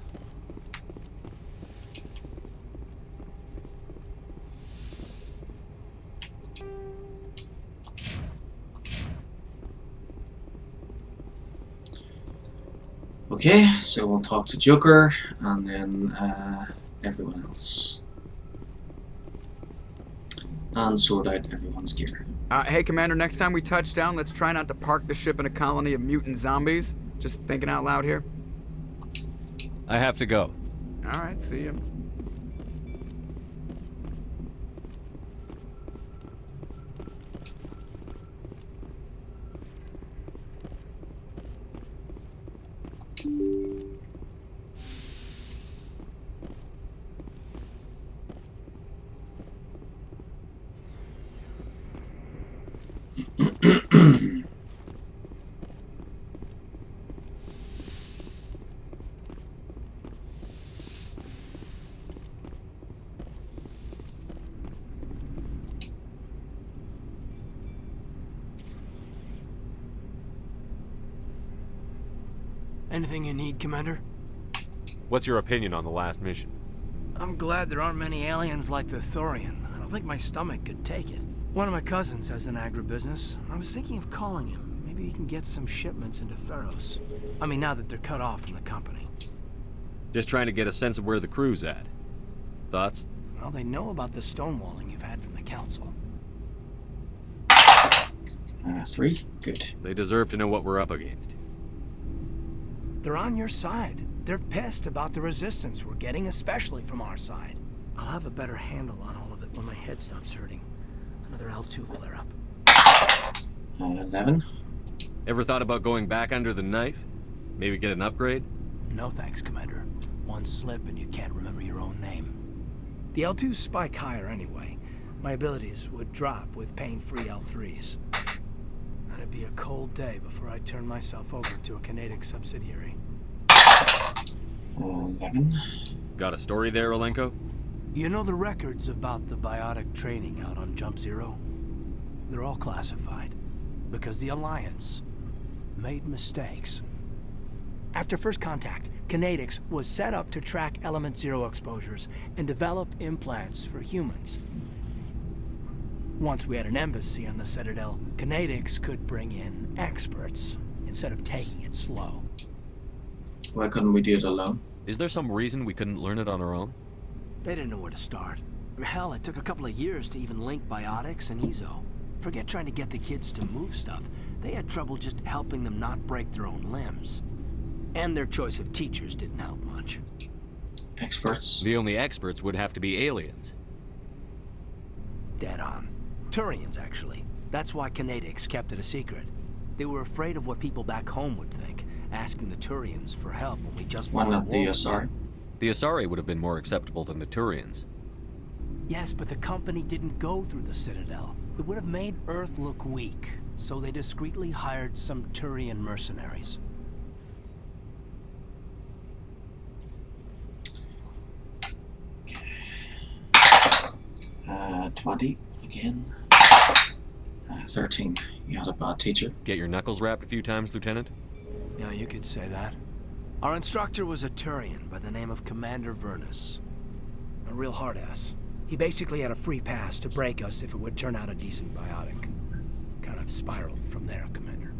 Okay, so we'll talk to Joker, and then everyone else. And sort out everyone's gear. Hey, Commander, next time we touch down, let's try not to park the ship in a colony of mutant zombies. Just thinking out loud here. I have to go. Alright, see you. Anything you need, Commander? What's your opinion on the last mission? I'm glad there aren't many aliens like the Thorian. I don't think my stomach could take it. One of my cousins has an agribusiness. I was thinking of calling him. Maybe he can get some shipments into Pharos. I mean, now that they're cut off from the company. Just trying to get a sense of where the crew's at. Thoughts? Well, they know about the stonewalling you've had from the Council. 3. Good. They deserve to know what we're up against. They're on your side. They're pissed about the resistance we're getting, especially from our side. I'll have a better handle on all of it when my head stops hurting. Another L2 flare-up. 11. Ever thought about going back under the knife? Maybe get an upgrade? No thanks, Commander. One slip and you can't remember your own name. The L2s spike higher anyway. My abilities would drop with pain-free L3s. That'd be a cold day before I turn myself over to a Canadic subsidiary. 11. Got a story there, Olenko? You know the records about the biotic training out on Jump Zero? They're all classified, because the Alliance made mistakes. After first contact, Kinetics was set up to track Element Zero exposures and develop implants for humans. Once we had an embassy on the Citadel, Kinetics could bring in experts, instead of taking it slow. Why couldn't we do it alone? Is there some reason we couldn't learn it on our own? They didn't know where to start. Hell, it took a couple of years to even link biotics and Ezo. Forget trying to get the kids to move stuff. They had trouble just helping them not break their own limbs. And their choice of teachers didn't help much. Experts? The only experts would have to be aliens. Dead on. Turians, actually. That's why Kinetics kept it a secret. They were afraid of what people back home would think, asking the Turians for help when we just Why fought not the war. Asari? The Asari would have been more acceptable than the Turians. Yes, but the company didn't go through the Citadel. It would have made Earth look weak, so they discreetly hired some Turian mercenaries. 20 again. 13. You had a bad teacher. Get your knuckles rapped a few times, Lieutenant? Yeah, you could say that. Our instructor was a Turian by the name of Commander Vernus. A real hard-ass. He basically had a free pass to break us if it would turn out a decent biotic. Kind of spiraled from there, Commander.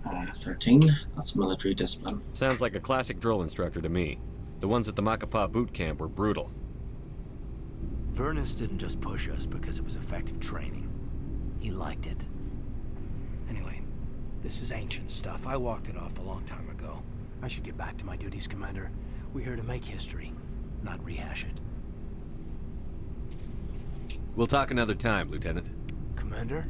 Uh, 13. That's military discipline. Sounds like a classic drill instructor to me. The ones at the Macapa boot camp were brutal. Vernus didn't just push us because it was effective training. He liked it. Anyway, this is ancient stuff. I walked it off a long time ago. I should get back to my duties, Commander. We're here to make history, not rehash it. We'll talk another time, Lieutenant. Commander?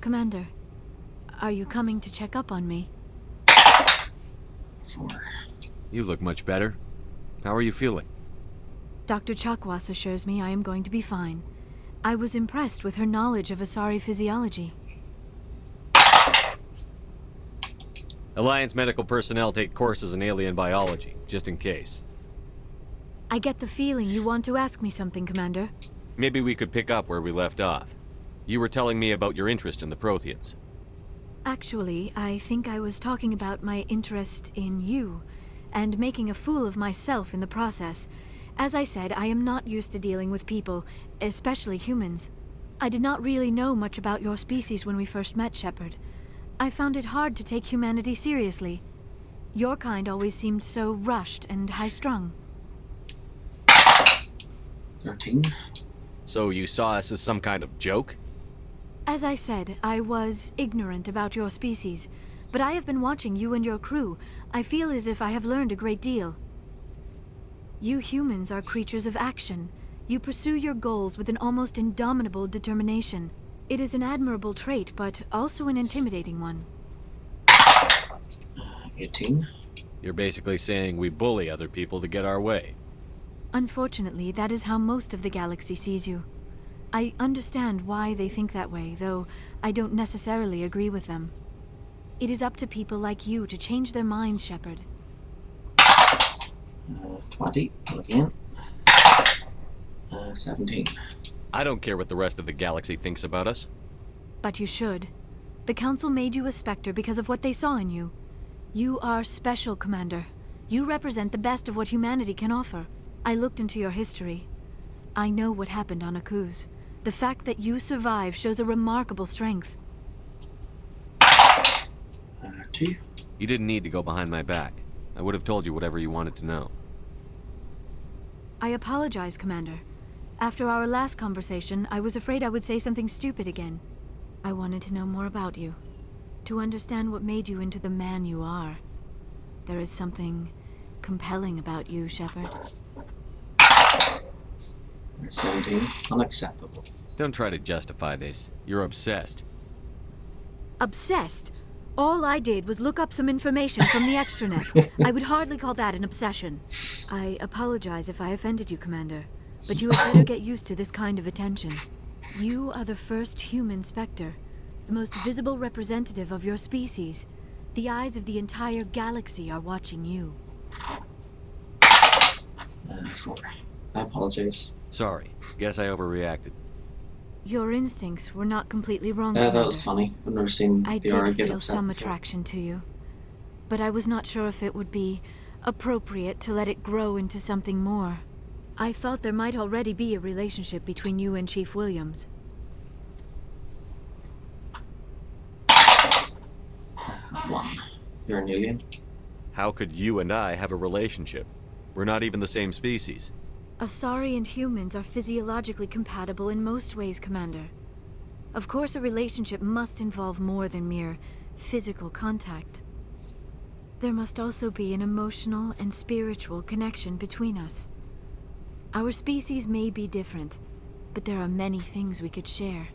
Commander, are you coming to check up on me? 4. You look much better. How are you feeling? Dr. Chakwas assures me I am going to be fine. I was impressed with her knowledge of Asari physiology. Alliance medical personnel take courses in alien biology, just in case. I get the feeling you want to ask me something, Commander. Maybe we could pick up where we left off. You were telling me about your interest in the Protheans. Actually, I think I was talking about my interest in you, and making a fool of myself in the process. As I said, I am not used to dealing with people, especially humans. I did not really know much about your species when we first met, Shepard. I found it hard to take humanity seriously. Your kind always seemed so rushed and high-strung. 13. So you saw us as some kind of joke? As I said, I was ignorant about your species, but I have been watching you and your crew. I feel as if I have learned a great deal. You humans are creatures of action. You pursue your goals with an almost indomitable determination. It is an admirable trait, but also an intimidating one. 18. You're basically saying we bully other people to get our way. Unfortunately, that is how most of the galaxy sees you. I understand why they think that way, though I don't necessarily agree with them. It is up to people like you to change their minds, Shepard. 20. Again. 17. I don't care what the rest of the galaxy thinks about us. But you should. The Council made you a Spectre because of what they saw in you. You are special, Commander. You represent the best of what humanity can offer. I looked into your history. I know what happened on Akuz. The fact that you survived shows a remarkable strength. 2. You didn't need to go behind my back. I would have told you whatever you wanted to know. I apologize, Commander. After our last conversation, I was afraid I would say something stupid again. I wanted to know more about you, to understand what made you into the man you are. There is something compelling about you, Shepard. 17. Unacceptable. Don't try to justify this. You're obsessed. Obsessed? All I did was look up some information from the extranet. I would hardly call that an obsession. I apologize if I offended you, Commander, but you had better get used to this kind of attention. You are the first human Spectre, the most visible representative of your species. The eyes of the entire galaxy are watching you. 4. I apologize. Sorry. Guess I overreacted. Your instincts were not completely wrong, That Commander. was funny. I've never seen I the aura did get feel upset some before. attraction to you, but I was not sure if it would be appropriate to let it grow into something more. I thought there might already be a relationship between you and Chief Williams. 1. You're an alien. How could you and I have a relationship? We're not even the same species. Asari and humans are physiologically compatible in most ways, Commander. Of course, a relationship must involve more than mere physical contact. There must also be an emotional and spiritual connection between us. Our species may be different, but there are many things we could share.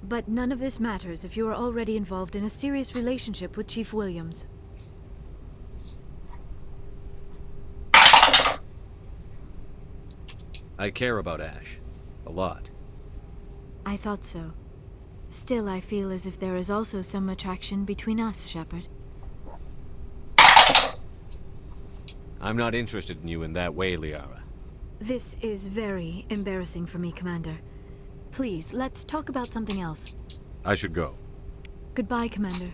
But none of this matters if you are already involved in a serious relationship with Chief Williams. I care about Ash. A lot. I thought so. Still, I feel as if there is also some attraction between us, Shepard. I'm not interested in you in that way, Liara. This is very embarrassing for me, Commander. Please, let's talk about something else. I should go. Goodbye, Commander.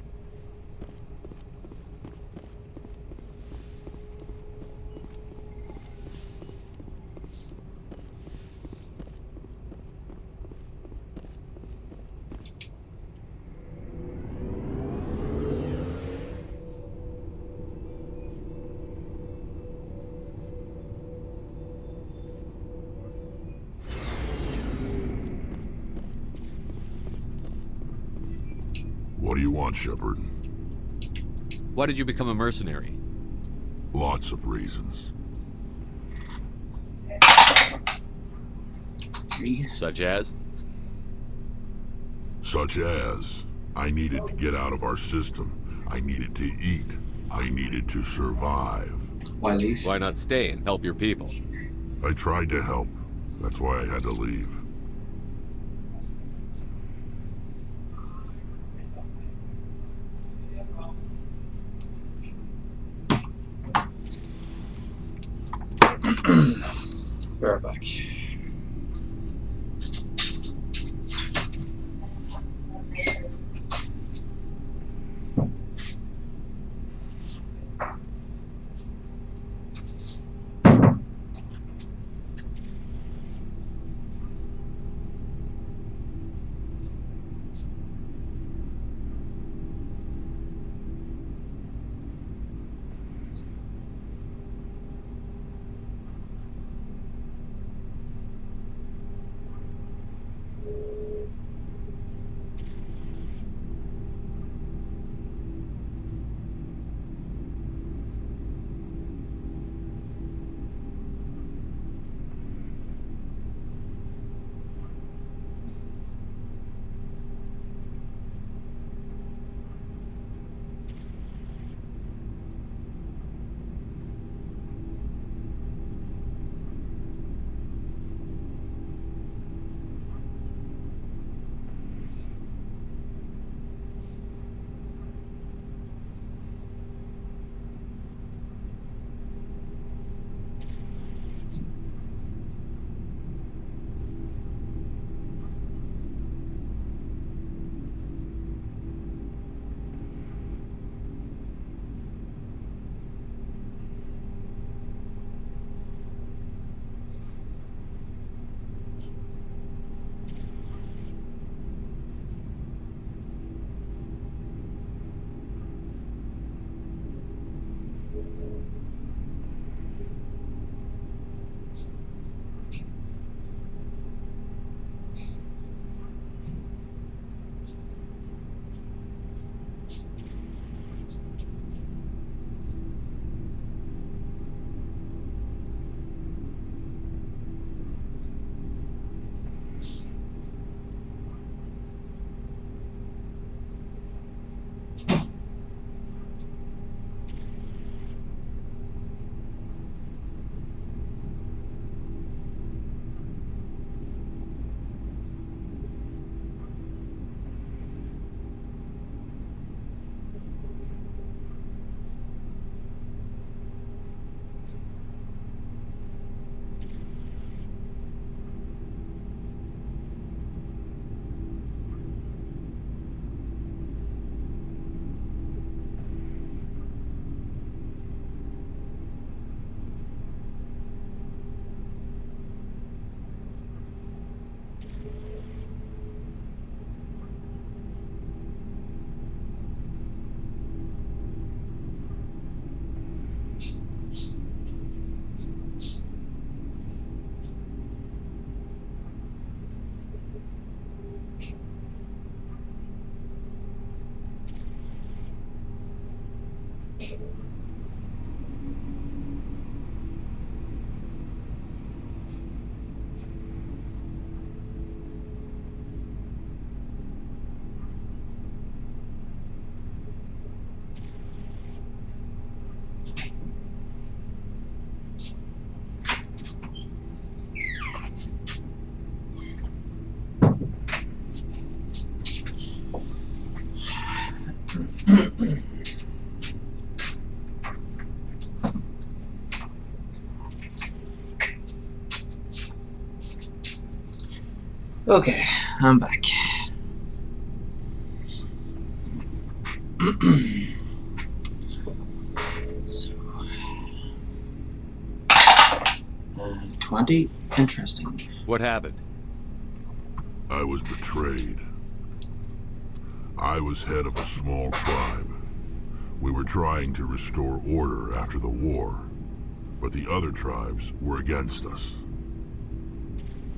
What do you want, Shepard? Why did you become a mercenary? Lots of reasons. Such as? Such as, I needed to get out of our system. I needed to eat. I needed to survive. Why leave? Why not stay and help your people? I tried to help. That's why I had to leave. We're back. Okay, I'm back. So, 20. Interesting. What happened? I was betrayed. I was head of a small tribe. We were trying to restore order after the war, but the other tribes were against us.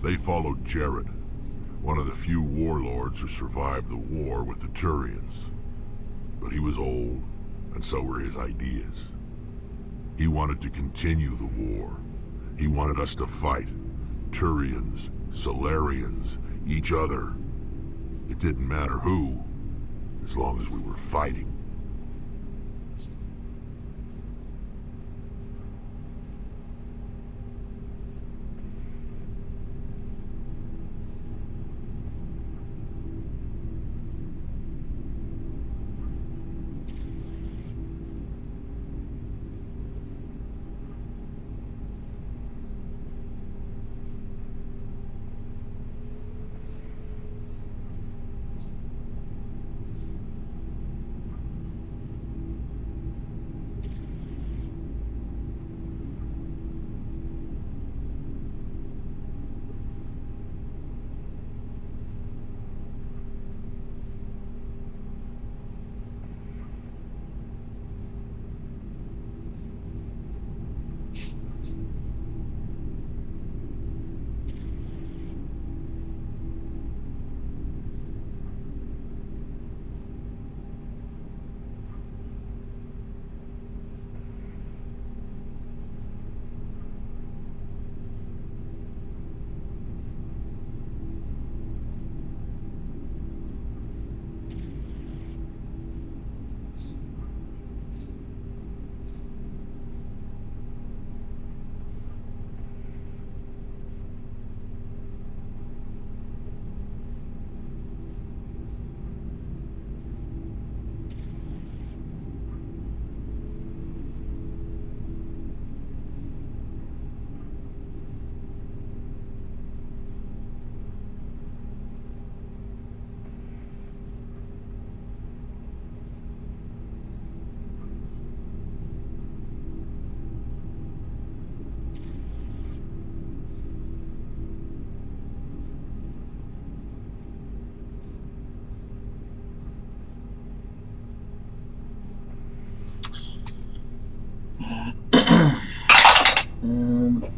They followed Jared, one of the few warlords who survived the war with the Turians. But he was old, and so were his ideas. He wanted to continue the war. He wanted us to fight. Turians, Solarians, each other. It didn't matter who, as long as we were fighting.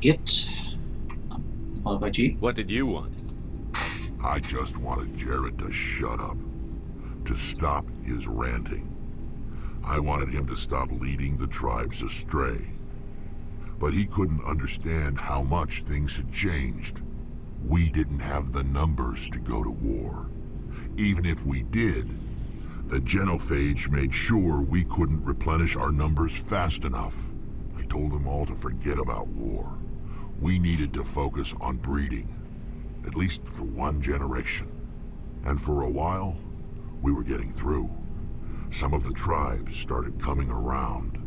It. What about you? What did you want? I just wanted Jared to shut up, to stop his ranting. I wanted him to stop leading the tribes astray. But he couldn't understand how much things had changed. We didn't have the numbers to go to war. Even if we did, the genophage made sure we couldn't replenish our numbers fast enough. I told them all to forget about war. We needed to focus on breeding, at least for one generation. And for a while, we were getting through. Some of the tribes started coming around.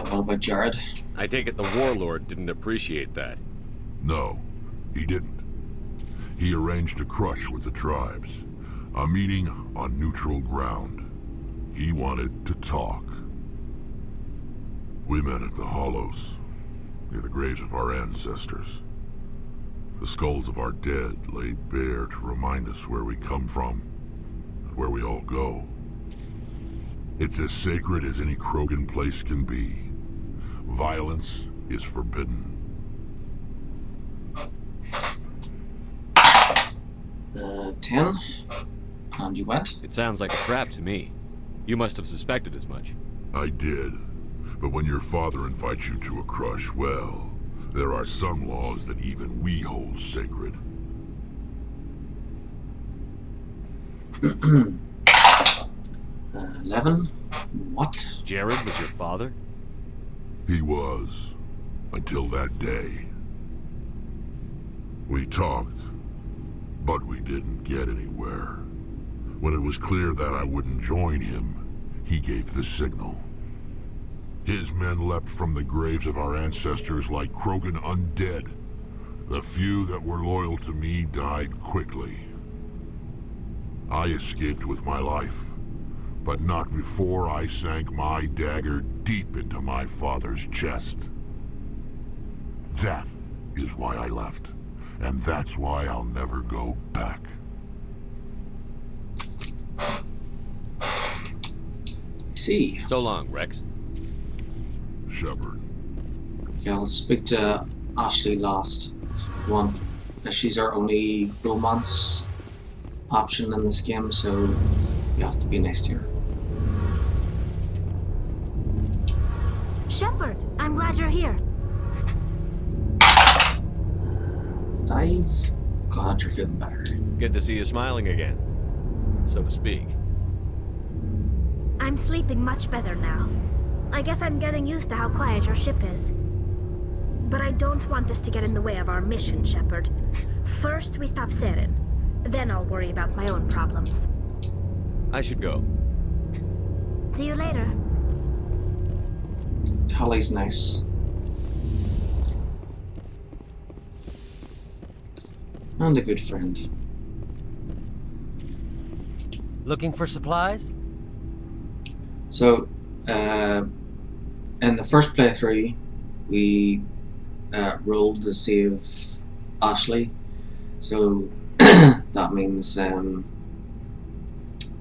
What about Jared? I take it the warlord didn't appreciate that. No, he didn't. He arranged a crush with the tribes. A meeting on neutral ground. He wanted to talk. We met at the Hollows, near the graves of our ancestors. The skulls of our dead laid bare to remind us where we come from, and where we all go. It's as sacred as any Krogan place can be. Violence is forbidden. 10. And you went? It sounds like a trap to me. You must have suspected as much. I did. But when your father invites you to a crush, well, there are some laws that even we hold sacred. 11. What? Jared was your father? He was. Until that day. We talked, but we didn't get anywhere. When it was clear that I wouldn't join him, he gave the signal. His men leapt from the graves of our ancestors like Krogan undead. The few that were loyal to me died quickly. I escaped with my life, but not before I sank my dagger deep into my father's chest. That is why I left, and that's why I'll never go back. See. So long, Rex. Shepard. Yeah, I'll speak to Ashley last. One, she's our only romance option in this game, so you have to be nice to her. Shepard, I'm glad you're here. I'm glad you're feeling better. Good to see you smiling again, so to speak. I'm sleeping much better now. I guess I'm getting used to how quiet your ship is. But I don't want this to get in the way of our mission, Shepard. First, we stop Saren. Then I'll worry about my own problems. I should go. See you later. Tally's nice. And a good friend. Looking for supplies? So, in the first playthrough, we rolled to save Ashley. So, that means when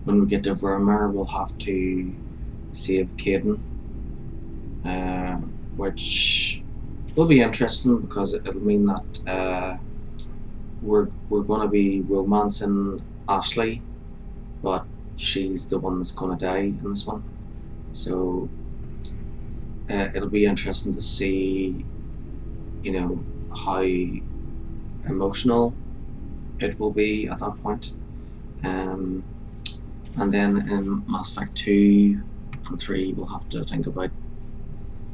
we get to Vermeer, we'll have to save Caden. Which will be interesting because it'll mean that we're going to be romancing Ashley, but she's the one that's going to die in this one. So it'll be interesting to see, you know, how emotional it will be at that point. And then in Mass Effect 2 and 3 we'll have to think about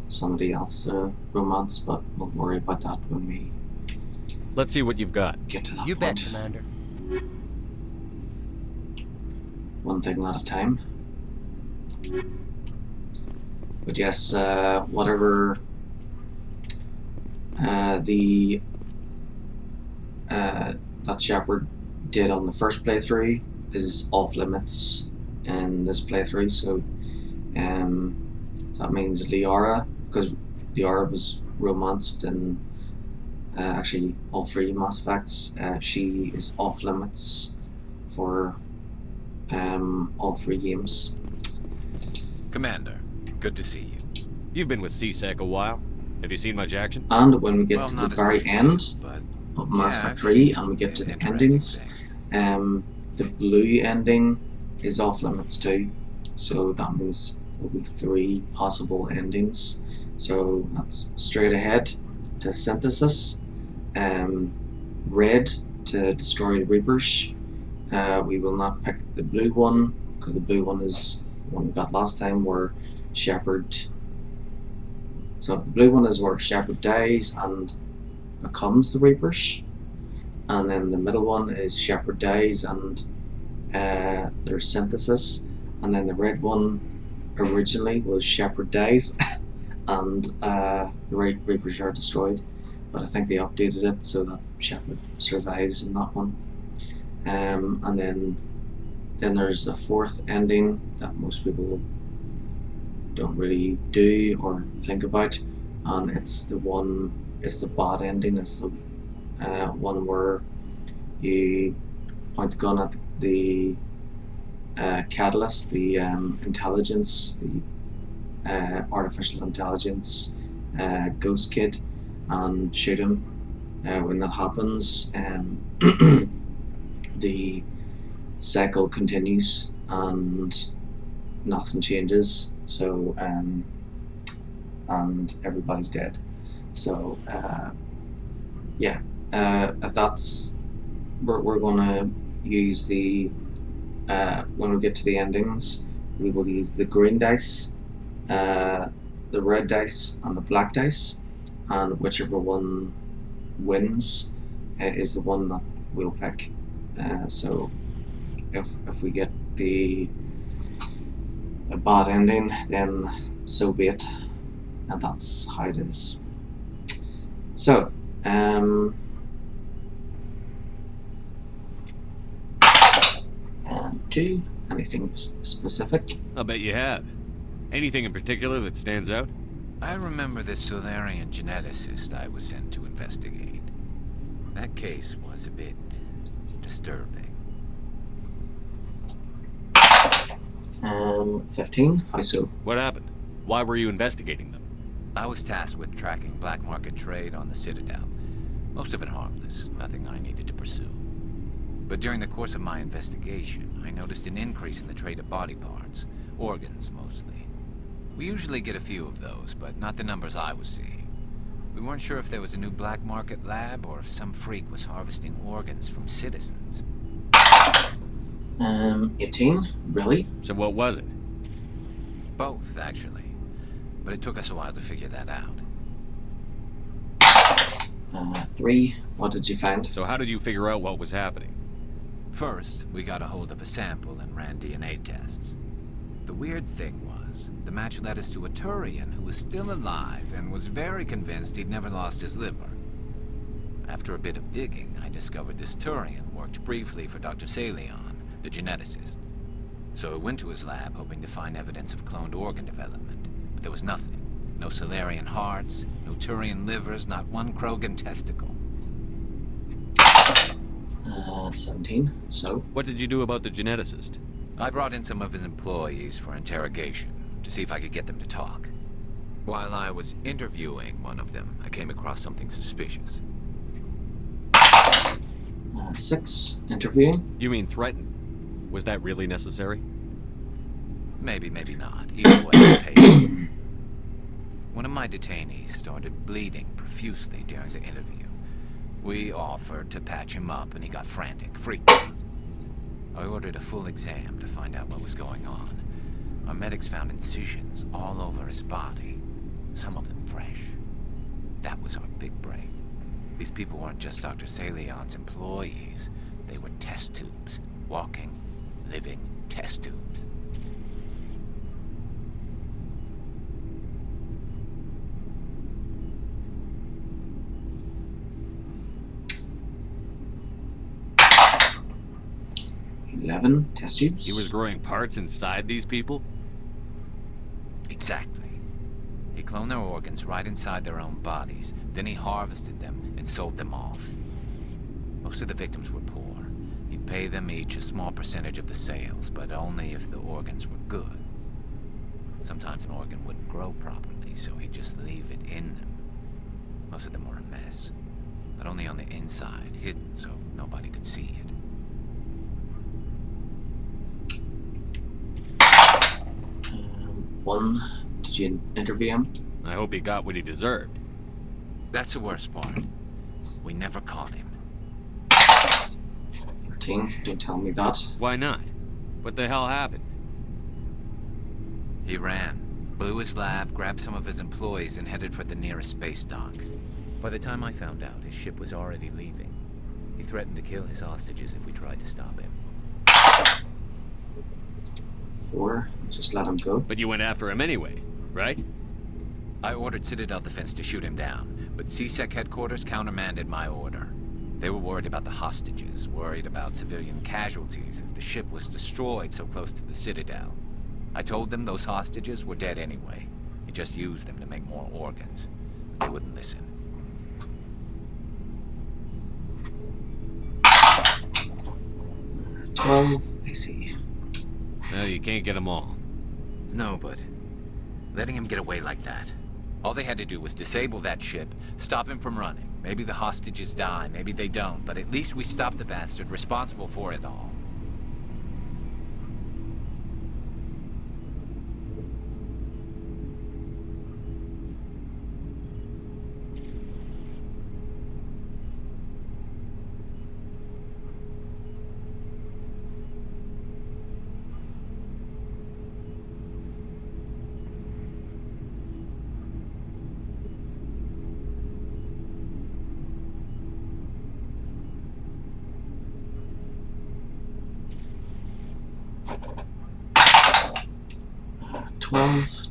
somebody else romance, but we'll worry about that when we Let's see what you've got. Get to that You point. bet, Commander. One thing at a time. But yes, whatever that Shepard did on the first playthrough is off limits in this playthrough. So that means Liara, because Liara was romanced in actually all three Mass Effects, she is off limits for all three games. Commander, good to see you. You've been with CSEC a while. Have you seen much action? And when we get to the very end of Mass Effect 3 and we get to the endings, the blue ending is off limits too. So that means there'll be 3 possible endings. So that's straight ahead to Synthesis, red to destroy the Reapers. We will not pick the blue one because the blue one is the one we got last time where Shepard. So the blue one is where Shepard dies and becomes the Reapers, and then the middle one is Shepard dies and there's Synthesis, and then the red one originally was Shepard dies and the Reapers are destroyed, but I think they updated it so that Shepard survives in that one. And then there's a fourth ending that most people don't really do or think about, and it's the bad ending. It's the one where you point the gun at the catalyst, the intelligence, the artificial intelligence ghost kid, and shoot him. When that happens, the cycle continues and nothing changes, so and everybody's dead. So yeah, if that's we're gonna use the when we get to the endings, we will use the green dice, the red dice, and the black dice, and whichever one wins is the one that we'll pick. So if we get the a bad ending, then so be it. And that's how it is. So, and 2, anything specific? I'll bet you have. Anything in particular that stands out? I remember the Solarian geneticist I was sent to investigate. That case was a bit disturbing. 15, how so? What happened? Why were you investigating them? I was tasked with tracking black market trade on the Citadel. Most of it harmless, nothing I needed to pursue. But during the course of my investigation, I noticed an increase in the trade of body parts, organs mostly. We usually get a few of those, but not the numbers I was seeing. We weren't sure if there was a new black market lab or if some freak was harvesting organs from citizens. 18, really? So what was it? Both, actually. But it took us a while to figure that out. 3, what did you find? So how did you figure out what was happening? First, we got a hold of a sample and ran DNA tests. The weird thing was, the match led us to a Turian who was still alive and was very convinced he'd never lost his liver. After a bit of digging, I discovered this Turian worked briefly for Dr. Salion, the geneticist. So I went to his lab hoping to find evidence of cloned organ development, but there was nothing. No Solarian hearts, no Turian livers, not one Krogan testicle. 17, so? What did you do about the geneticist? I brought in some of his employees for interrogation, to see if I could get them to talk. While I was interviewing one of them, I came across something suspicious. 6, interviewing? You mean threaten? Was that really necessary? Maybe, maybe not. Either way, I paid. One of my detainees started bleeding profusely during the interview. We offered to patch him up, and he got frantic, freaked out. I ordered a full exam to find out what was going on. Our medics found incisions all over his body, some of them fresh. That was our big break. These people weren't just Dr. Salion's employees. They were test tubes. Walking, living test tubes. Test tubes? He was growing parts inside these people? Exactly. He cloned their organs right inside their own bodies. Then he harvested them and sold them off. Most of the victims were poor. He'd pay them each a small percentage of the sales, but only if the organs were good. Sometimes an organ wouldn't grow properly, so he'd just leave it in them. Most of them were a mess, but only on the inside, hidden so nobody could see it. 1, did you interview him? I hope he got what he deserved. That's the worst part. We never caught him. 13, don't tell me that. Why not? What the hell happened? He ran, blew his lab, grabbed some of his employees, and headed for the nearest space dock. By the time I found out, his ship was already leaving. He threatened to kill his hostages if we tried to stop him. 4, just let him go. But you went after him anyway, right? I ordered Citadel Defense to shoot him down, but CSEC headquarters countermanded my order. They were worried about the hostages, worried about civilian casualties if the ship was destroyed so close to the Citadel. I told them those hostages were dead anyway. He just used them to make more organs. They wouldn't listen. 12, I see. Well, you can't get them all. No, but letting him get away like that. All they had to do was disable that ship, stop him from running. Maybe the hostages die, maybe they don't, but at least we stopped the bastard responsible for it all.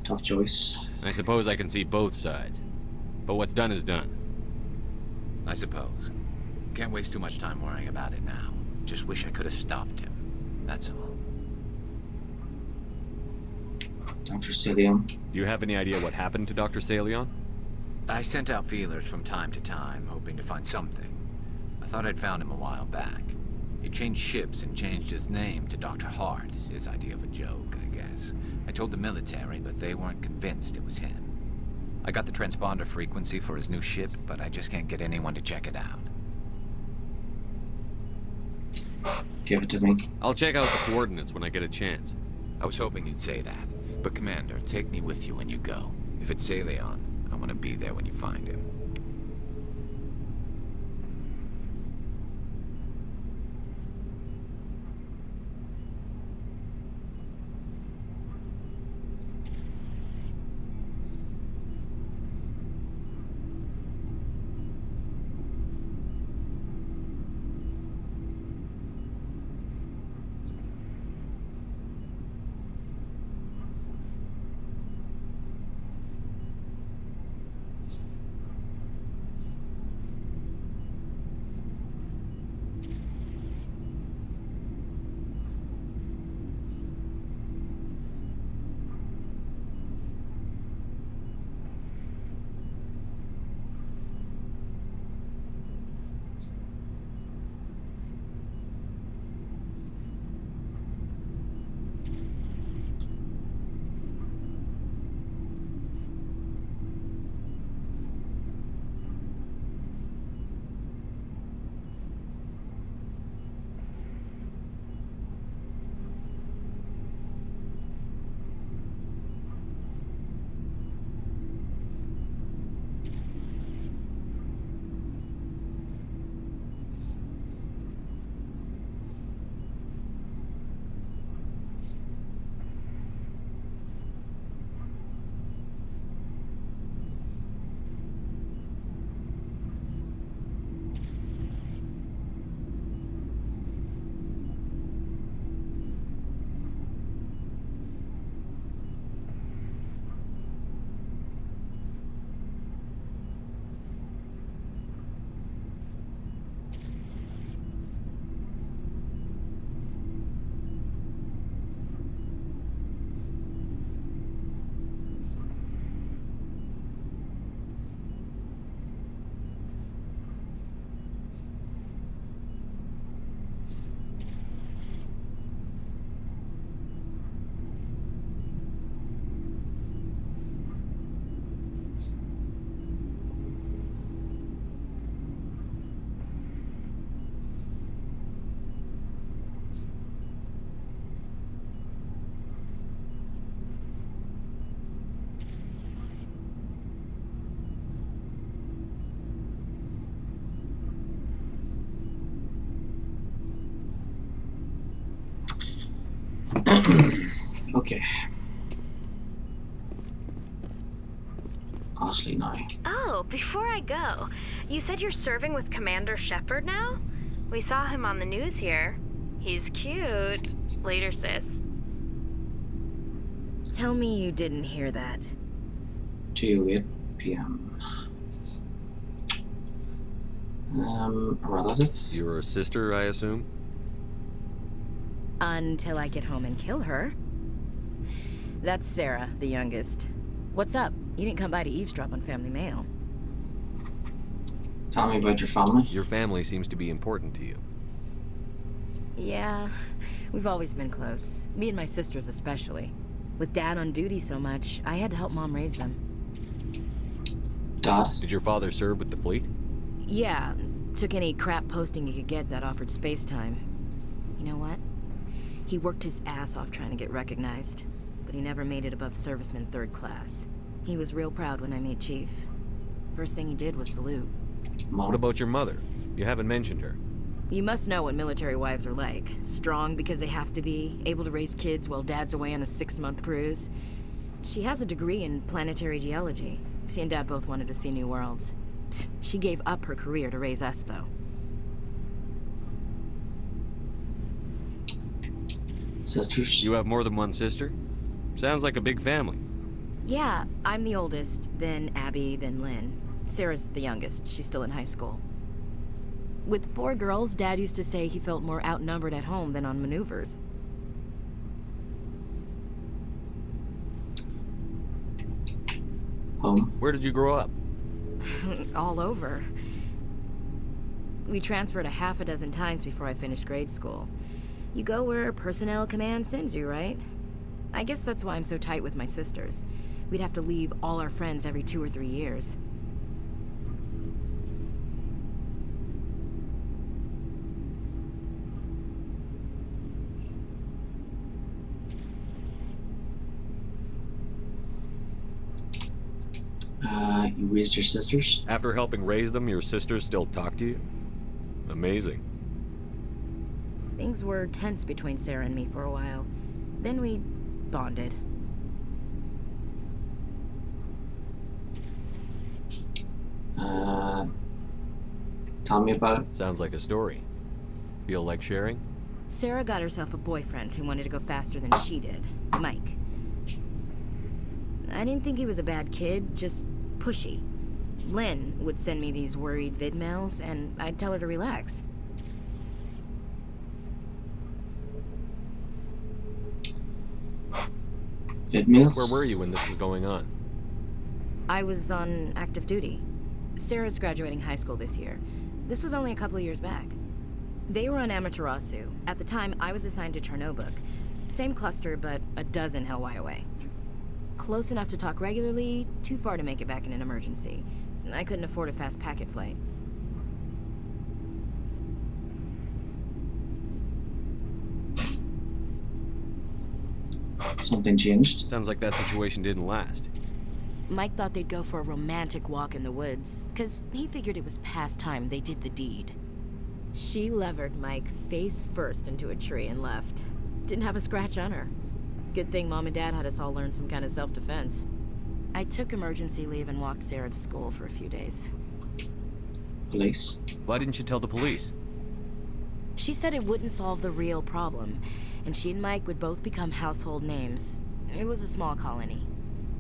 Tough choice. I suppose I can see both sides. But what's done is done. I suppose. Can't waste too much time worrying about it now. Just wish I could have stopped him. That's all. Dr. Cilion. Do you have any idea what happened to Dr. Cilion? I sent out feelers from time to time, hoping to find something. I thought I'd found him a while back. He changed ships and changed his name to Dr. Hart, his idea of a joke, I guess. I told the military, but they weren't convinced it was him. I got the transponder frequency for his new ship, but I just can't get anyone to check it out. Give it to me. I'll check out the coordinates when I get a chance. I was hoping you'd say that. But Commander, take me with you when you go. If it's Cilion, I want to be there when you find him. Okay. Ashley now. Oh, before I go, you said you're serving with Commander Shepard now? We saw him on the news here. He's cute. Later, sis. Tell me you didn't hear that. 2:08 p.m. A relative? Your sister, I assume? Until I get home and kill her. That's Sarah, the youngest. What's up? You didn't come by to eavesdrop on Family Mail. Tell me about your family. Your family seems to be important to you. Yeah, we've always been close. Me and my sisters especially. With Dad on duty so much, I had to help Mom raise them. Dad? Did your father serve with the fleet? Yeah, took any crap posting he could get that offered space time. You know what? He worked his ass off trying to get recognized, but he never made it above serviceman 3rd class. He was real proud when I made chief. First thing he did was salute. Mom. What about your mother? You haven't mentioned her. You must know what military wives are like. Strong because they have to be, able to raise kids while Dad's away on a 6-month cruise. She has a degree in planetary geology. She and Dad both wanted to see new worlds. She gave up her career to raise us, though. Sisters? You have more than one sister? Sounds like a big family. Yeah, I'm the oldest, then Abby, then Lynn. Sarah's the youngest. She's still in high school. With 4 girls, Dad used to say he felt more outnumbered at home than on maneuvers. Home? Where did you grow up? All over. We transferred a half a dozen times before I finished grade school. You go where personnel command sends you, right? I guess that's why I'm so tight with my sisters. We'd have to leave all our friends every 2 or 3 years. You raised your sisters? After helping raise them, your sisters still talk to you? Amazing. Things were tense between Sarah and me for a while. Then we bonded. Tell me about it. Sounds like a story. Feel like sharing? Sarah got herself a boyfriend who wanted to go faster than she did, Mike. I didn't think he was a bad kid, just pushy. Lynn would send me these worried vid mails, and I'd tell her to relax. Vid mails? Where were you when this was going on? I was on active duty. Sarah's graduating high school this year. This was only a couple of years back. They were on Amaterasu. At the time, I was assigned to Chernobog. Same cluster, but a dozen LY away. Close enough to talk regularly, too far to make it back in an emergency. I couldn't afford a fast packet flight. Something changed? Sounds like that situation didn't last. Mike thought they'd go for a romantic walk in the woods, because he figured it was past time they did the deed. She levered Mike face first into a tree and left. Didn't have a scratch on her. Good thing Mom and Dad had us all learn some kind of self-defense. I took emergency leave and walked Sarah to school for a few days. Police? Why didn't you tell the police? She said it wouldn't solve the real problem, and she and Mike would both become household names. It was a small colony.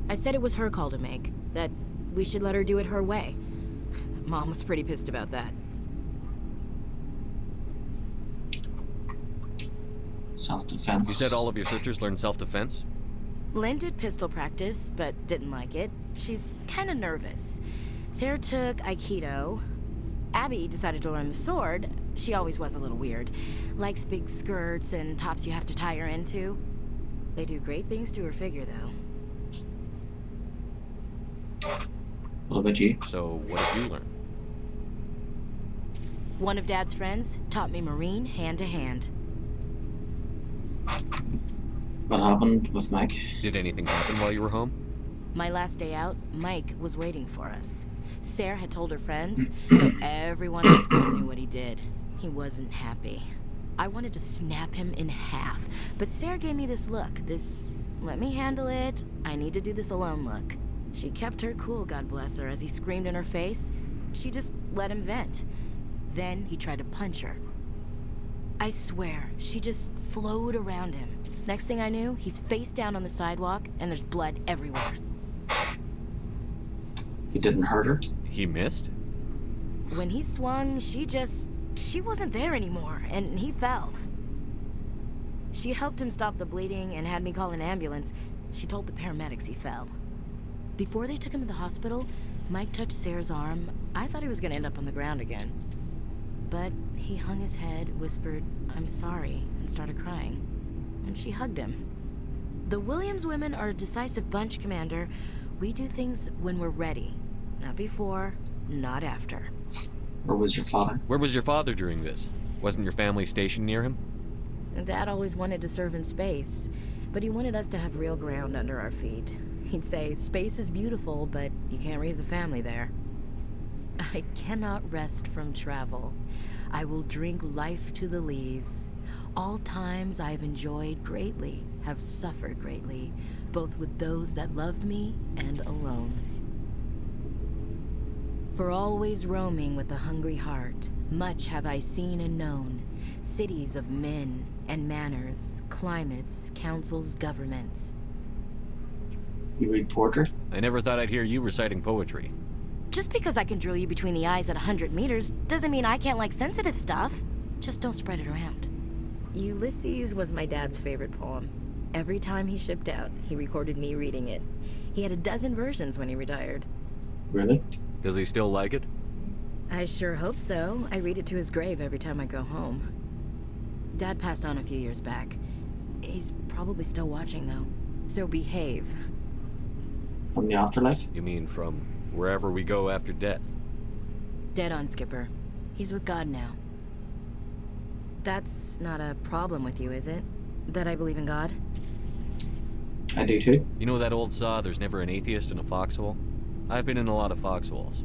I said it was her call to make, that we should let her do it her way. Mom was pretty pissed about that. Self-defense. You said all of your sisters learned self-defense? Lynn did pistol practice, but didn't like it. She's kind of nervous. Sarah took Aikido. Abby decided to learn the sword. She always was a little weird. Likes big skirts and tops you have to tie her into. They do great things to her figure, though. What about you? So, what did you learn? One of Dad's friends taught me Marine hand-to-hand. What happened with Mike? Did anything happen while you were home? My last day out, Mike was waiting for us. Sarah had told her friends, so everyone at school knew what he did. He wasn't happy. I wanted to snap him in half, but Sarah gave me this look, this let me handle it, I need to do this alone look. She kept her cool, God bless her, as he screamed in her face. She just let him vent. Then he tried to punch her. I swear, she just flowed around him. Next thing I knew, he's face down on the sidewalk, and there's blood everywhere. He didn't hurt her? He missed? When he swung, she wasn't there anymore, and he fell. She helped him stop the bleeding and had me call an ambulance. She told the paramedics he fell. Before they took him to the hospital, Mike touched Sarah's arm. I thought he was gonna end up on the ground again. But he hung his head, whispered, "I'm sorry," and started crying. And she hugged him. The Williams women are a decisive bunch, Commander. We do things when we're ready. Not before, not after. Where was your father? Where was your father during this? Wasn't your family stationed near him? Dad always wanted to serve in space, but he wanted us to have real ground under our feet. He'd say, space is beautiful, but you can't raise a family there. I cannot rest from travel. I will drink life to the lees. All times I have enjoyed greatly, have suffered greatly, both with those that loved me and alone. For always roaming with a hungry heart, much have I seen and known, cities of men and manners, climates, councils, governments. You read poetry? I never thought I'd hear you reciting poetry. Just because I can drill you between the eyes at 100 meters doesn't mean I can't like sensitive stuff. Just don't spread it around. Ulysses was my dad's favorite poem. Every time he shipped out, he recorded me reading it. He had a dozen versions when he retired. Really? Does he still like it? I sure hope so. I read it to his grave every time I go home. Dad passed on a few years back. He's probably still watching, though. So behave. From the afterlife? You mean from wherever we go after death? Dead on, Skipper. He's with God now. That's not a problem with you, is it? That I believe in God? I do too. You know that old saw, there's never an atheist in a foxhole? I've been in a lot of foxholes.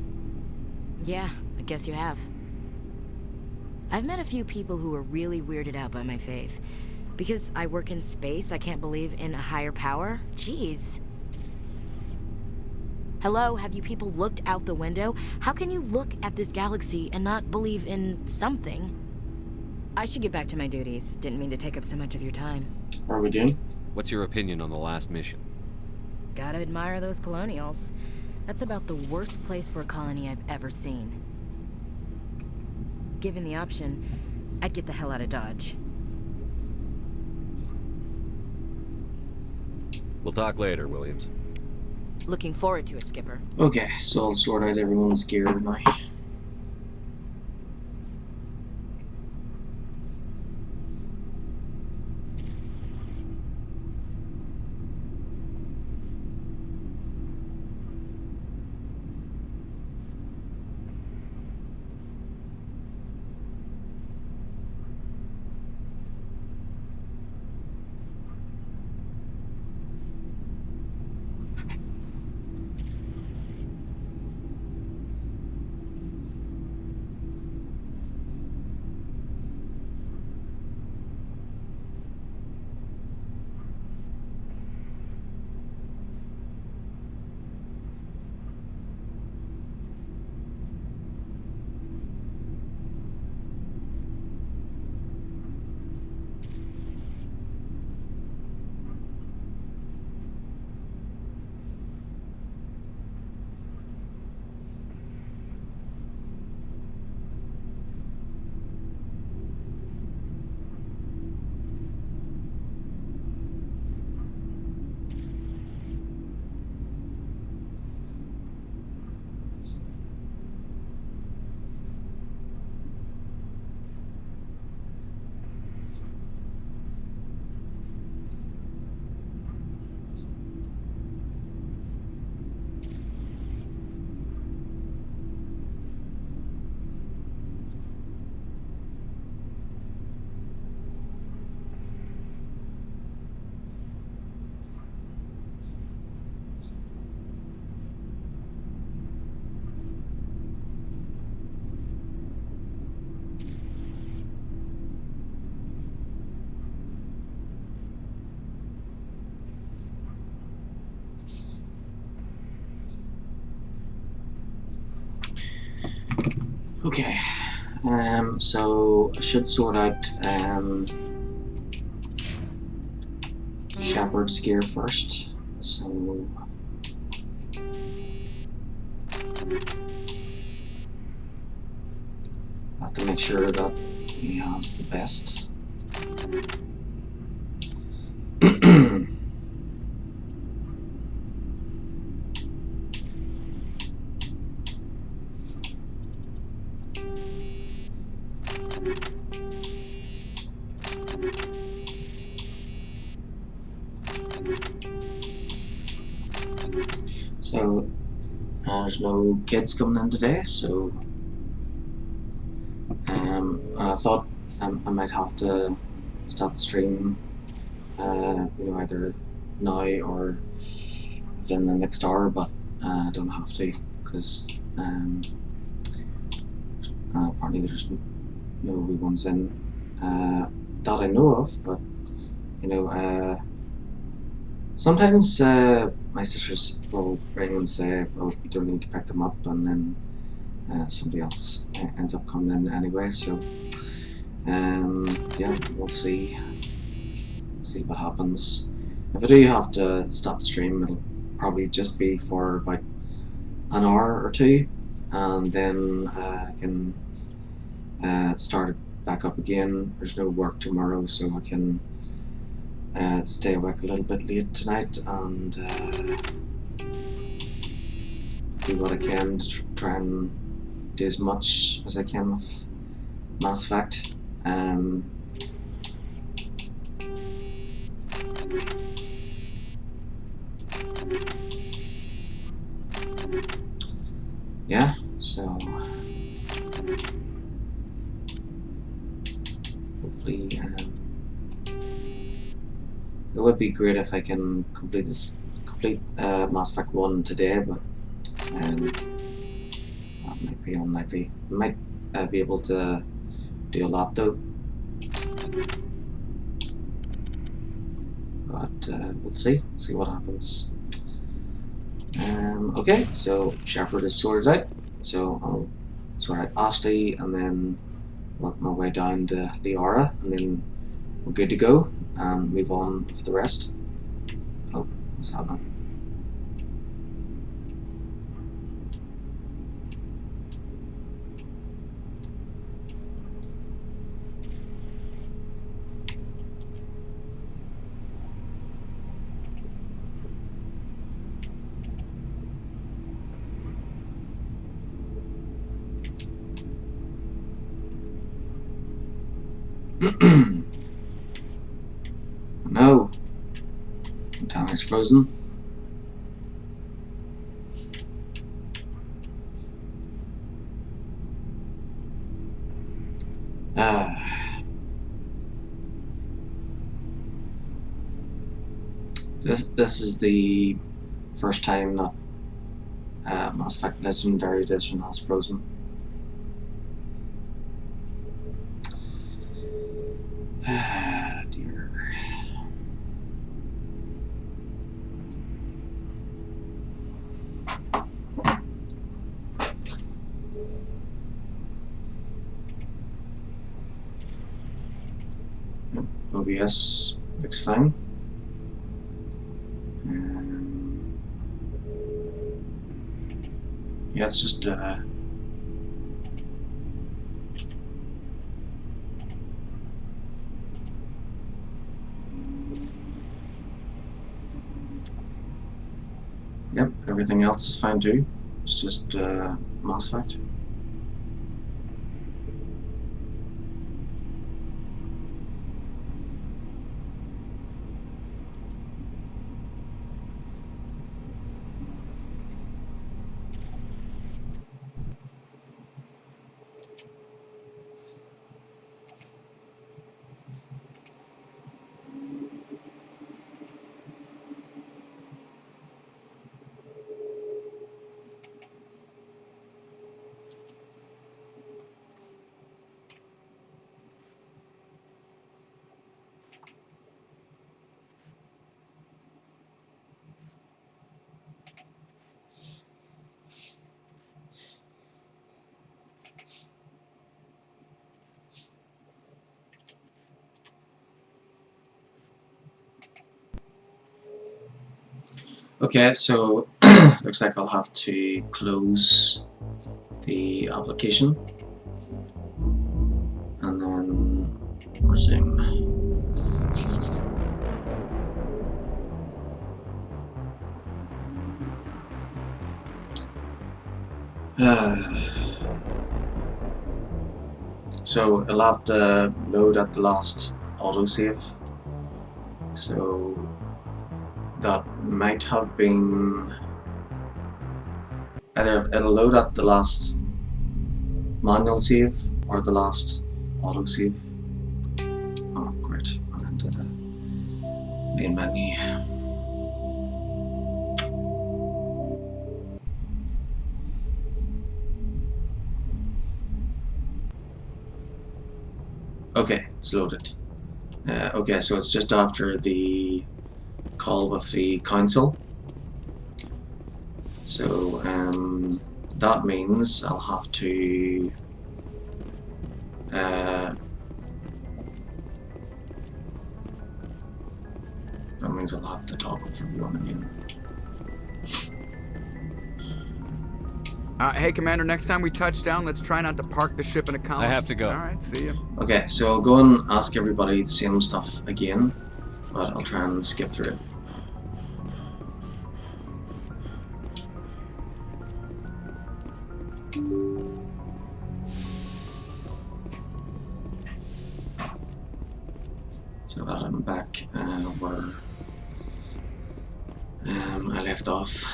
Yeah, I guess you have. I've met a few people who were really weirded out by my faith. Because I work in space, I can't believe in a higher power? Jeez. Hello, have you people looked out the window? How can you look at this galaxy and not believe in something? I should get back to my duties. Didn't mean to take up so much of your time. Are we doing? What's your opinion on the last mission? Gotta admire those colonials. That's about the worst place for a colony I've ever seen. Given the option, I'd get the hell out of Dodge. We'll talk later, Williams. Looking forward to it, Skipper. Okay, so I'll sort out everyone's gear now. Okay, so I should sort out Shepard's gear first. So I have to make sure that he has the best. So there's no kids coming in today, so I thought I might have to stop the stream, you know, either now or within the next hour, but I don't have to because apparently there's no wee ones in that I know of, but you know, sometimes my sisters will ring and say, "Oh, you don't need to pick them up," and then somebody else ends up coming in anyway. So yeah, we'll see what happens. If I do have to stop the stream, it'll probably just be for about an hour or two, and then I can start it back up again. There's no work tomorrow, so I can stay awake a little bit late tonight and do what I can to try and do as much as I can with Mass Effect. Yeah, so hopefully it would be great if I can complete Mass Effect 1 today, but that might be unlikely. I might be able to do a lot though, but we'll see what happens. Okay, so Shepard is sorted out, so I'll sort out Ashley and then work my way down to Liara, and then we're good to go and move on with the rest. Oh, what's happening? No, Tony's frozen. This is the first time that Mass Effect Legendary Edition has frozen. Dear. OBS looks fine. Yeah, it's just yep, everything else is fine too. It's just Mass Effect. Okay, so looks like I'll have to close the application and then resume. So I'll have to load at the last autosave. So that might have been either it'll load at the last manual save or the last autosave. Oh great, I'm into the main menu. Okay, it's loaded. Okay, so it's just after the call with the council. So that means I'll have to that means I'll have to talk with everyone again. Hey, Commander, next time we touch down, let's try not to park the ship in a colony. I have to go. Alright, see ya. Okay, so I'll go and ask everybody the same stuff again, but I'll try and skip through it. So that I'm back where I left off.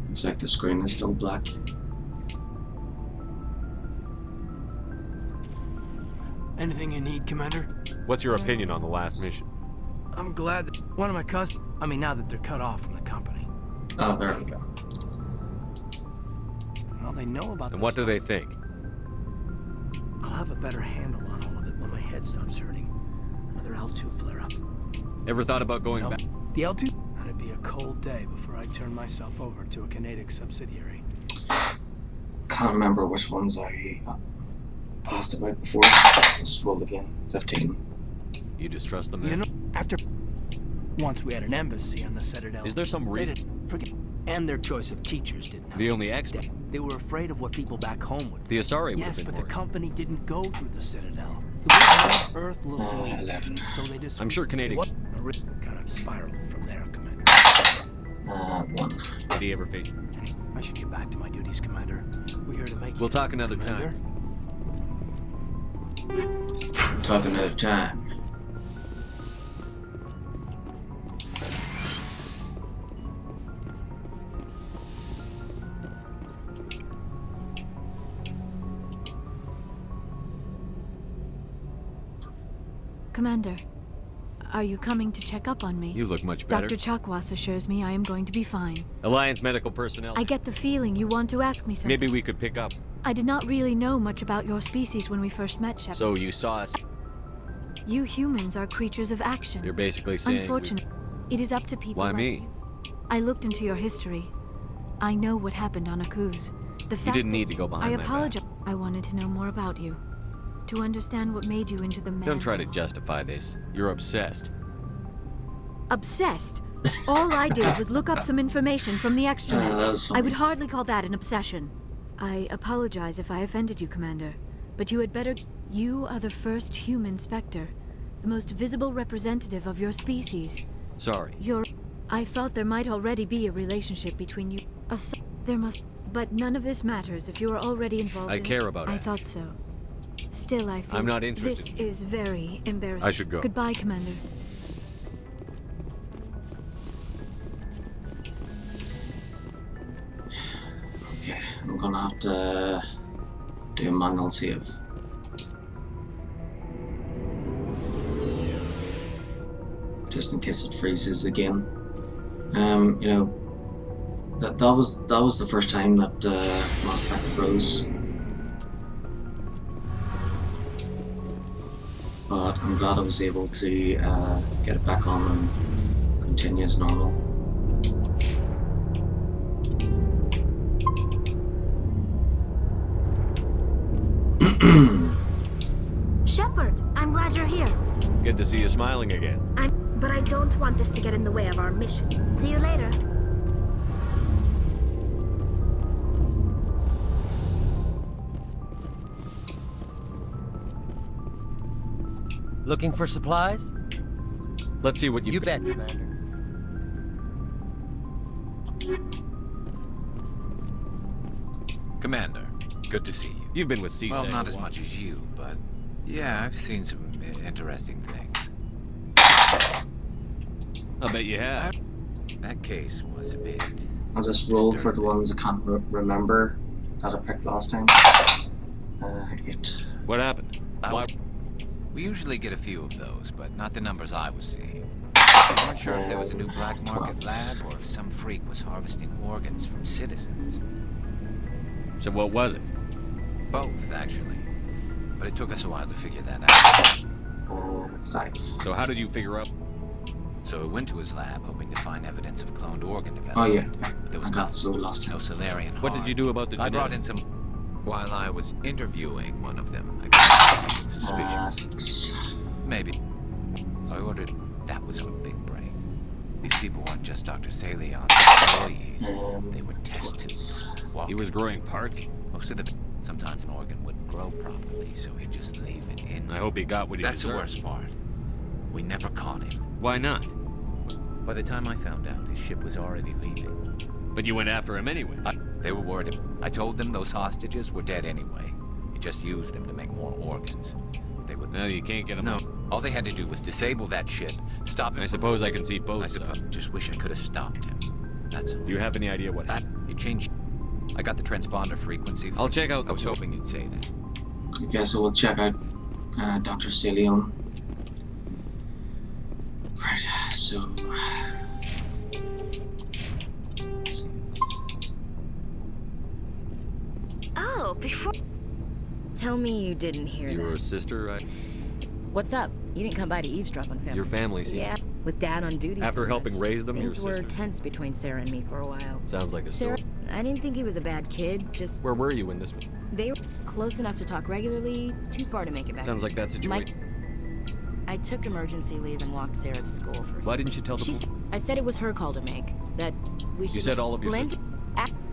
Looks like the screen is still black. Anything you need, Commander? What's your opinion on the last mission? I'm glad that one of my cousins... I mean, now that they're cut off from the company. Oh, there we go. Well, they know about And what do they think? I'll have a better handle on all of it when my head stops hurting. Another L2 flare-up. Ever thought about going back? The L2? That'd be a cold day before I turn myself over to a Canadic subsidiary. Can't remember which ones I passed about before. I just rolled again. 15. You distrust them You then? know, after... Once we had an embassy on the Citadel... Is there some reason? They didn't forget... And their choice of teachers didn't help. The only expert? They were afraid of what people back home would... The Asari would have Yes, been but the worried. company didn't go through the Citadel. The way made Earth look weak, 11. so they just... I'm sure Canadians... Kind of spiraled from there, Commander. 1. Did he ever face... I should get back to my duties, Commander. We're here to make We'll you, talk another Commander. time. Talk another time. Commander, are you coming to check up on me? You look much better. Dr. Chakwas assures me I am going to be fine. Alliance medical personnel. I get the feeling you want to ask me something. Maybe we could pick up. I did not really know much about your species when we first met, Shepard. So you saw us. You humans are creatures of action. You're basically saying... Unfortunately, it is up to people Why like me? you. I looked into your history. I know what happened on Akuz. The fact didn't that need to go behind I my back. apologize. I wanted to know more about you. To understand what made you into the man. Don't try to justify this. You're obsessed. Obsessed? All I did was look up some information from the extranet. I would hardly call that an obsession. I apologize if I offended you, Commander. But you had better... You are the first human Spectre. The most visible representative of your species. Sorry. I thought there might already be a relationship between you. There must... But none of this matters if you are already involved I in care about it. I thought so. Still, I feel... I'm not interested. This is very embarrassing. I should go. Goodbye, Commander. Okay, I'm gonna have to do a manual save. Just in case it freezes again. You know, that was the first time that Mass Effect froze. But I'm glad I was able to get it back on and continue as normal. Shepard, I'm glad you're here. Good to see you smiling again. But I don't want this to get in the way of our mission. See you later. Looking for supplies? Let's see what You bet, Commander. Commander, good to see you. You've been with CSAC. Well, not as much as you, but yeah, I've seen some interesting things. I bet you have. That case was a bit... I'll just roll for the ones I can't remember that I picked last time. 8. What happened? Why? We usually get a few of those, but not the numbers I was seeing. We weren't sure if there was a new black market lab or if some freak was harvesting organs from citizens. So what was it? Both, actually. But it took us a while to figure that out. 5. So how did you figure out? So we went to his lab, hoping to find evidence of cloned organ development. Oh yeah, But there was I got so lost. no Solarian What did you do about the I brought in genetics? some... While I was interviewing one of them, I got something suspicious. 6. Maybe. I ordered... That was our big break. These people weren't just Dr. Salion's employees. They were test tubes. He was growing parts? Most of the... Sometimes an organ wouldn't grow properly, so he'd just leave it in. I hope he got what he That's deserved. the worst part. We never caught him. Why not? By the time I found out, his ship was already leaving. But you went after him anyway. They were worried. I told them those hostages were dead anyway. He just used them to make more organs. They would... No, you can't get them. No. All they had to do was disable that ship, stop him. I suppose I can see both. I suppose. Just wish I could have stopped him. That's all. Do you have any idea what happened? He changed... I got the transponder frequency. I'll check out... I was hoping you'd say that. Okay, so we'll check out Dr. Salion. Right, so... Oh, before... Tell me you didn't hear that. Your sister, right? What's up? You didn't come by to eavesdrop on family. Your family seems... Yeah, with Dad on duty. After so helping much. raise them, your Things were sister... tense between Sarah and me for a while. Sounds like a Sarah, story. I didn't think he was a bad kid, just... Where were you when this... They were close enough to talk regularly, too far to make it back. Sounds like that situation. I took emergency leave and walked Sarah to school for... Why didn't you tell the... I said it was her call to make. That we should... You said all of your sisters...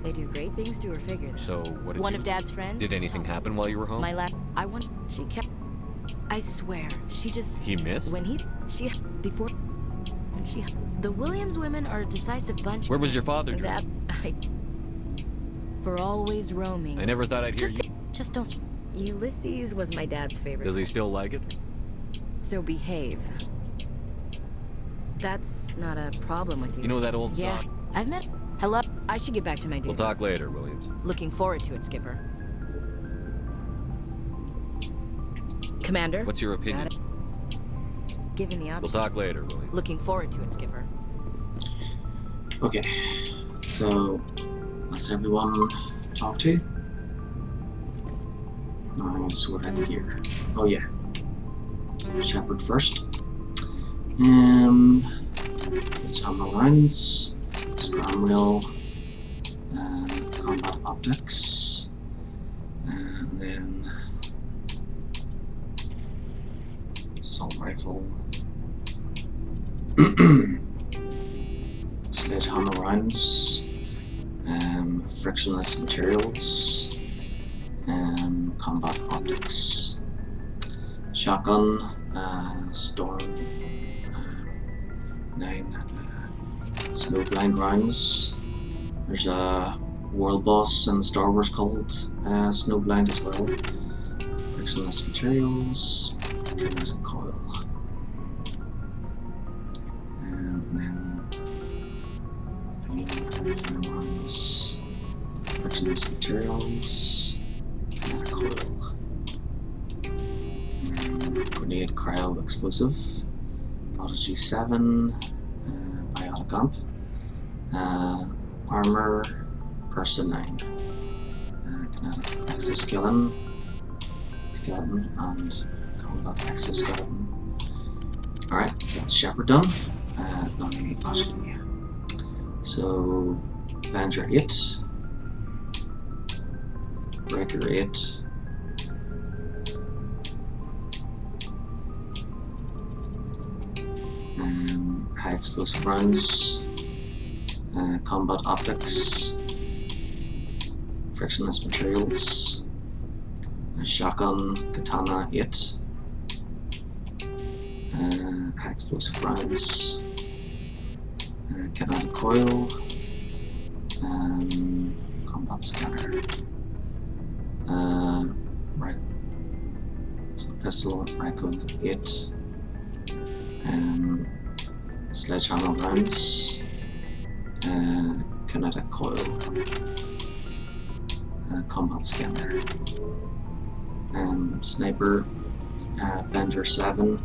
They do great things to her figure. So, what did One you... of Dad's friends... Did anything happen while you were home? My last... She kept... I swear, she just... He missed? When he... She... Before... And she... The Williams women are a decisive bunch. Where was your father, Dad? For always roaming. I never thought I'd hear you... Just don't... Ulysses was my dad's favorite. Does he still like it? So behave. That's not a problem with you. You know that old Yeah, song? I've met... Hello? I should get back to my duties. We'll talk later, Williams. Looking forward to it, Skipper. Commander? What's your opinion? Given the option. We'll talk later, Williams. Looking forward to it, Skipper. Okay, so let's everyone talk to. I'm gonna sort out here. Oh yeah, Shepard first. Atomic lines, scrum wheel, combat optics, and then assault rifle. Sledgehammer rounds, frictionless materials, combat optics, shotgun, storm, 9 snowblind rounds. There's a world boss in Star Wars called Snowblind as well. Frictionless materials, kinetic coil. Firearms, frictionless materials, kinetic coil, grenade cryo explosive, Prodigy 7, biotic amp, armor, Ursa 9, kinetic exoskeleton, and combat exoskeleton. Alright, so that's Shepard done. Now Ashley. So, Avenger 8, Breaker 8, high explosive rounds, combat optics, frictionless materials, shotgun, katana 8, high explosive rounds, kinetic coil, combat scanner, right, so pistol, rifle 8, sledgehammer rounds, kinetic coil, combat scanner, sniper, Avenger 7,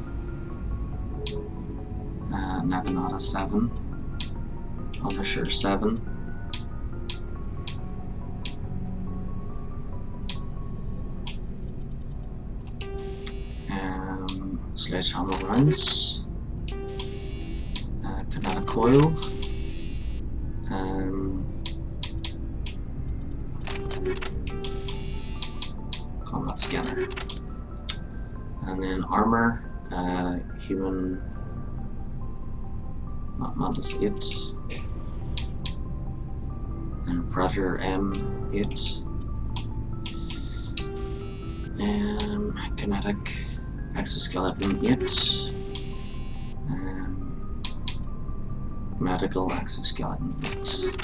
Naginata 7, Punisher 7, sledgehammer rounds, kinetic coil, combat scanner, and then armor, human Mantis 8. And Predator M8. Kinetic Exoskeleton 8. Medical Exoskeleton 8.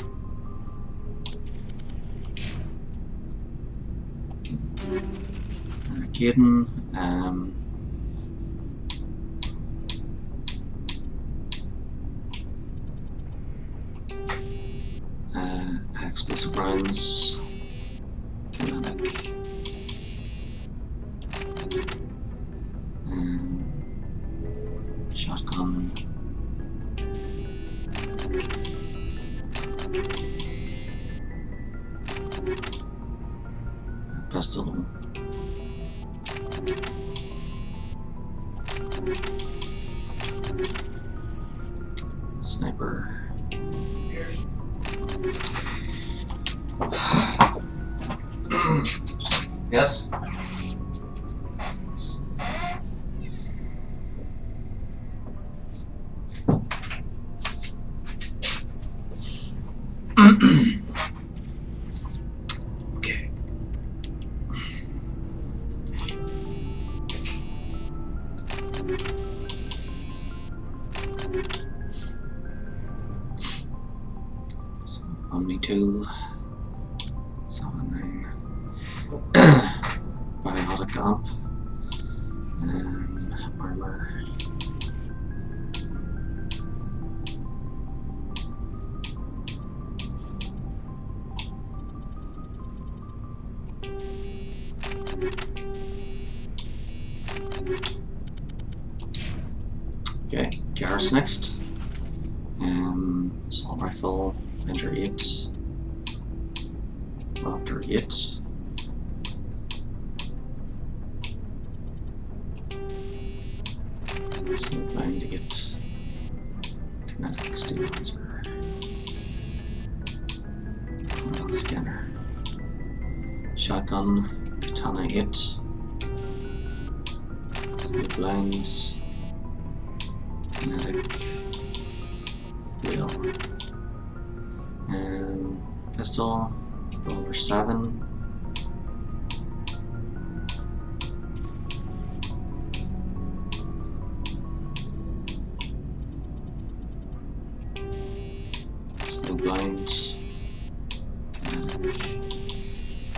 Caden, Explosive Rounds, Kinetic, Shotgun, Pistol, Sniper. Yes? Okay. So, Omni 2, 7-9, Biotic Amp, and Armor. Okay, Garrus next. Assault Rifle, Avenger 8, Raptor 8, Snowblind 8, Kinetic Stabilizer, Scanner, Shotgun, Katana 8, Snowblind, Kinetic, Wheel, Pistol, Roller 7, Snowblind, Kinetic,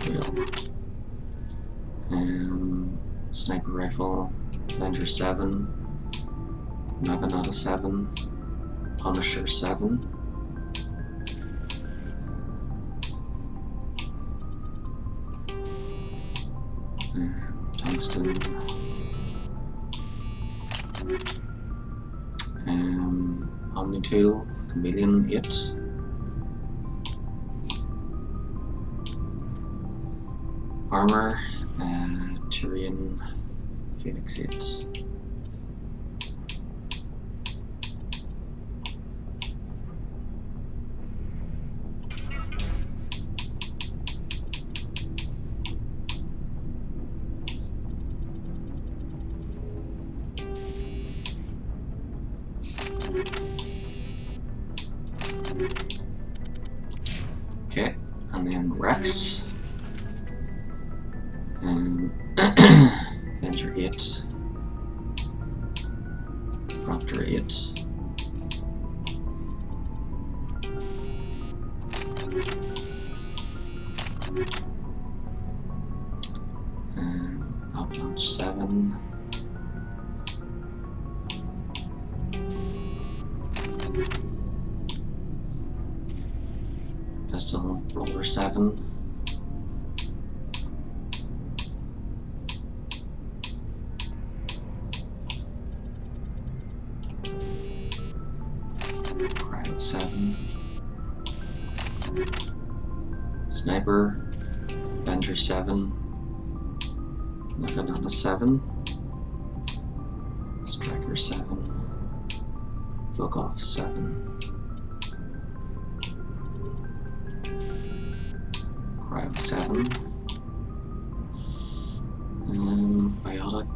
Wheel, Sniper Rifle, Avenger 7, Naginata 7, Punisher 7, Tungsten, Omni 2, Chameleon 8, Armor, Tyrion, Phoenix 8. Okay, and then Rex, Avenger 8, Raptor 8, Avalanche 7, Pistol Roller 7, Cryo 7, Sniper, Avenger 7, Naginata 7, Striker 7, Volkov 7, Cryo 7, Biotic,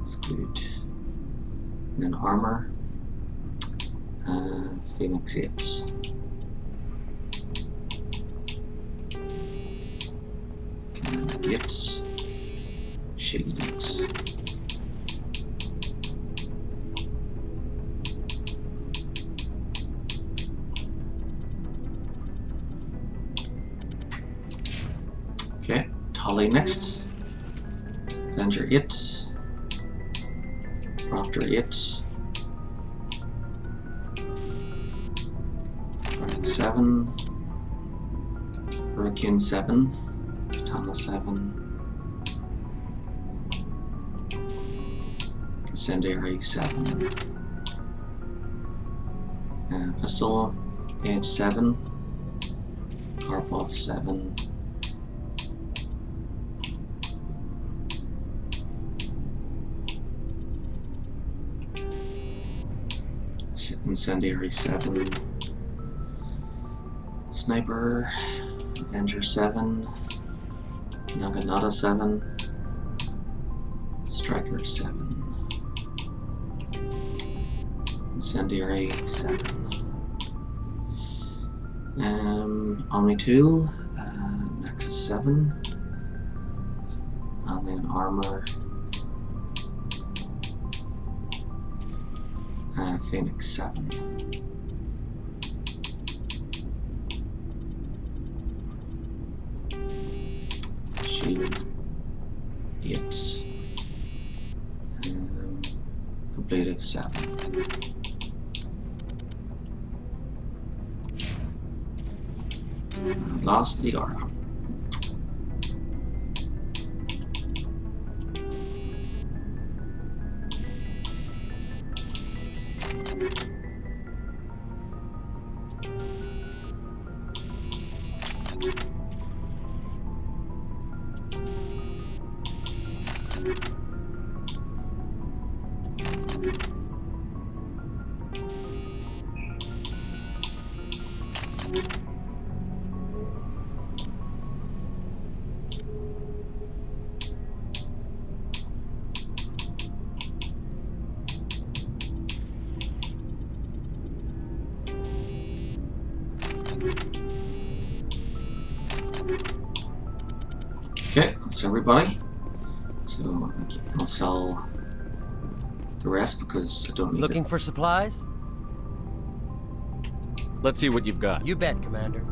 Exclude, and then Armor, Phoenix 8. Git. Shield 8. Okay, Tolly next. Avenger 8. Raptor 8. 7. Hurricane 7. Katana 7. Incendiary 7. Pistol Edge 7. Karpov 7. Incendiary 7. Sniper Avenger 7. Naginata 7. Striker 7. Incendiary 7. Omni Tool, Nexus 7. And then Armor, Phoenix 7. Shield 8. Ablative 7. Lost the aura. Okay, that's everybody. So I'll sell the rest because I don't need Looking it. for supplies? Let's see what you've got. You bet, Commander.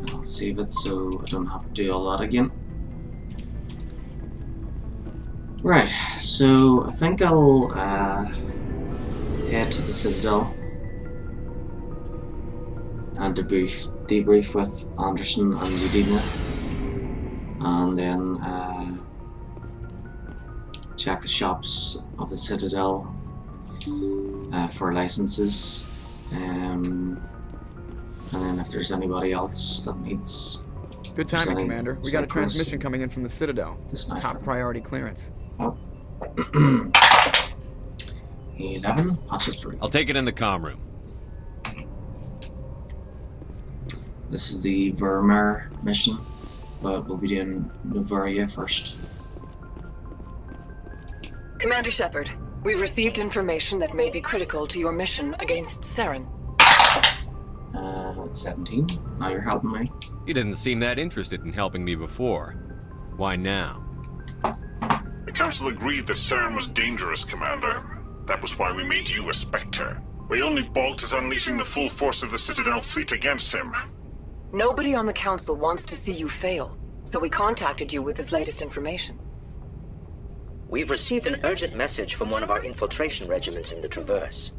I'll save it so I don't have to do all that again. Right, so I think I'll head to the Citadel and debrief with Anderson and Udina, and then check the shops of the Citadel for licenses, and then if there's anybody else that needs... Good timing, Commander. We got a transmission coming in from the Citadel. Top priority clearance. Oh. 11, patches 3. I'll take it in the comm room. This is the Vermeer mission, but we'll be doing Novaria first. Commander Shepard, we've received information that may be critical to your mission against Saren. 17. Now you're helping me. You didn't seem that interested in helping me before. Why now? The Council agreed that Saren was dangerous, Commander. That was why we made you a Spectre. We only balked at unleashing the full force of the Citadel fleet against him. Nobody on the Council wants to see you fail, so we contacted you with this latest information. We've received an urgent message from one of our infiltration regiments in the Traverse.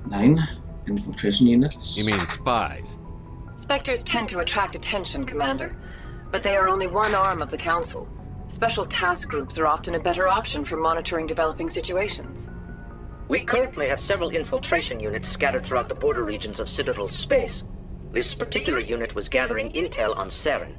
Nine infiltration units. You mean spies? Spectres tend to attract attention, Commander. But they are only one arm of the Council. Special task groups are often a better option for monitoring developing situations. We currently have several infiltration units scattered throughout the border regions of Citadel space. This particular unit was gathering intel on Saren.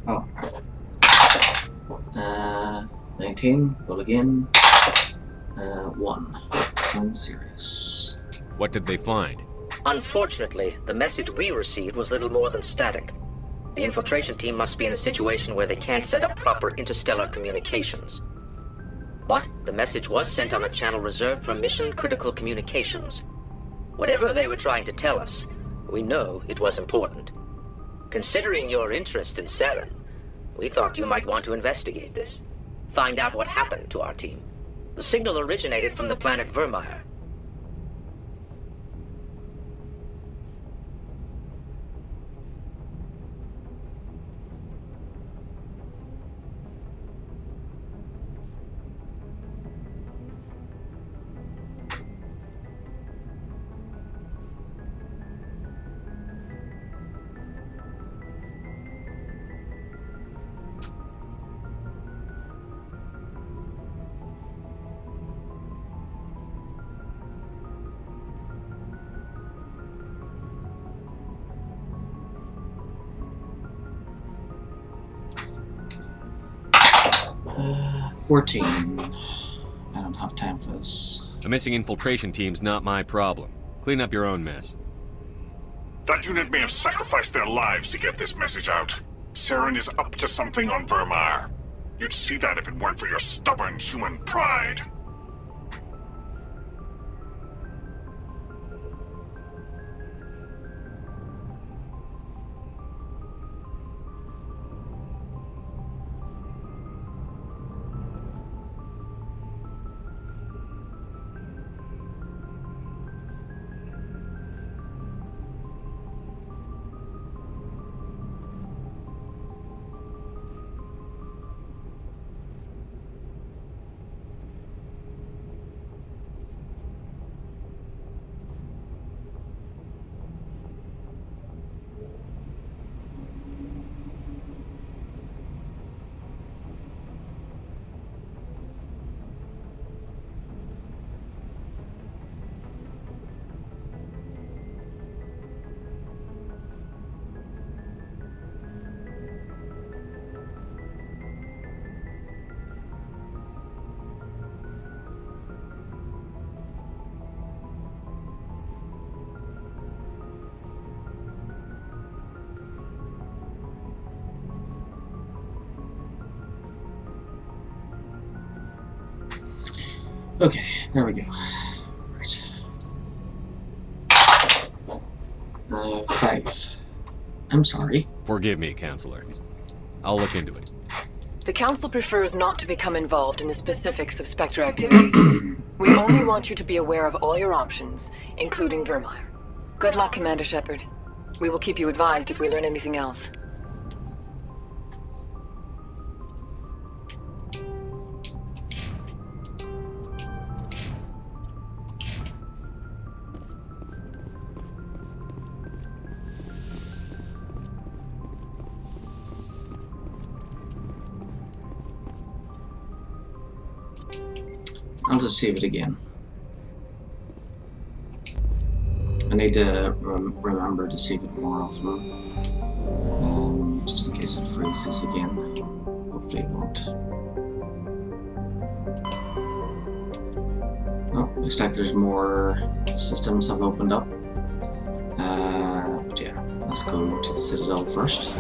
Oh. 19. Roll again. 1. One serious. What did they find? Unfortunately, the message we received was little more than static. The infiltration team must be in a situation where they can't set up proper interstellar communications. But the message was sent on a channel reserved for mission-critical communications. Whatever they were trying to tell us, we know it was important. Considering your interest in Saren, we thought you might want to investigate this. Find out what happened to our team. The signal originated from the planet Vermeer. Uh, 14. I don't have time for this. A missing infiltration team's not my problem. Clean up your own mess. That unit may have sacrificed their lives to get this message out. Saren is up to something on Vermeer. You'd see that if it weren't for your stubborn human pride. Okay, there we go. Right. I'm sorry. Forgive me, Counselor. I'll look into it. The Council prefers not to become involved in the specifics of Spectre activities. We only want you to be aware of all your options, including Vermeer. Good luck, Commander Shepard. We will keep you advised if we learn anything else. I'll just save it again. I need to remember to save it more often, just in case it freezes again. Hopefully it won't. Oh, looks like there's more systems have opened up. But yeah, let's go to the Citadel first.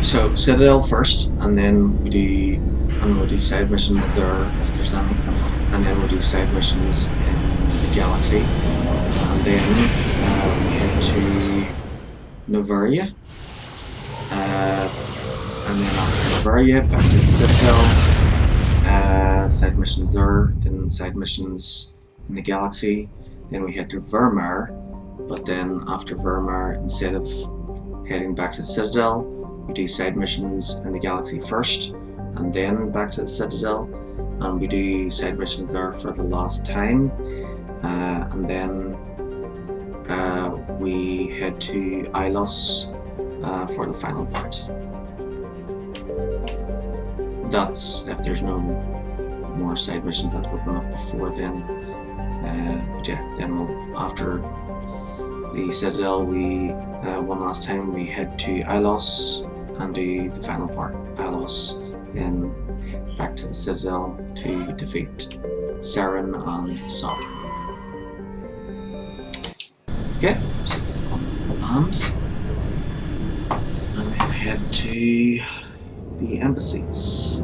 So Citadel first, and then we do side missions there if there's any, and then we'll do side missions in the galaxy, and then we head to Novaria, and then after Novaria back to the Citadel, side missions there, then side missions in the galaxy, then we head to Vermeer, but then after Vermeer, instead of heading back to the Citadel, we do side missions in the galaxy first, and then back to the Citadel, and we do side missions there for the last time, and then we head to Ilos for the final part. That's if there's no more side missions that open up before then. But yeah, then we'll, after the Citadel, we one last time we head to Ilos and do the final part, Ilos, then back to the Citadel to defeat Saren and Saul. Okay, so land, and then head to the embassies.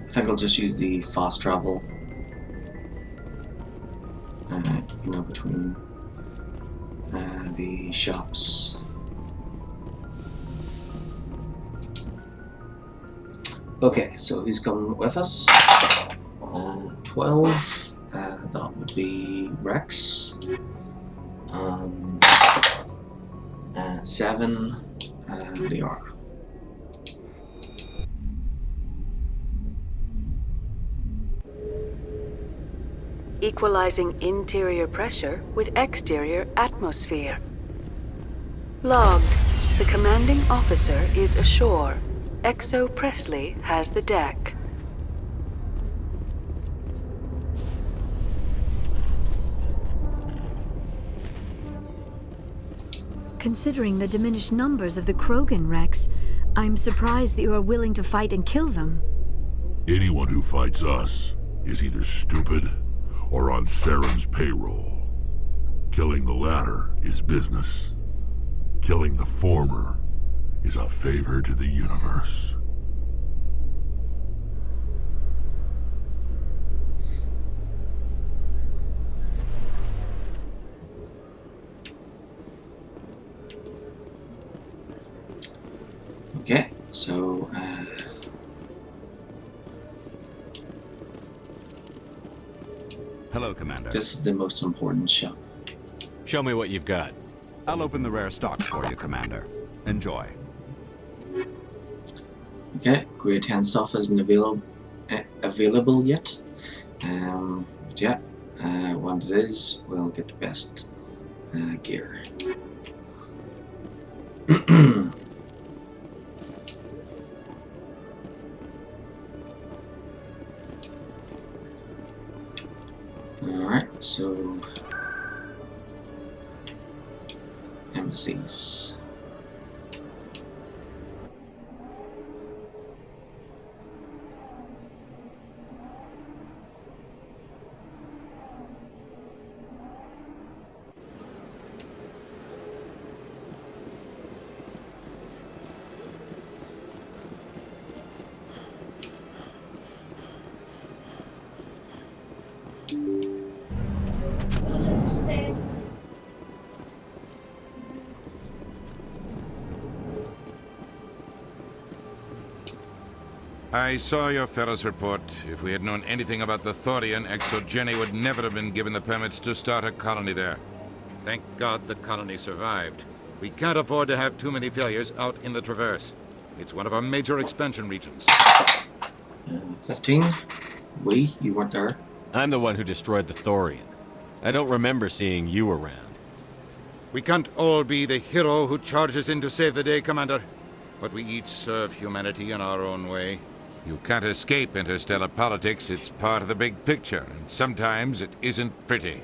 I think I'll just use the fast travel, you know, between the shops. Okay, so who's coming with us? 12, that would be Rex, 7, Liara. Equalizing interior pressure with exterior atmosphere. Logged. The commanding officer is ashore. Exo Presley has the deck. Considering the diminished numbers of the Krogan, Rex, I'm surprised that you are willing to fight and kill them. Anyone who fights us is either stupid or on Saren's payroll. Killing the latter is business. Killing the former is a favor to the universe. Okay, so Hello, Commander. this is the most important shop. Show me what you've got. I'll open the rare stocks for you, Commander. Enjoy. Okay, Grade 10 stuff isn't available yet. But yeah, when it is, we'll get the best gear. Alright, so embassies. I saw your Ferris report. If we had known anything about the Thorian, ExoGeni would never have been given the permits to start a colony there. Thank God the colony survived. We can't afford to have too many failures out in the Traverse. It's one of our major expansion regions. 15. You weren't there. I'm the one who destroyed the Thorian. I don't remember seeing you around. We can't all be the hero who charges in to save the day, Commander. But we each serve humanity in our own way. You can't escape interstellar politics. It's part of the big picture, and sometimes it isn't pretty.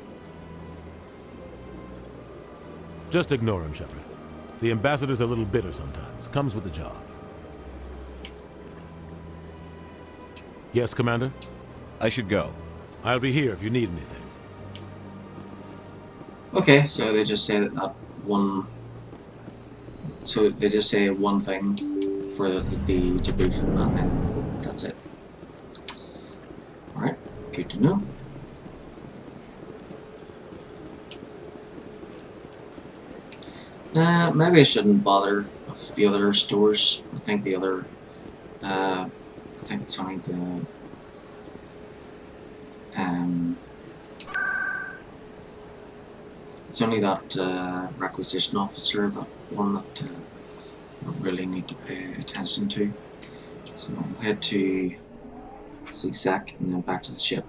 Just ignore him, Shepard. The ambassador's a little bitter sometimes. Comes with the job. Yes, Commander? I should go. I'll be here if you need anything. Okay, so they just say that one... So they just say one thing for the debrief from that, and that's it. Alright, good to know. Maybe I shouldn't bother with the other stores. I think the other... I think it's only the... It's only that requisition officer, that one that I really need to pay attention to. So I'll head to CSEC and then back to the ship.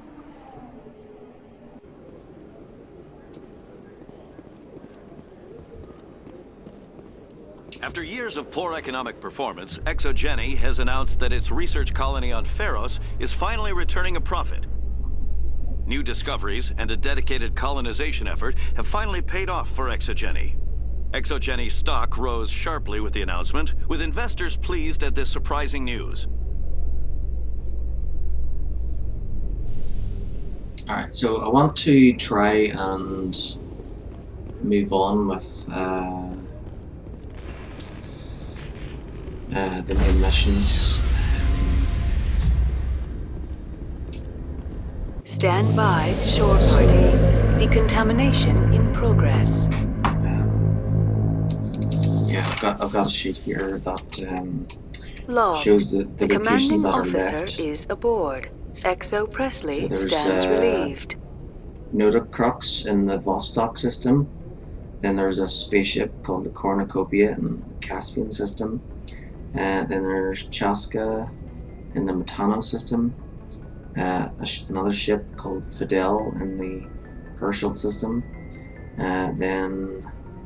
After years of poor economic performance, ExoGeni has announced that its research colony on Pharos is finally returning a profit. New discoveries and a dedicated colonization effort have finally paid off for ExoGeni. ExoGeni's stock rose sharply with the announcement, with investors pleased at this surprising news. Alright, so I want to try and move on with the main missions. Stand by, shore party. Decontamination in progress. Yeah, I've got a sheet here that Log. shows the locations commanding that are officer left. is aboard. Exo Presley So there's stands relieved. Notocrux in the Vostok system. Then there's a spaceship called the Cornucopia in the Caspian system. Then there's Chaska in the Metano system. Another ship called Fidel in the Herschel system. Then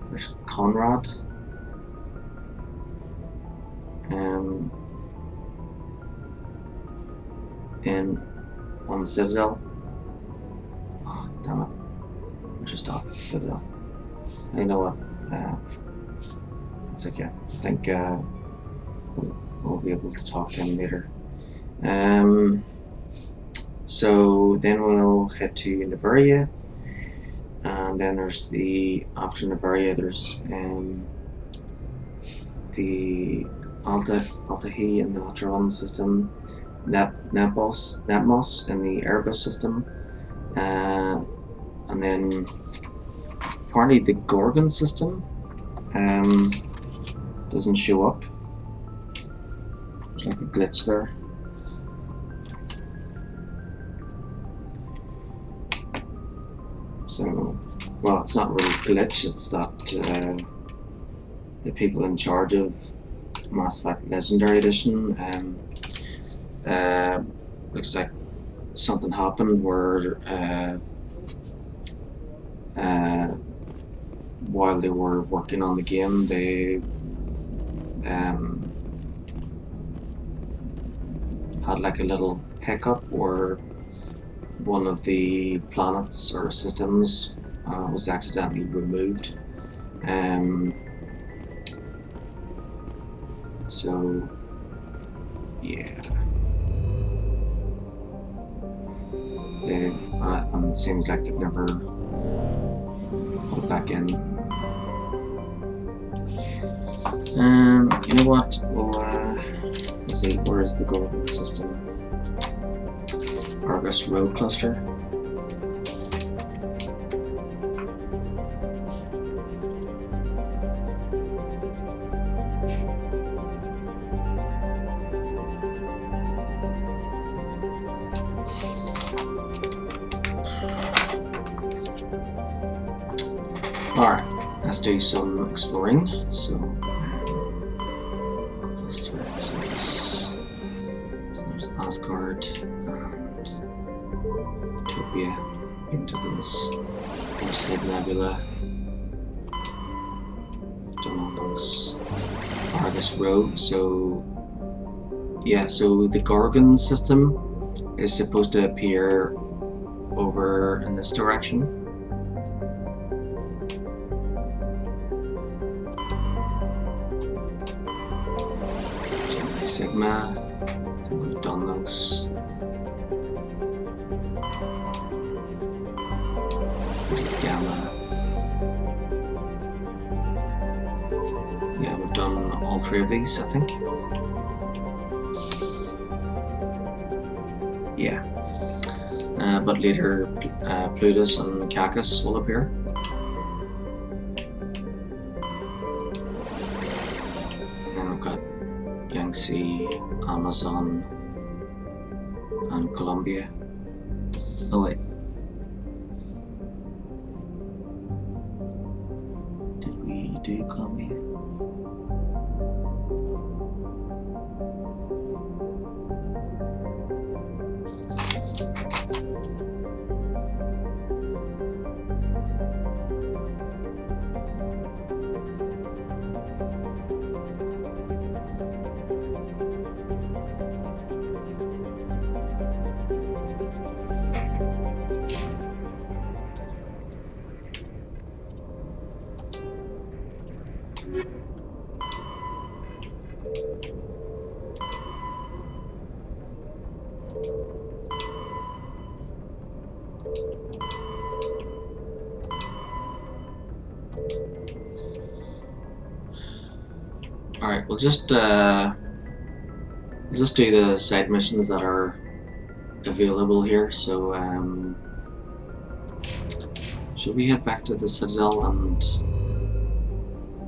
there's Conrad. And on the Citadel. Oh, damn it. We're just off the Citadel. You know what? It's okay. I think we'll be able to talk to him later. So then we'll head to Neveria. And then there's after Neveria, there's the Altahi in the Atron system, Nepmos in the Airbus system, and then apparently the Gorgon system doesn't show up. There's like a glitch there. So, well, it's not really a glitch, it's that the people in charge of Mass Effect Legendary Edition looks like something happened where while they were working on the game, they had like a little hiccup where one of the planets or systems was accidentally removed. So yeah, and it seems like they've never put it back in. You know what? Well, let's see. Where is the Gorgon system? Argus Road Cluster. Alright, let's do some exploring. So there's Asgard and Utopia into those Horsehead Nebula. I've done all those Argus Road, so yeah, so the Gorgon system is supposed to appear over in this direction. Sigma, I think we've done those. Just Gamma. Yeah, we've done all three of these, I think. Yeah. But later, Plutus and Cacus will appear. And we've got Yangtze, Amazon, and Colombia. Oh wait. Did we do Colombia? Alright, we'll just do the side missions that are available here. So, should we head back to the Citadel and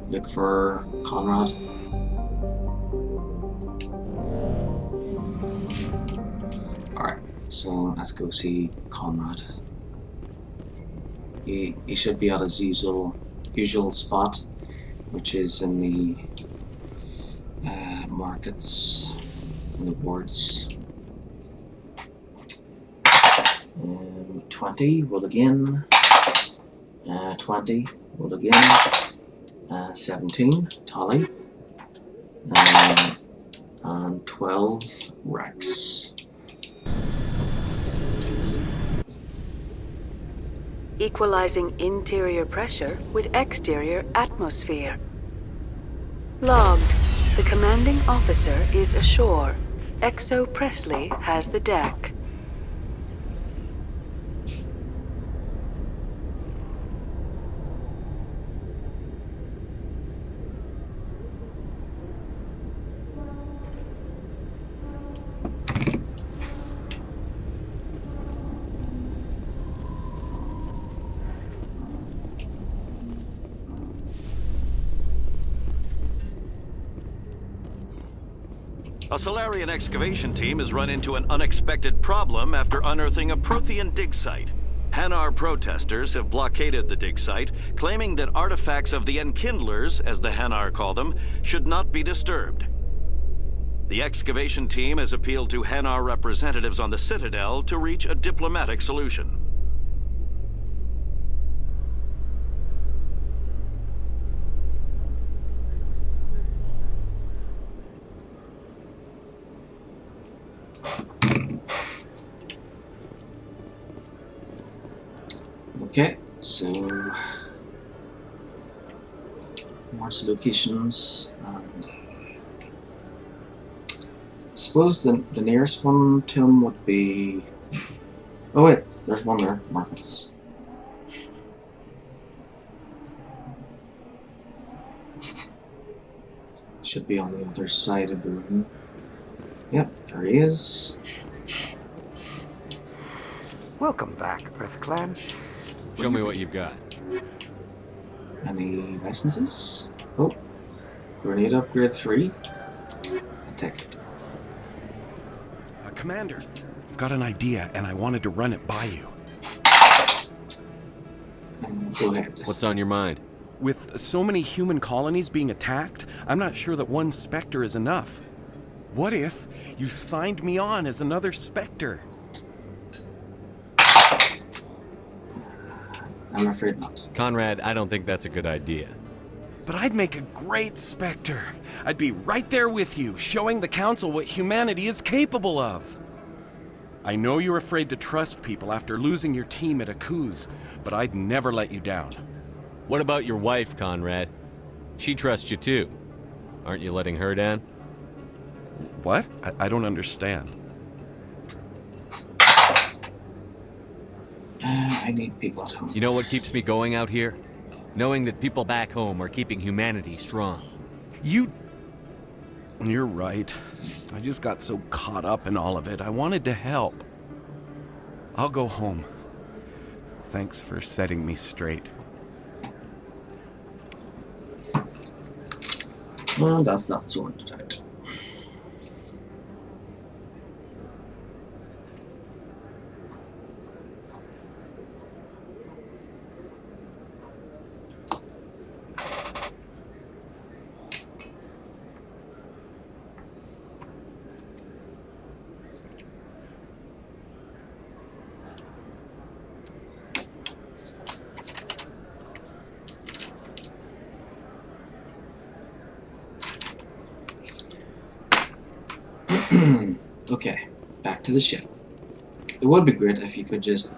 look for Conrad? Alright, so let's go see Conrad. He should be at his usual spot, which is in the markets and the wards. 20, roll again. 20, roll again. 17, tally. And 12, Rex. Equalizing interior pressure with exterior atmosphere. Logged. The commanding officer is ashore. Exo Presley has the deck. A Solarian excavation team has run into an unexpected problem after unearthing a Prothean dig site. Hanar protesters have blockaded the dig site, claiming that artifacts of the Enkindlers, as the Hanar call them, should not be disturbed. The excavation team has appealed to Hanar representatives on the Citadel to reach a diplomatic solution. Okay, so Mars locations, and I suppose the nearest one to them would be. Oh wait, there's one there. Markets. Should be on the other side of the room. Yep, there he is. Welcome back, Earth Clan. Show me what you've got. Any licenses? Oh, grenade upgrade 3. I'll take it. Commander, I've got an idea and I wanted to run it by you. Go ahead. What's on your mind? With so many human colonies being attacked, I'm not sure that one Spectre is enough. What if you signed me on as another Spectre? I'm afraid not. Conrad, I don't think that's a good idea. But I'd make a great Spectre. I'd be right there with you, showing the Council what humanity is capable of. I know you're afraid to trust people after losing your team at Akuz, but I'd never let you down. What about your wife, Conrad? She trusts you too. Aren't you letting her down? What? I don't understand. I need people at home. You know what keeps me going out here? Knowing that people back home are keeping humanity strong. You're right. I just got so caught up in all of it. I wanted to help. I'll go home. Thanks for setting me straight. Well, that's not sorted out. Okay, back to the ship. It would be great if you could just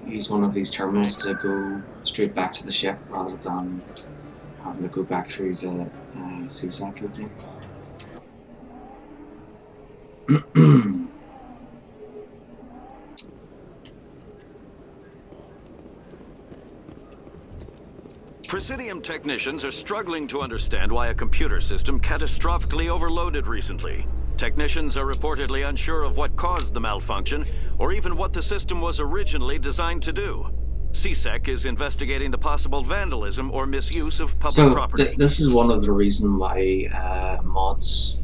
use one of these terminals to go straight back to the ship rather than having to go back through the CSAC again. Presidium technicians are struggling to understand why a computer system catastrophically overloaded recently. Technicians are reportedly unsure of what caused the malfunction, or even what the system was originally designed to do. CSEC is investigating the possible vandalism or misuse of public property. This is one of the reasons why mods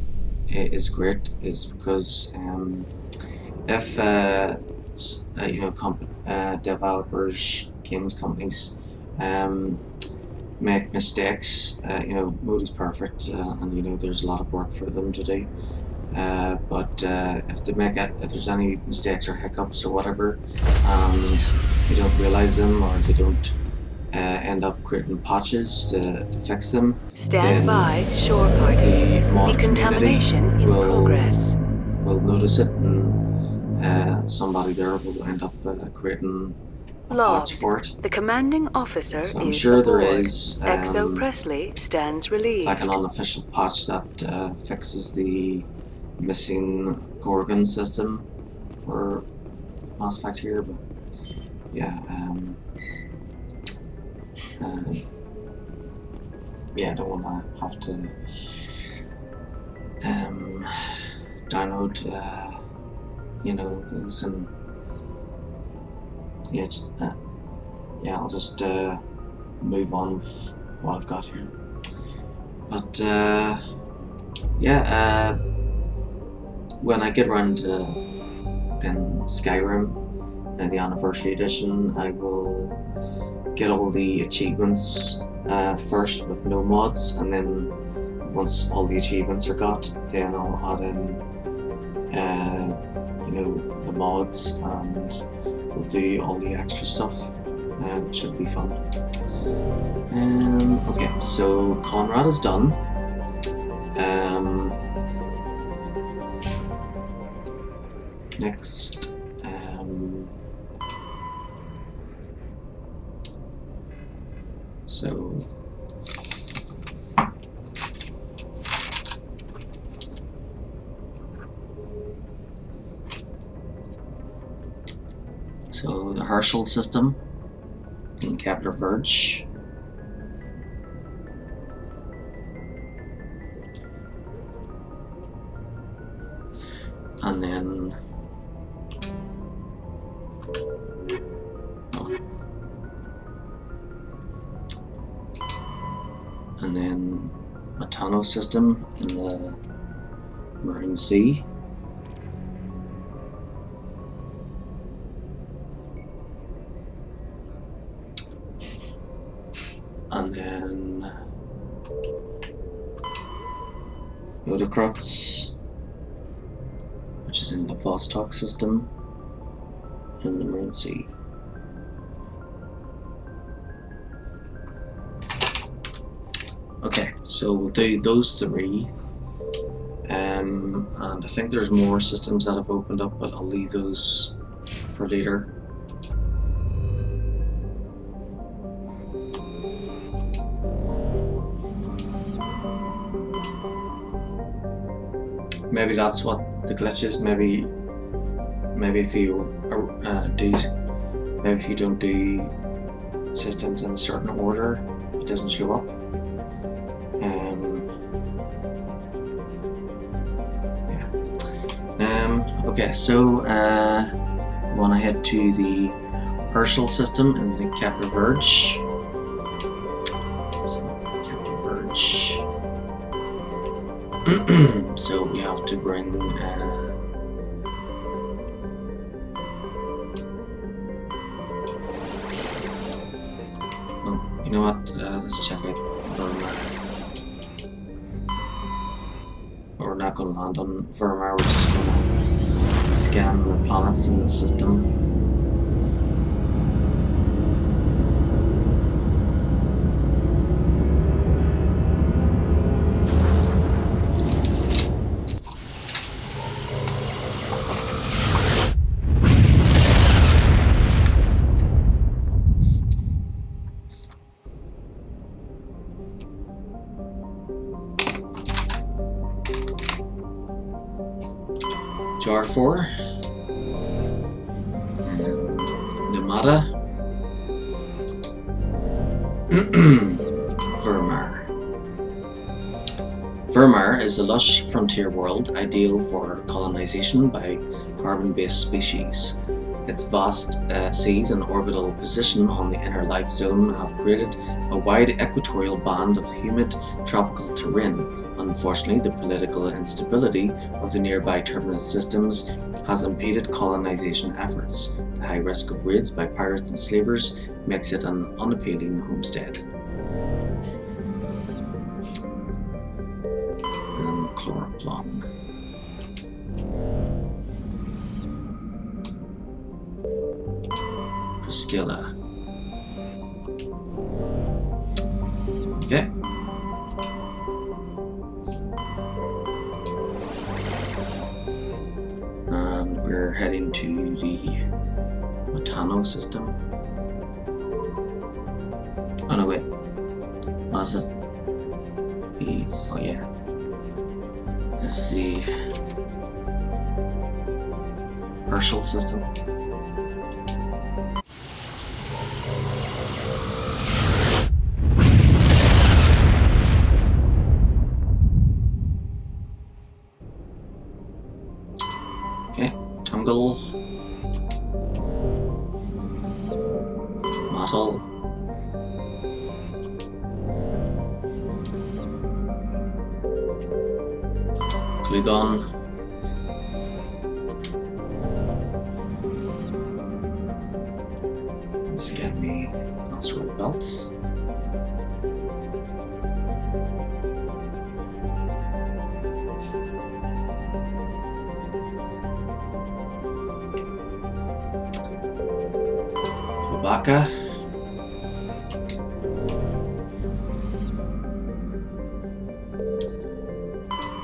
is great, is because if you know, developers, games companies make mistakes, you know, mode is perfect, and you know there's a lot of work for them to do. But if there's any mistakes or hiccups or whatever, and you don't realize them, or they don't end up creating patches to fix them, Stand by, shore party. the mod Decontamination in progress. will notice it, and somebody there will end up creating a patch for it. The commanding officer So I'm is sure there aboard. is Exo Presley stands relieved. like an unofficial patch that fixes the missing Gorgon system for Mass Effect here, but yeah, yeah, I don't want to have to download you know, those, and yeah, yeah, I'll just move on with what I've got here. But yeah, when I get around to in Skyrim, the anniversary edition, I will get all the achievements first with no mods, and then once all the achievements are got, then I'll add in you know, the mods, and we'll do all the extra stuff. It should be fun. Okay, so Conrad is done. Next, so the Herschel system in Kepler Verge. And then a tunnel system in the Marine Sea. And then Odacrux, which is in the Vostok system, in the Marine Sea. Okay, so we'll do those three. And I think there's more systems that have opened up, but I'll leave those for later. Maybe that's what the glitch is. Maybe if you maybe if you don't do systems in a certain order, it doesn't show up. Okay, so we want to head to the Herschel system in the Kepler Verge. So, Kepler Verge. So we have to bring oh, you know what? Let's check out Vermeer. We're not going to land on Vermeer, we're just going to scan the planets in the system. Jar 4, Namada, Vermeer. Vermeer is a lush frontier world ideal for colonization by carbon-based species. Its vast seas and orbital position on the inner life zone have created a wide equatorial band of humid tropical terrain. Unfortunately, the political instability of the nearby terminus systems has impeded colonization efforts. The high risk of raids by pirates and slavers makes it an unappealing homestead. And Chloroplon. Priscilla. Okay. And we're heading to the Matano system. Oh no, wait. What is it? Oh yeah. It's the Herschel system. Tungle, Mattel, Glugon, let's get the asteroid belts. Baka.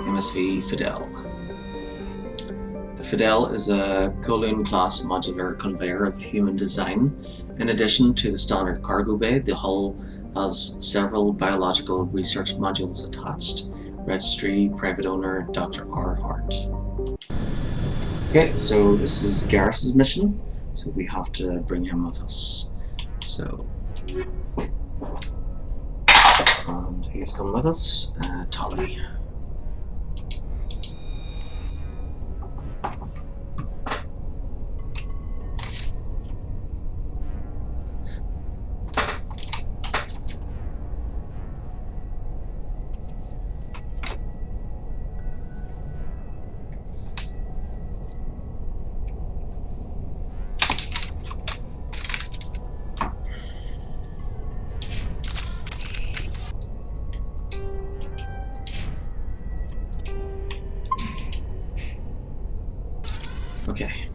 MSV Fidel. The Fidel is a Kowloon-class modular conveyor of human design. In addition to the standard cargo bay, the hull has several biological research modules attached. Registry, private owner, Dr. R. Hart. Okay, so this is Garrus's mission. So we have to bring him with us. So, and he's coming with us, Tali.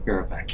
Be right back.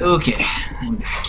Okay, I'm back.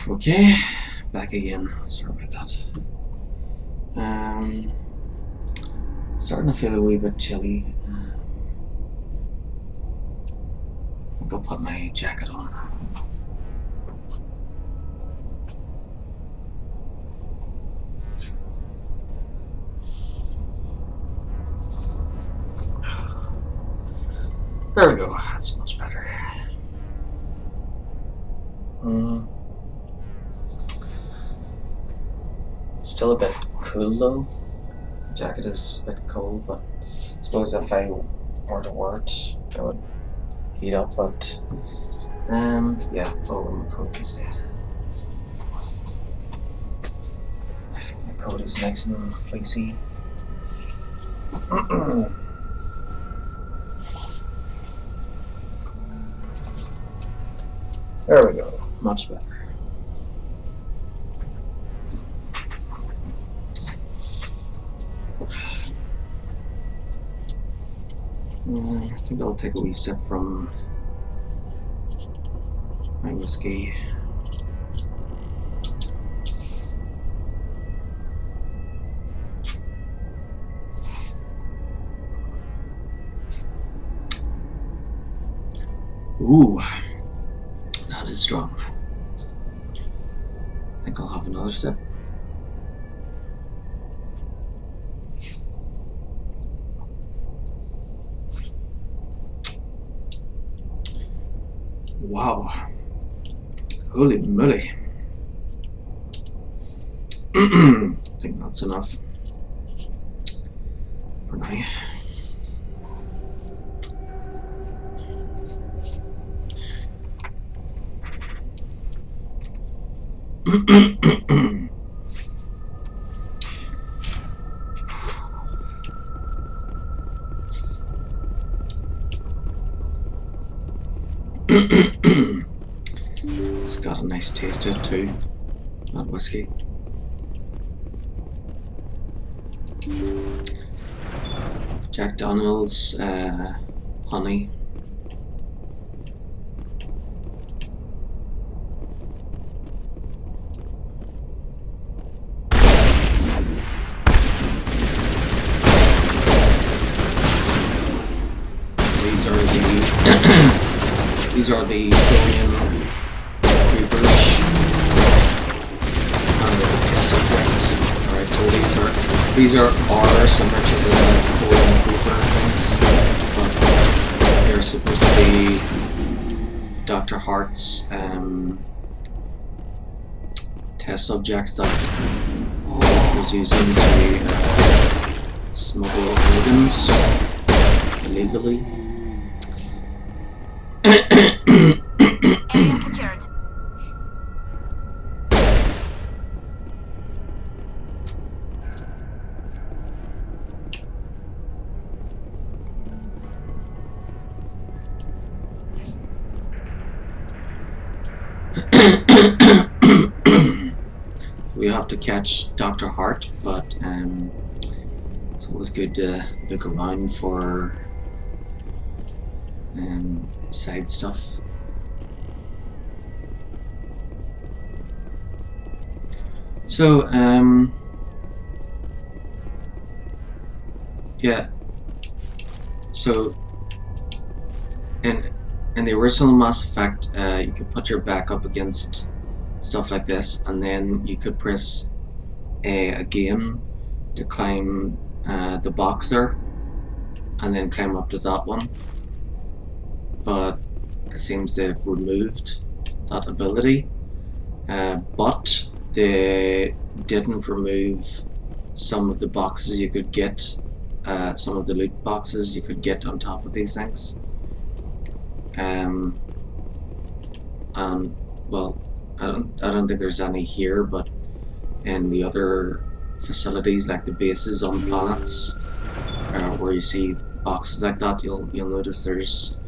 Okay, back again. Sorry about that. Starting to feel a wee bit chilly. I think I'll put my jacket on. There we go. That's much better. It's still a bit cool though. The jacket is a bit cold, but I suppose if I were to wear it, it would heat up. But yeah, I'll wear my coat instead. My coat is nice and fleecy. There we go. Much better. I think I'll take a wee sip from my whiskey. Ooh, that is strong. I think I'll have another sip. Wow. Holy moly. I think that's enough for now. It's got a nice taste to it too, that whiskey. Jack Daniels, honey. These are the Thorian creepers and the test subjects. Alright, so these are similar to the Thorian creeper things, but they're supposed to be Dr. Hart's test subjects that he was using to smuggle organs illegally. Area secured. We have to catch Dr. Hart, but it's always good to look around for side stuff. So, yeah. So, in the original Mass Effect, you could put your back up against stuff like this, and then you could press A again to climb the box there, and then climb up to that one. But it seems they've removed that ability, but they didn't remove some of the boxes you could get, some of the loot boxes you could get on top of these things. And well, I don't think there's any here, but in the other facilities, like the bases on planets, where you see boxes like that, you'll notice there's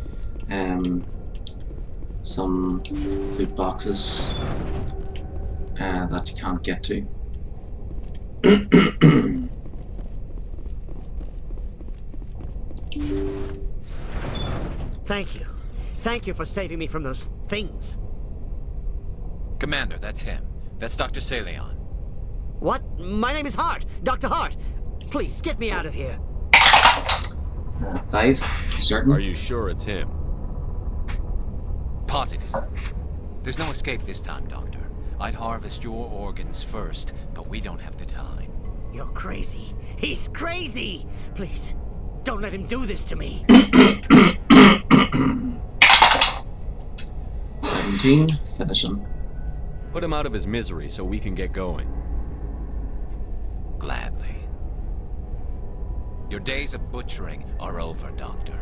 some loot boxes that you can't get to. Thank you. Thank you for saving me from those things. Commander, that's him. That's Dr. Saleon. What? My name is Hart. Dr. Hart. Please, get me out of here. 5, certain? Are you sure it's him? Positive. There's no escape this time, Doctor. I'd harvest your organs first, but we don't have the time. You're crazy. He's crazy! Please, don't let him do this to me. 17, finish him. Put him out of his misery so we can get going. Gladly. Your days of butchering are over, Doctor.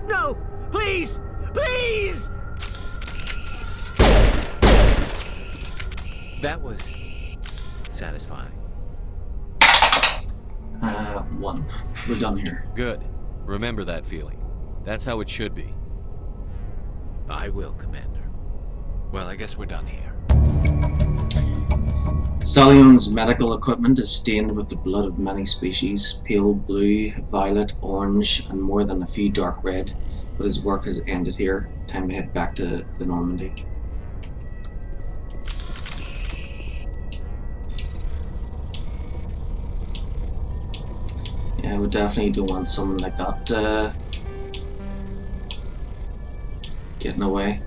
No! Please! Please! That was satisfying. 1. We're done here. Good. Remember that feeling. That's how it should be. I will, Commander. Well, I guess we're done here. Salion's medical equipment is stained with the blood of many species, pale blue, violet, orange, and more than a few dark red, but his work has ended here. Time to head back to the Normandy. Yeah, we definitely do want someone like that getting away.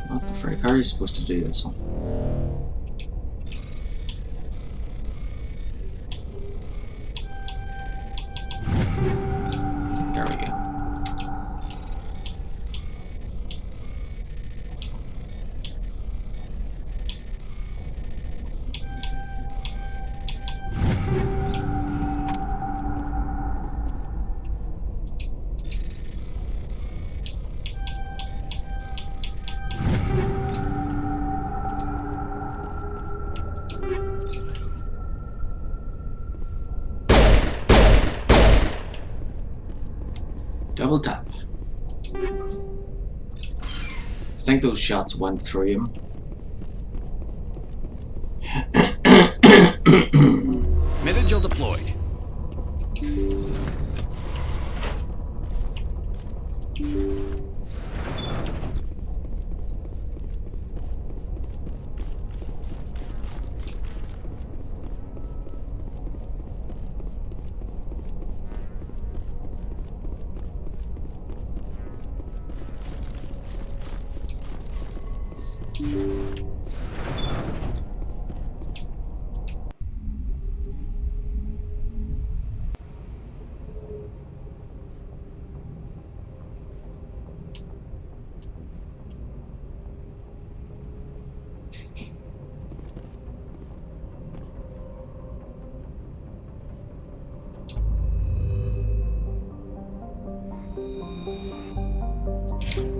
What the frick? How are you supposed to do this one? There we go. Double tap. I think those shots went through him. Metagel deployed.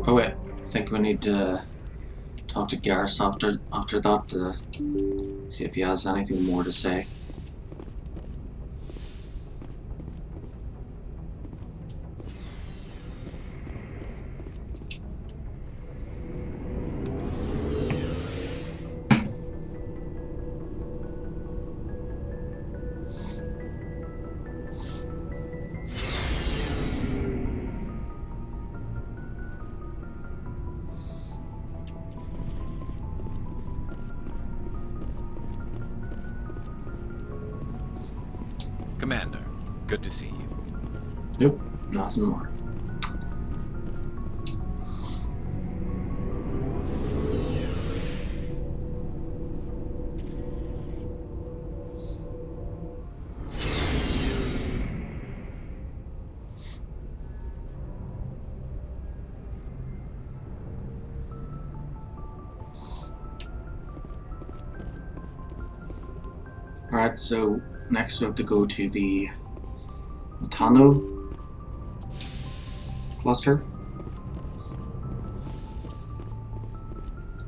Oh wait, I think we need to talk to Garrus after that to see if he has anything more to say. Commander, good to see you. Nope, nothing more. Alright, so next we have to go to the Matano cluster.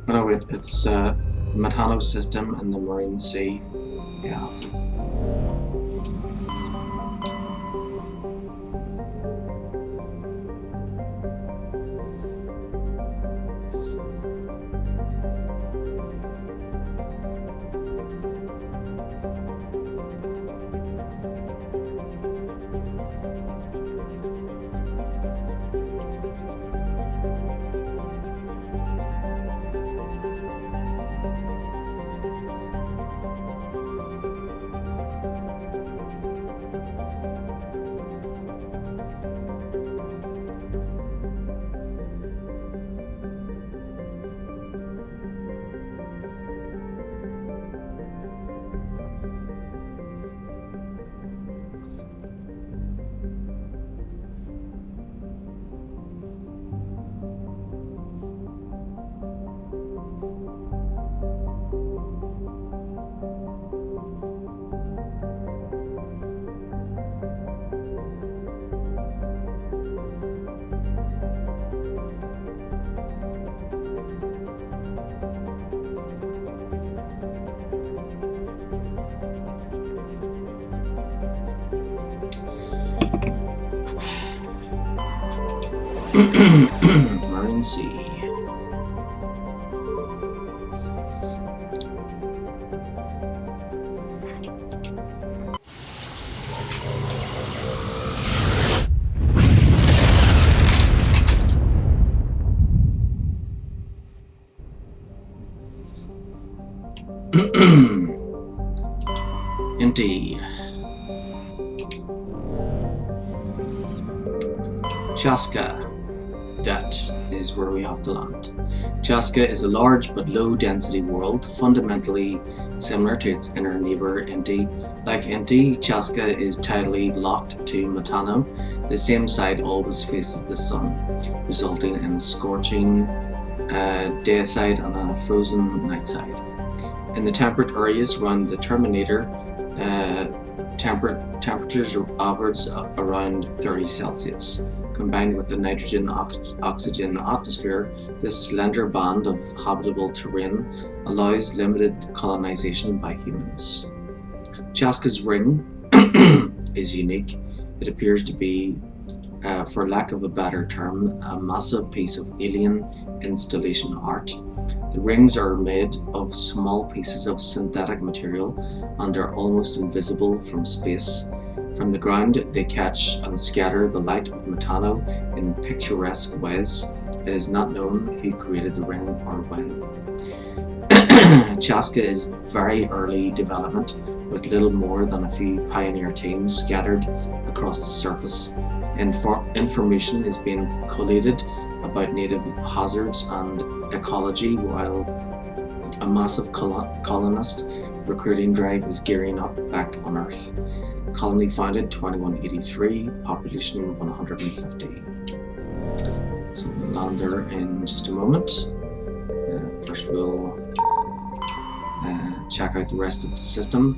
Oh no, wait, it's the Matano system and the Marine Sea. Yeah, that's it. Marine Sea. Indeed. Chaska. That is where we have to land. Chaska is a large but low-density world, fundamentally similar to its inner neighbour Inti. Like Inti, Chaska is tidally locked to Matano. The same side always faces the sun, resulting in a scorching day side and a frozen night side. In the temperate areas around the Terminator, temperatures average around 30 Celsius. Combined with the nitrogen-oxygen atmosphere, this slender band of habitable terrain allows limited colonization by humans. Chaska's ring is unique. It appears to be, for lack of a better term, a massive piece of alien installation art. The rings are made of small pieces of synthetic material and are almost invisible from space. From the ground, they catch and scatter the light of Matano in picturesque ways. It is not known who created the ring or when. Chaska is very early development, with little more than a few pioneer teams scattered across the surface. Information is being collated about native hazards and ecology, while a massive colonist recruiting drive is gearing up back on Earth. Colony founded 2183, population 150. So we'll land there in just a moment. First we'll check out the rest of the system.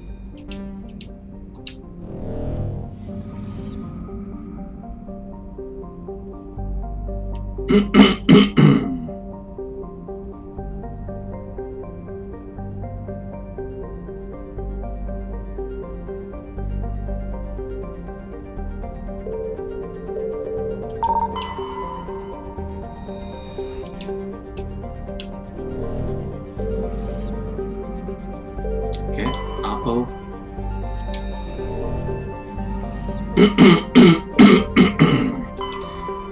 Okay, Apple.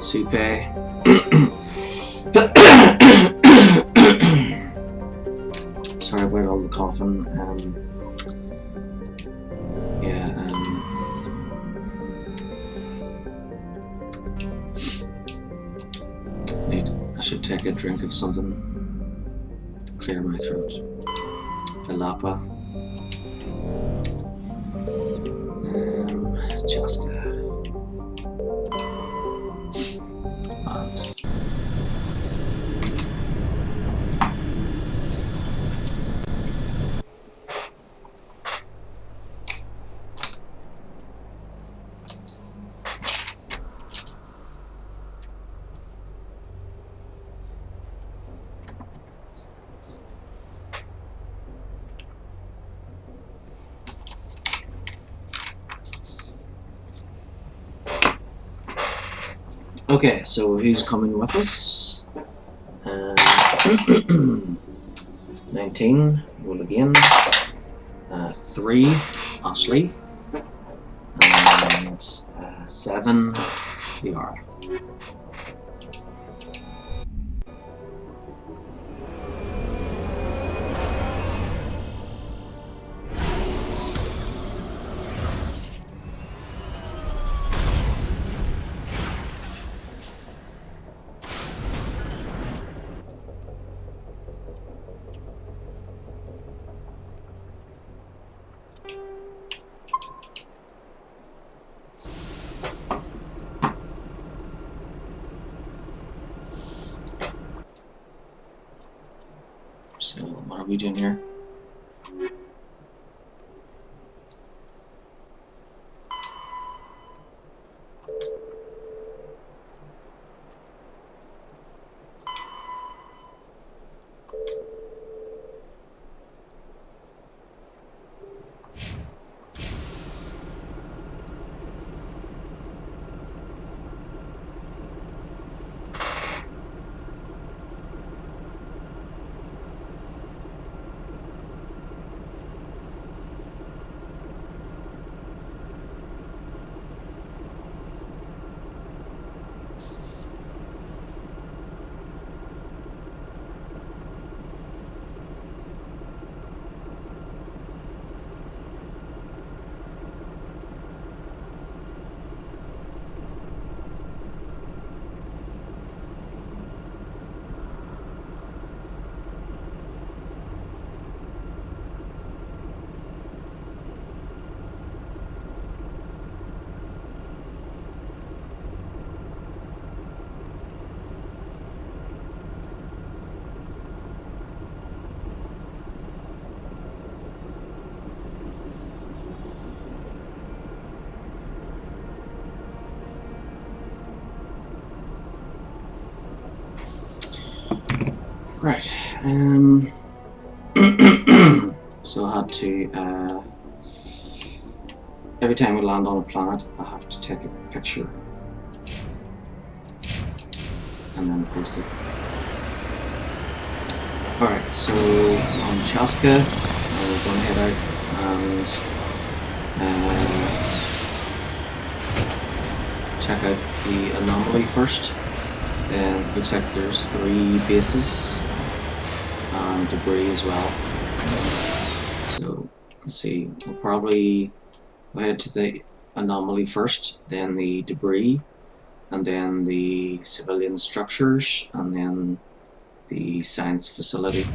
Supe. Sorry about all the coughing. I should take a drink of something to clear my throat. Palapa. Chaska. Okay, so who's coming with us? 19, roll again. 3, Ashley. And 7, Liara. So, what are we doing here? Right. So I had to. Every time we land on a planet, I have to take a picture and then post it. Alright, so on Chaska, we're going to head out and check out the anomaly first. Then looks like there's 3 bases and debris as well. So let's see, we'll probably head to the anomaly first, then the debris, and then the civilian structures, and then the science facility.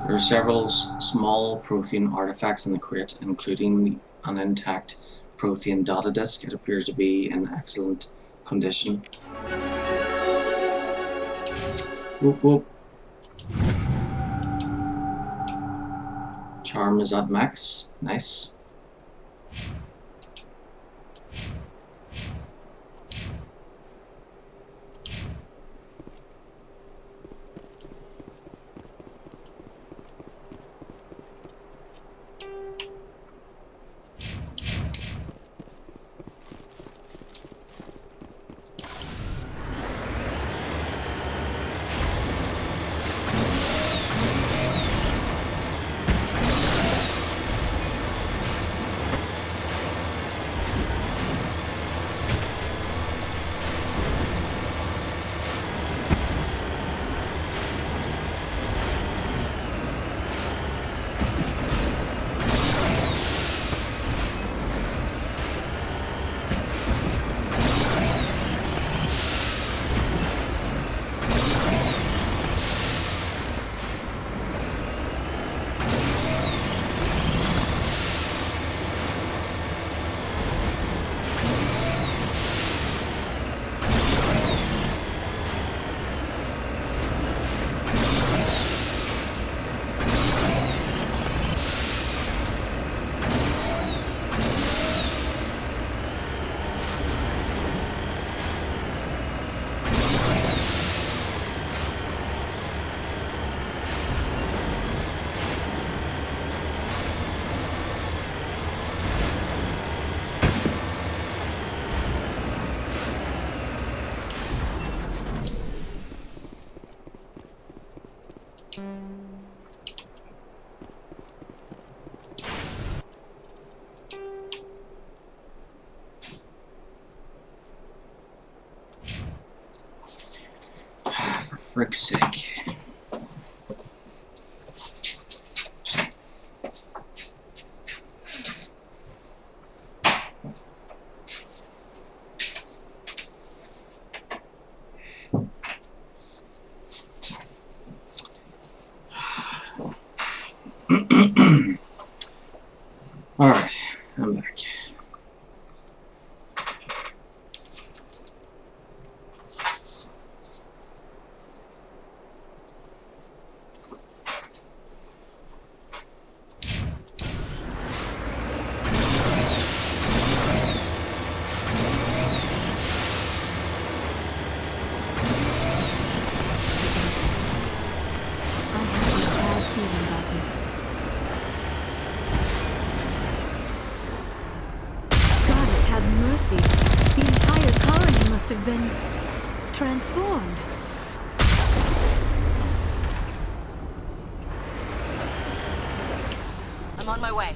There are several small Prothean artifacts in the crate, including an intact Prothean data disk. It appears to be in excellent condition. Whoop whoop. Charm is at max. Nice. For frick's sake. transformed. I'm on my way.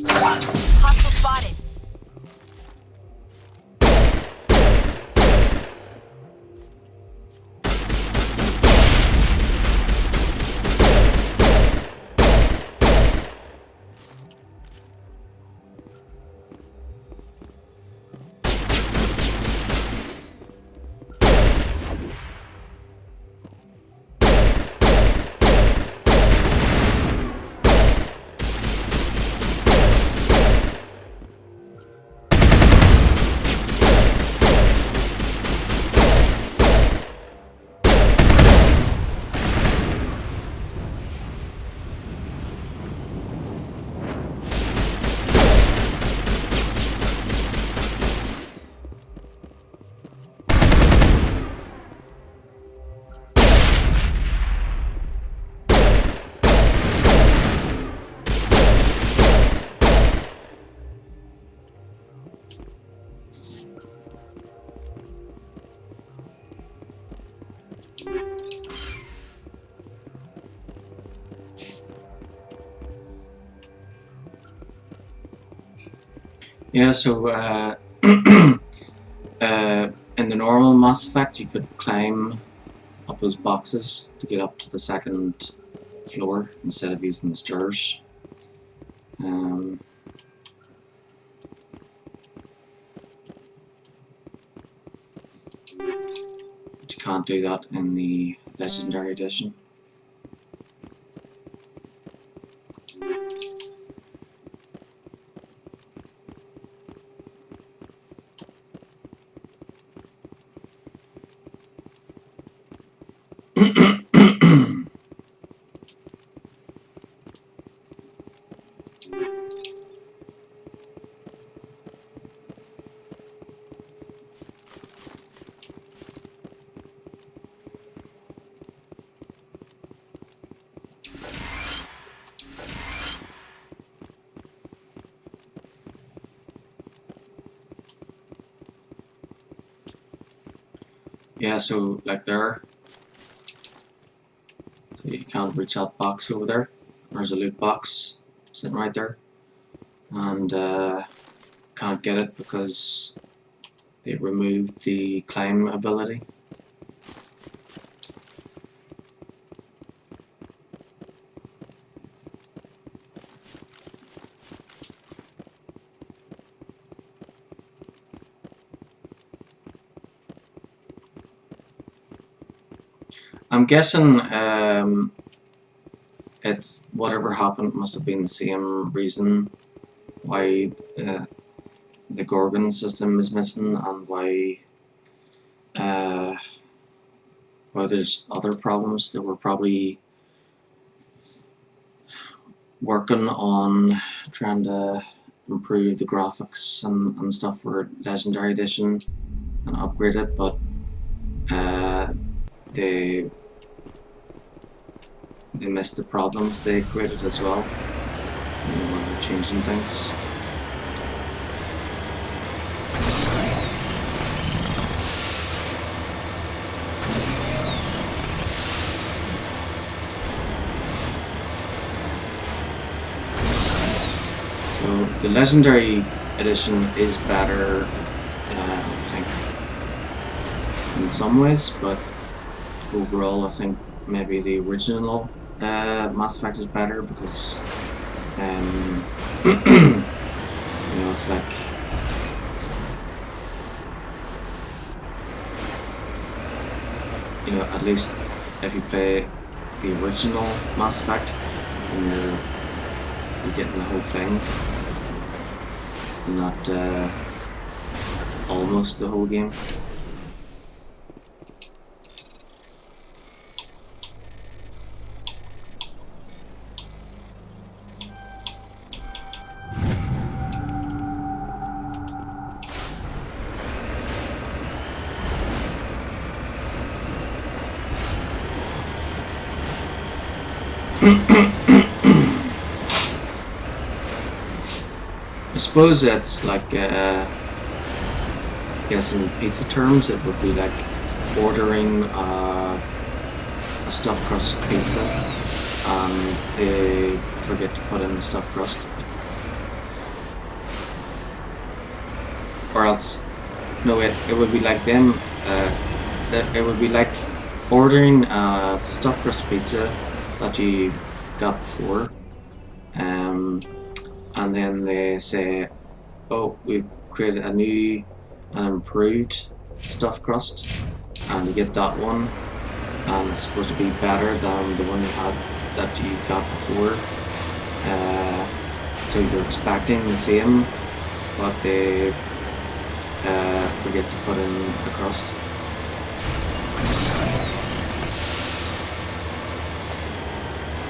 Hostile spotted. Yeah, so in the normal Mass Effect, you could climb up those boxes to get up to the second floor instead of using the stairs. But you can't do that in the Legendary Edition. Yeah, so like there, so you can't reach that box over there. There's a loot box sitting right there, and can't get it because they removed the climb ability. I'm guessing it's whatever happened must have been the same reason why the Gorgon system is missing and why there's other problems. They were probably working on trying to improve the graphics and stuff for Legendary Edition and upgrade it, but they missed the problems they created as well when they're changing things. So the Legendary Edition is better, I think, in some ways, but overall I think maybe the original Mass Effect is better because you know, it's like at least if you play the original Mass Effect, then you're getting the whole thing, not almost the whole game. I suppose it's like, I guess in pizza terms, it would be like ordering a stuffed crust pizza and they forget to put in the stuffed crust. Or else, no, it would be like them, it would be like ordering a stuffed crust pizza that you got before, and then they say, oh, we've created a new and improved stuffed crust, and you get that one, and it's supposed to be better than the one you had that you got before. So you're expecting the same, but they forget to put in the crust.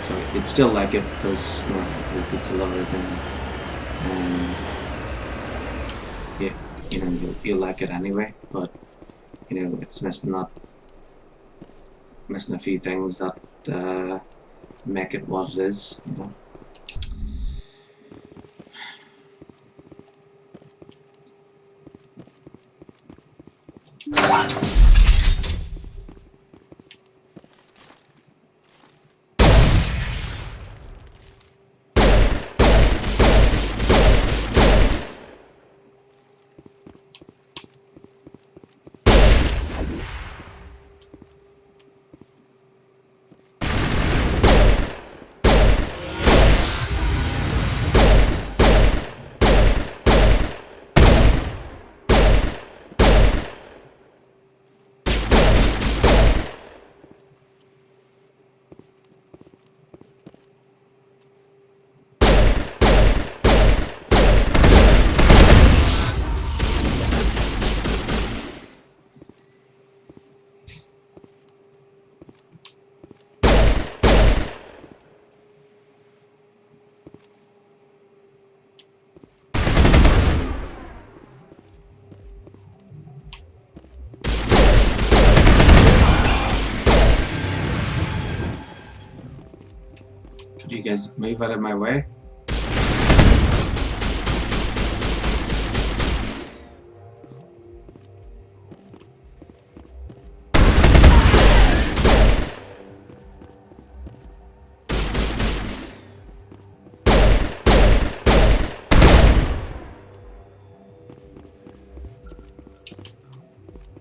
So you'd still like it because, you know, if you're a pizza lover, then you know you'll like it anyway. But you know it's missing a few things that make it what it is. You know. Could you guys move out of my way?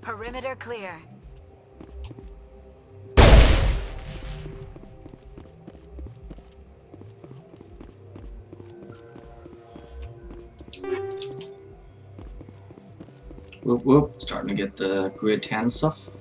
Perimeter clear. Whoop whoop, starting to get the grade 10 stuff.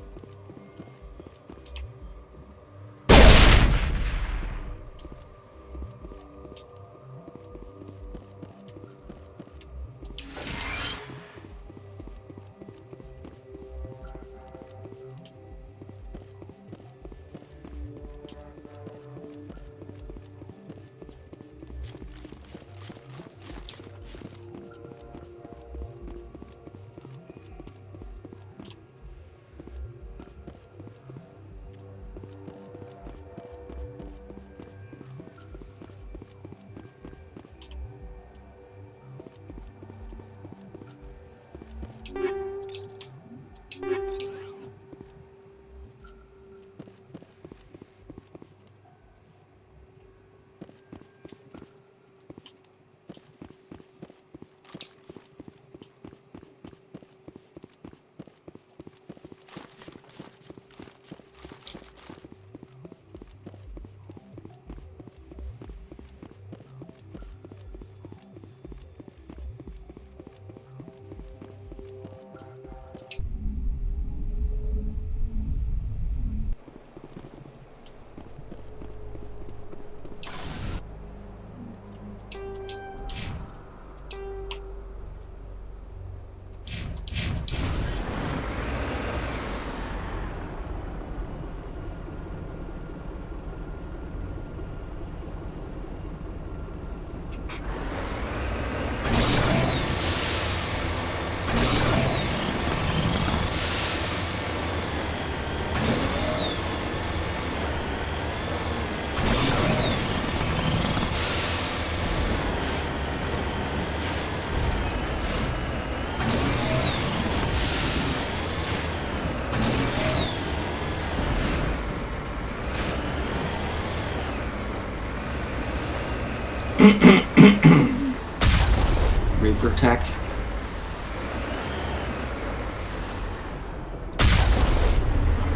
Reaper tech.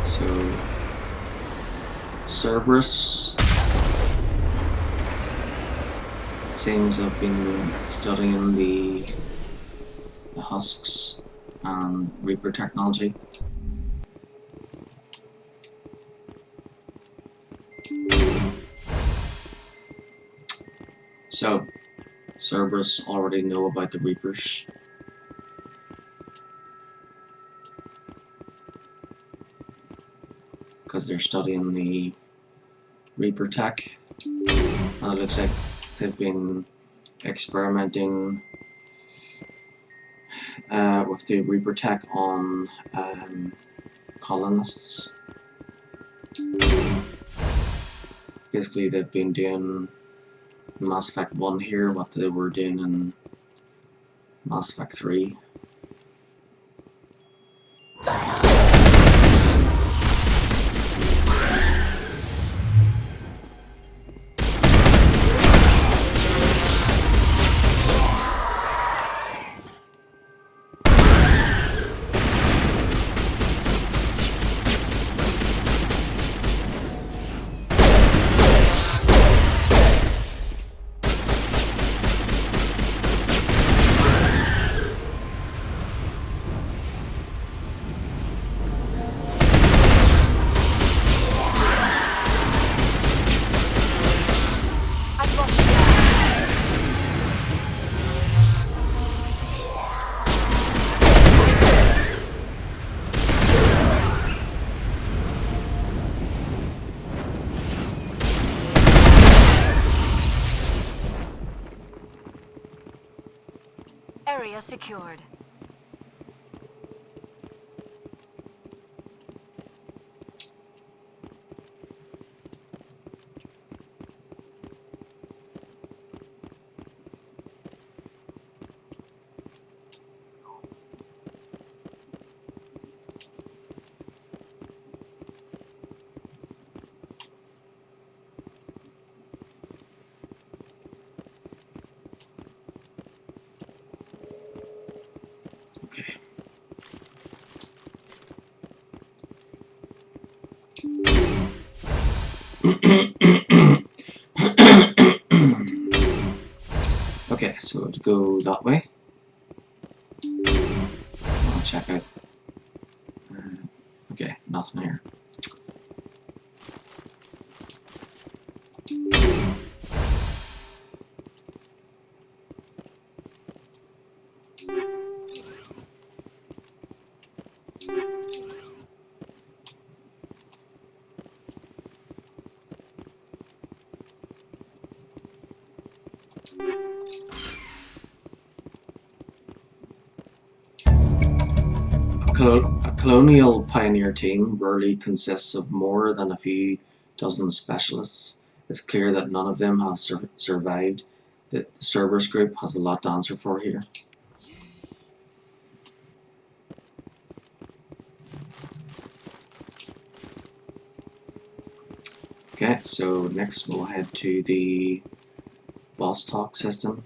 So Cerberus seems to have been studying the husks and Reaper technology. So Cerberus already know about the Reapers. Because they're studying the Reaper tech. And it looks like they've been experimenting with the Reaper tech on colonists. Basically, they've been doing in Mass Effect 1 here what they were doing in Mass Effect 3. Area secured. Okay. Okay, so let's go that way. I'll check out. Okay, nothing here. A colonial pioneer team rarely consists of more than a few dozen specialists. It's clear that none of them have survived. The Cerberus group has a lot to answer for here. Okay, so next we'll head to the Vostok system.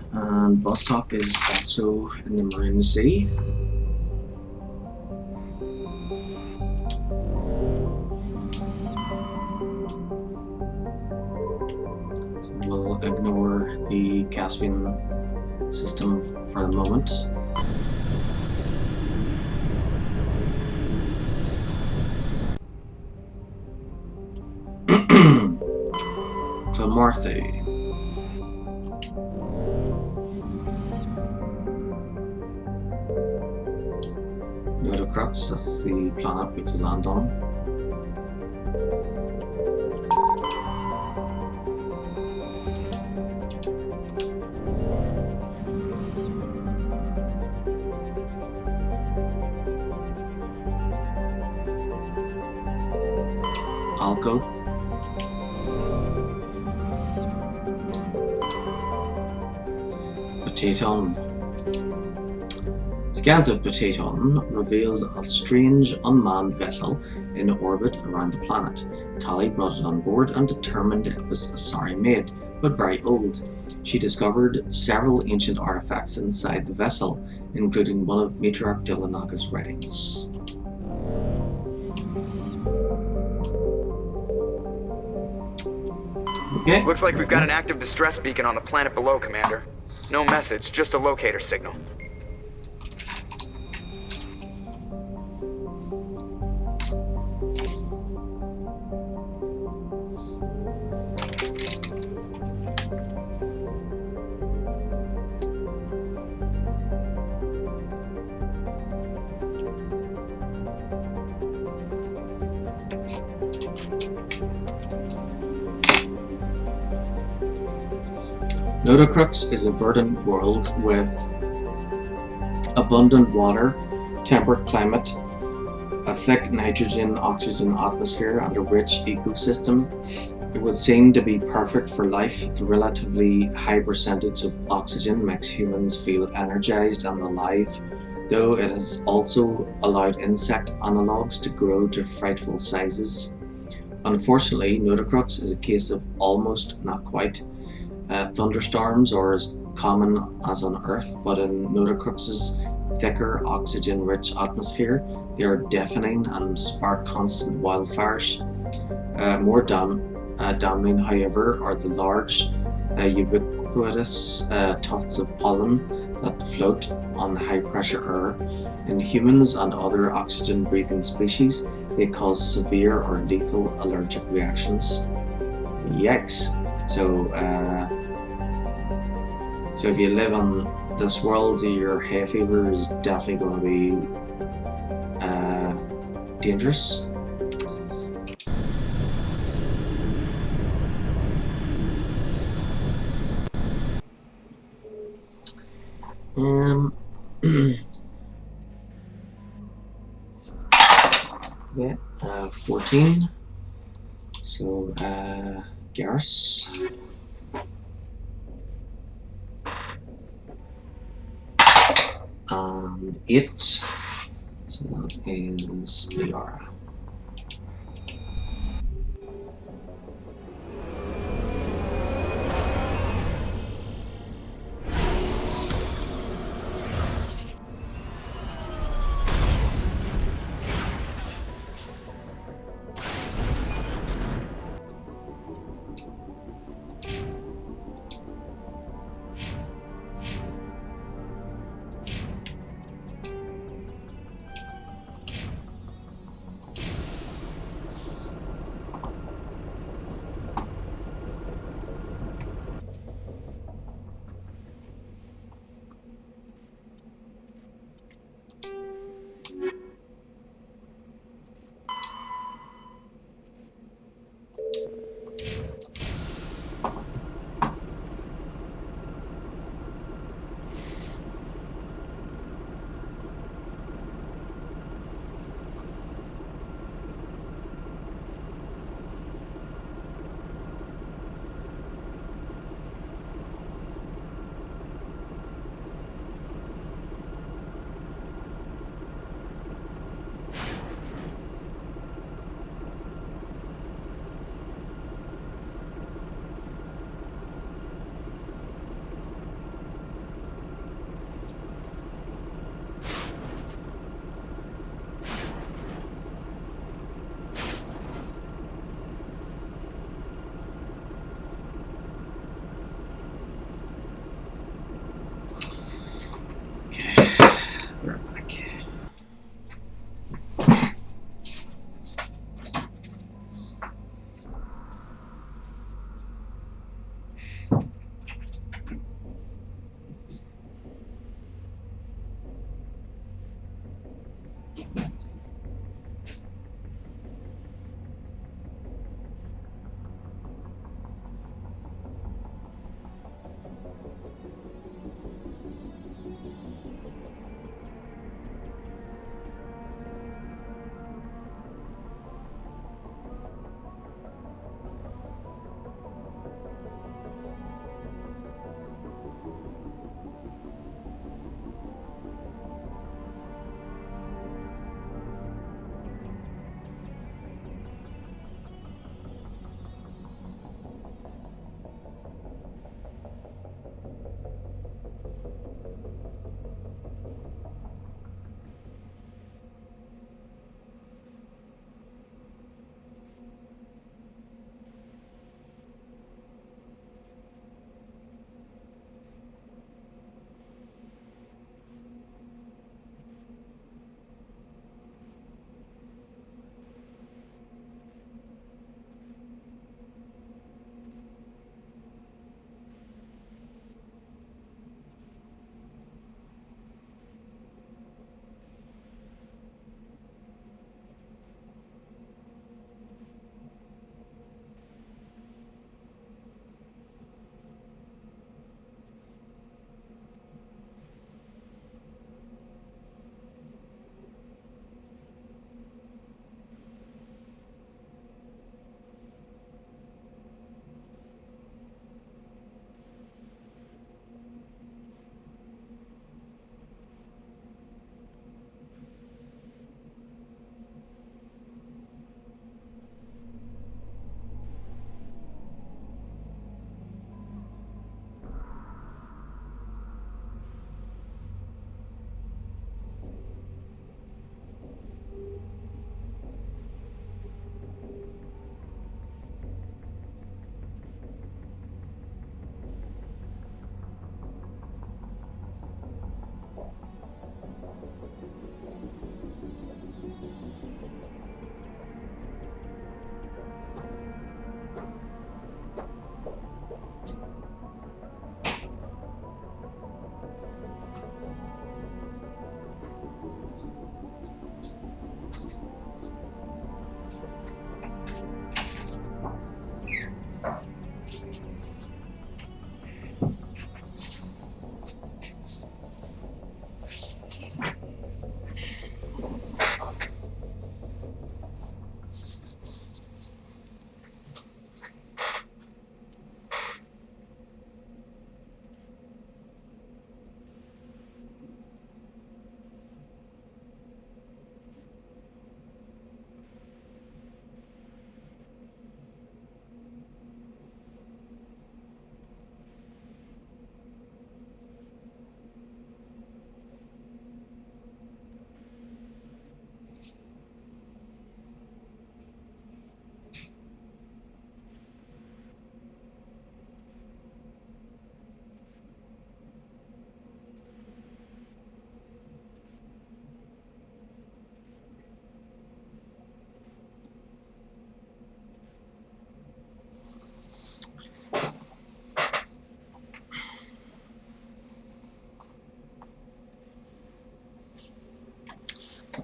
And Vostok is also in the Maroon Sea. So we'll ignore the Caspian system for the moment. Clomarthe. Nodacrux, that's the planet we have to land on. Alco. Potaton. Scans of Potaton revealed a strange unmanned vessel in orbit around the planet. Tali brought it on board and determined it was a sorry maid, but very old. She discovered several ancient artifacts inside the vessel, including one of Matriarch Dillanaga's writings. Okay. Looks like we've got an active distress beacon on the planet below, Commander. No message, just a locator signal. Nodacrux is a verdant world with abundant water, temperate climate, a thick nitrogen-oxygen atmosphere, and a rich ecosystem. It would seem to be perfect for life. The relatively high percentage of oxygen makes humans feel energized and alive, though it has also allowed insect analogues to grow to frightful sizes. Unfortunately, Nodacrux is a case of almost, not quite. Thunderstorms are as common as on Earth, but in Nodacrux's thicker, oxygen-rich atmosphere, they are deafening and spark constant wildfires. More damning, however, are the large, ubiquitous tufts of pollen that float on high-pressure air. In humans and other oxygen-breathing species, they cause severe or lethal allergic reactions. Yikes! So if you live on this world, your hay fever is definitely going to be dangerous. Yeah, 14. So, Garrus. And 8. So that is Liara.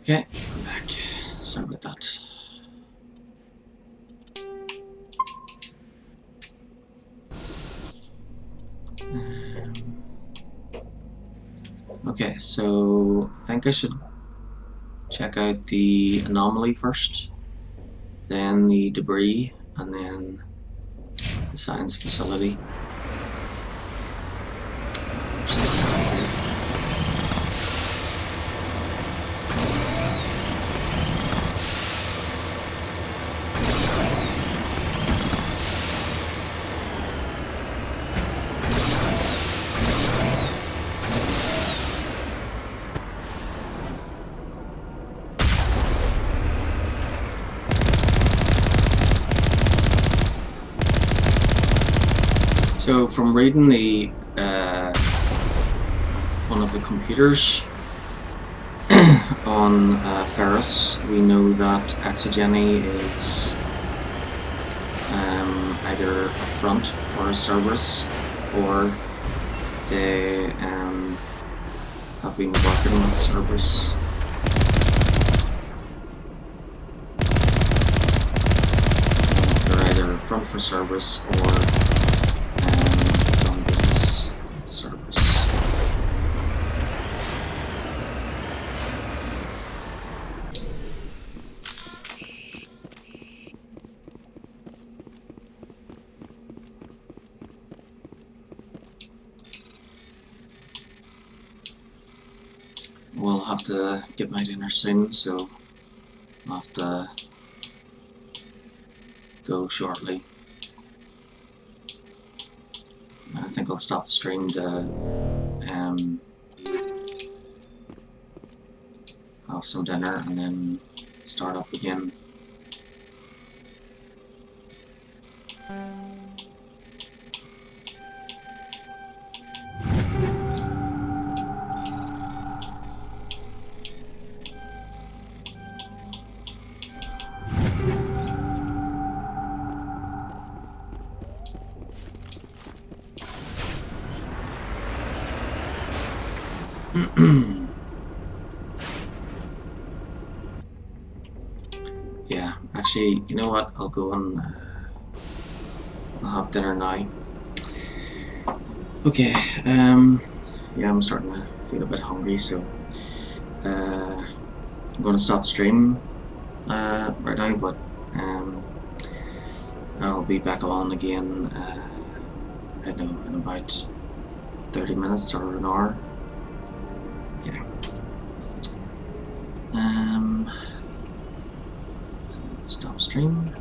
Okay, I'm back. Sorry about that. Okay, so I think I should check out the anomaly first, then the debris, and then the science facility. So from reading the one of the computers on Ferris, we know that Exogeny is either a front for Cerberus, or they have been working with Cerberus. They're either a front for Cerberus or done business with Cerberus. We'll have to get my dinner soon, so I'll have to go shortly. I think I'll stop the stream to have some dinner and then start up again. Yeah, actually, you know what? I'll go and I'll have dinner now. Okay, yeah, I'm starting to feel a bit hungry, so I'm going to stop the stream right now, but I'll be back on again, I don't know, in about 30 minutes or an hour. Okay. So stop stream.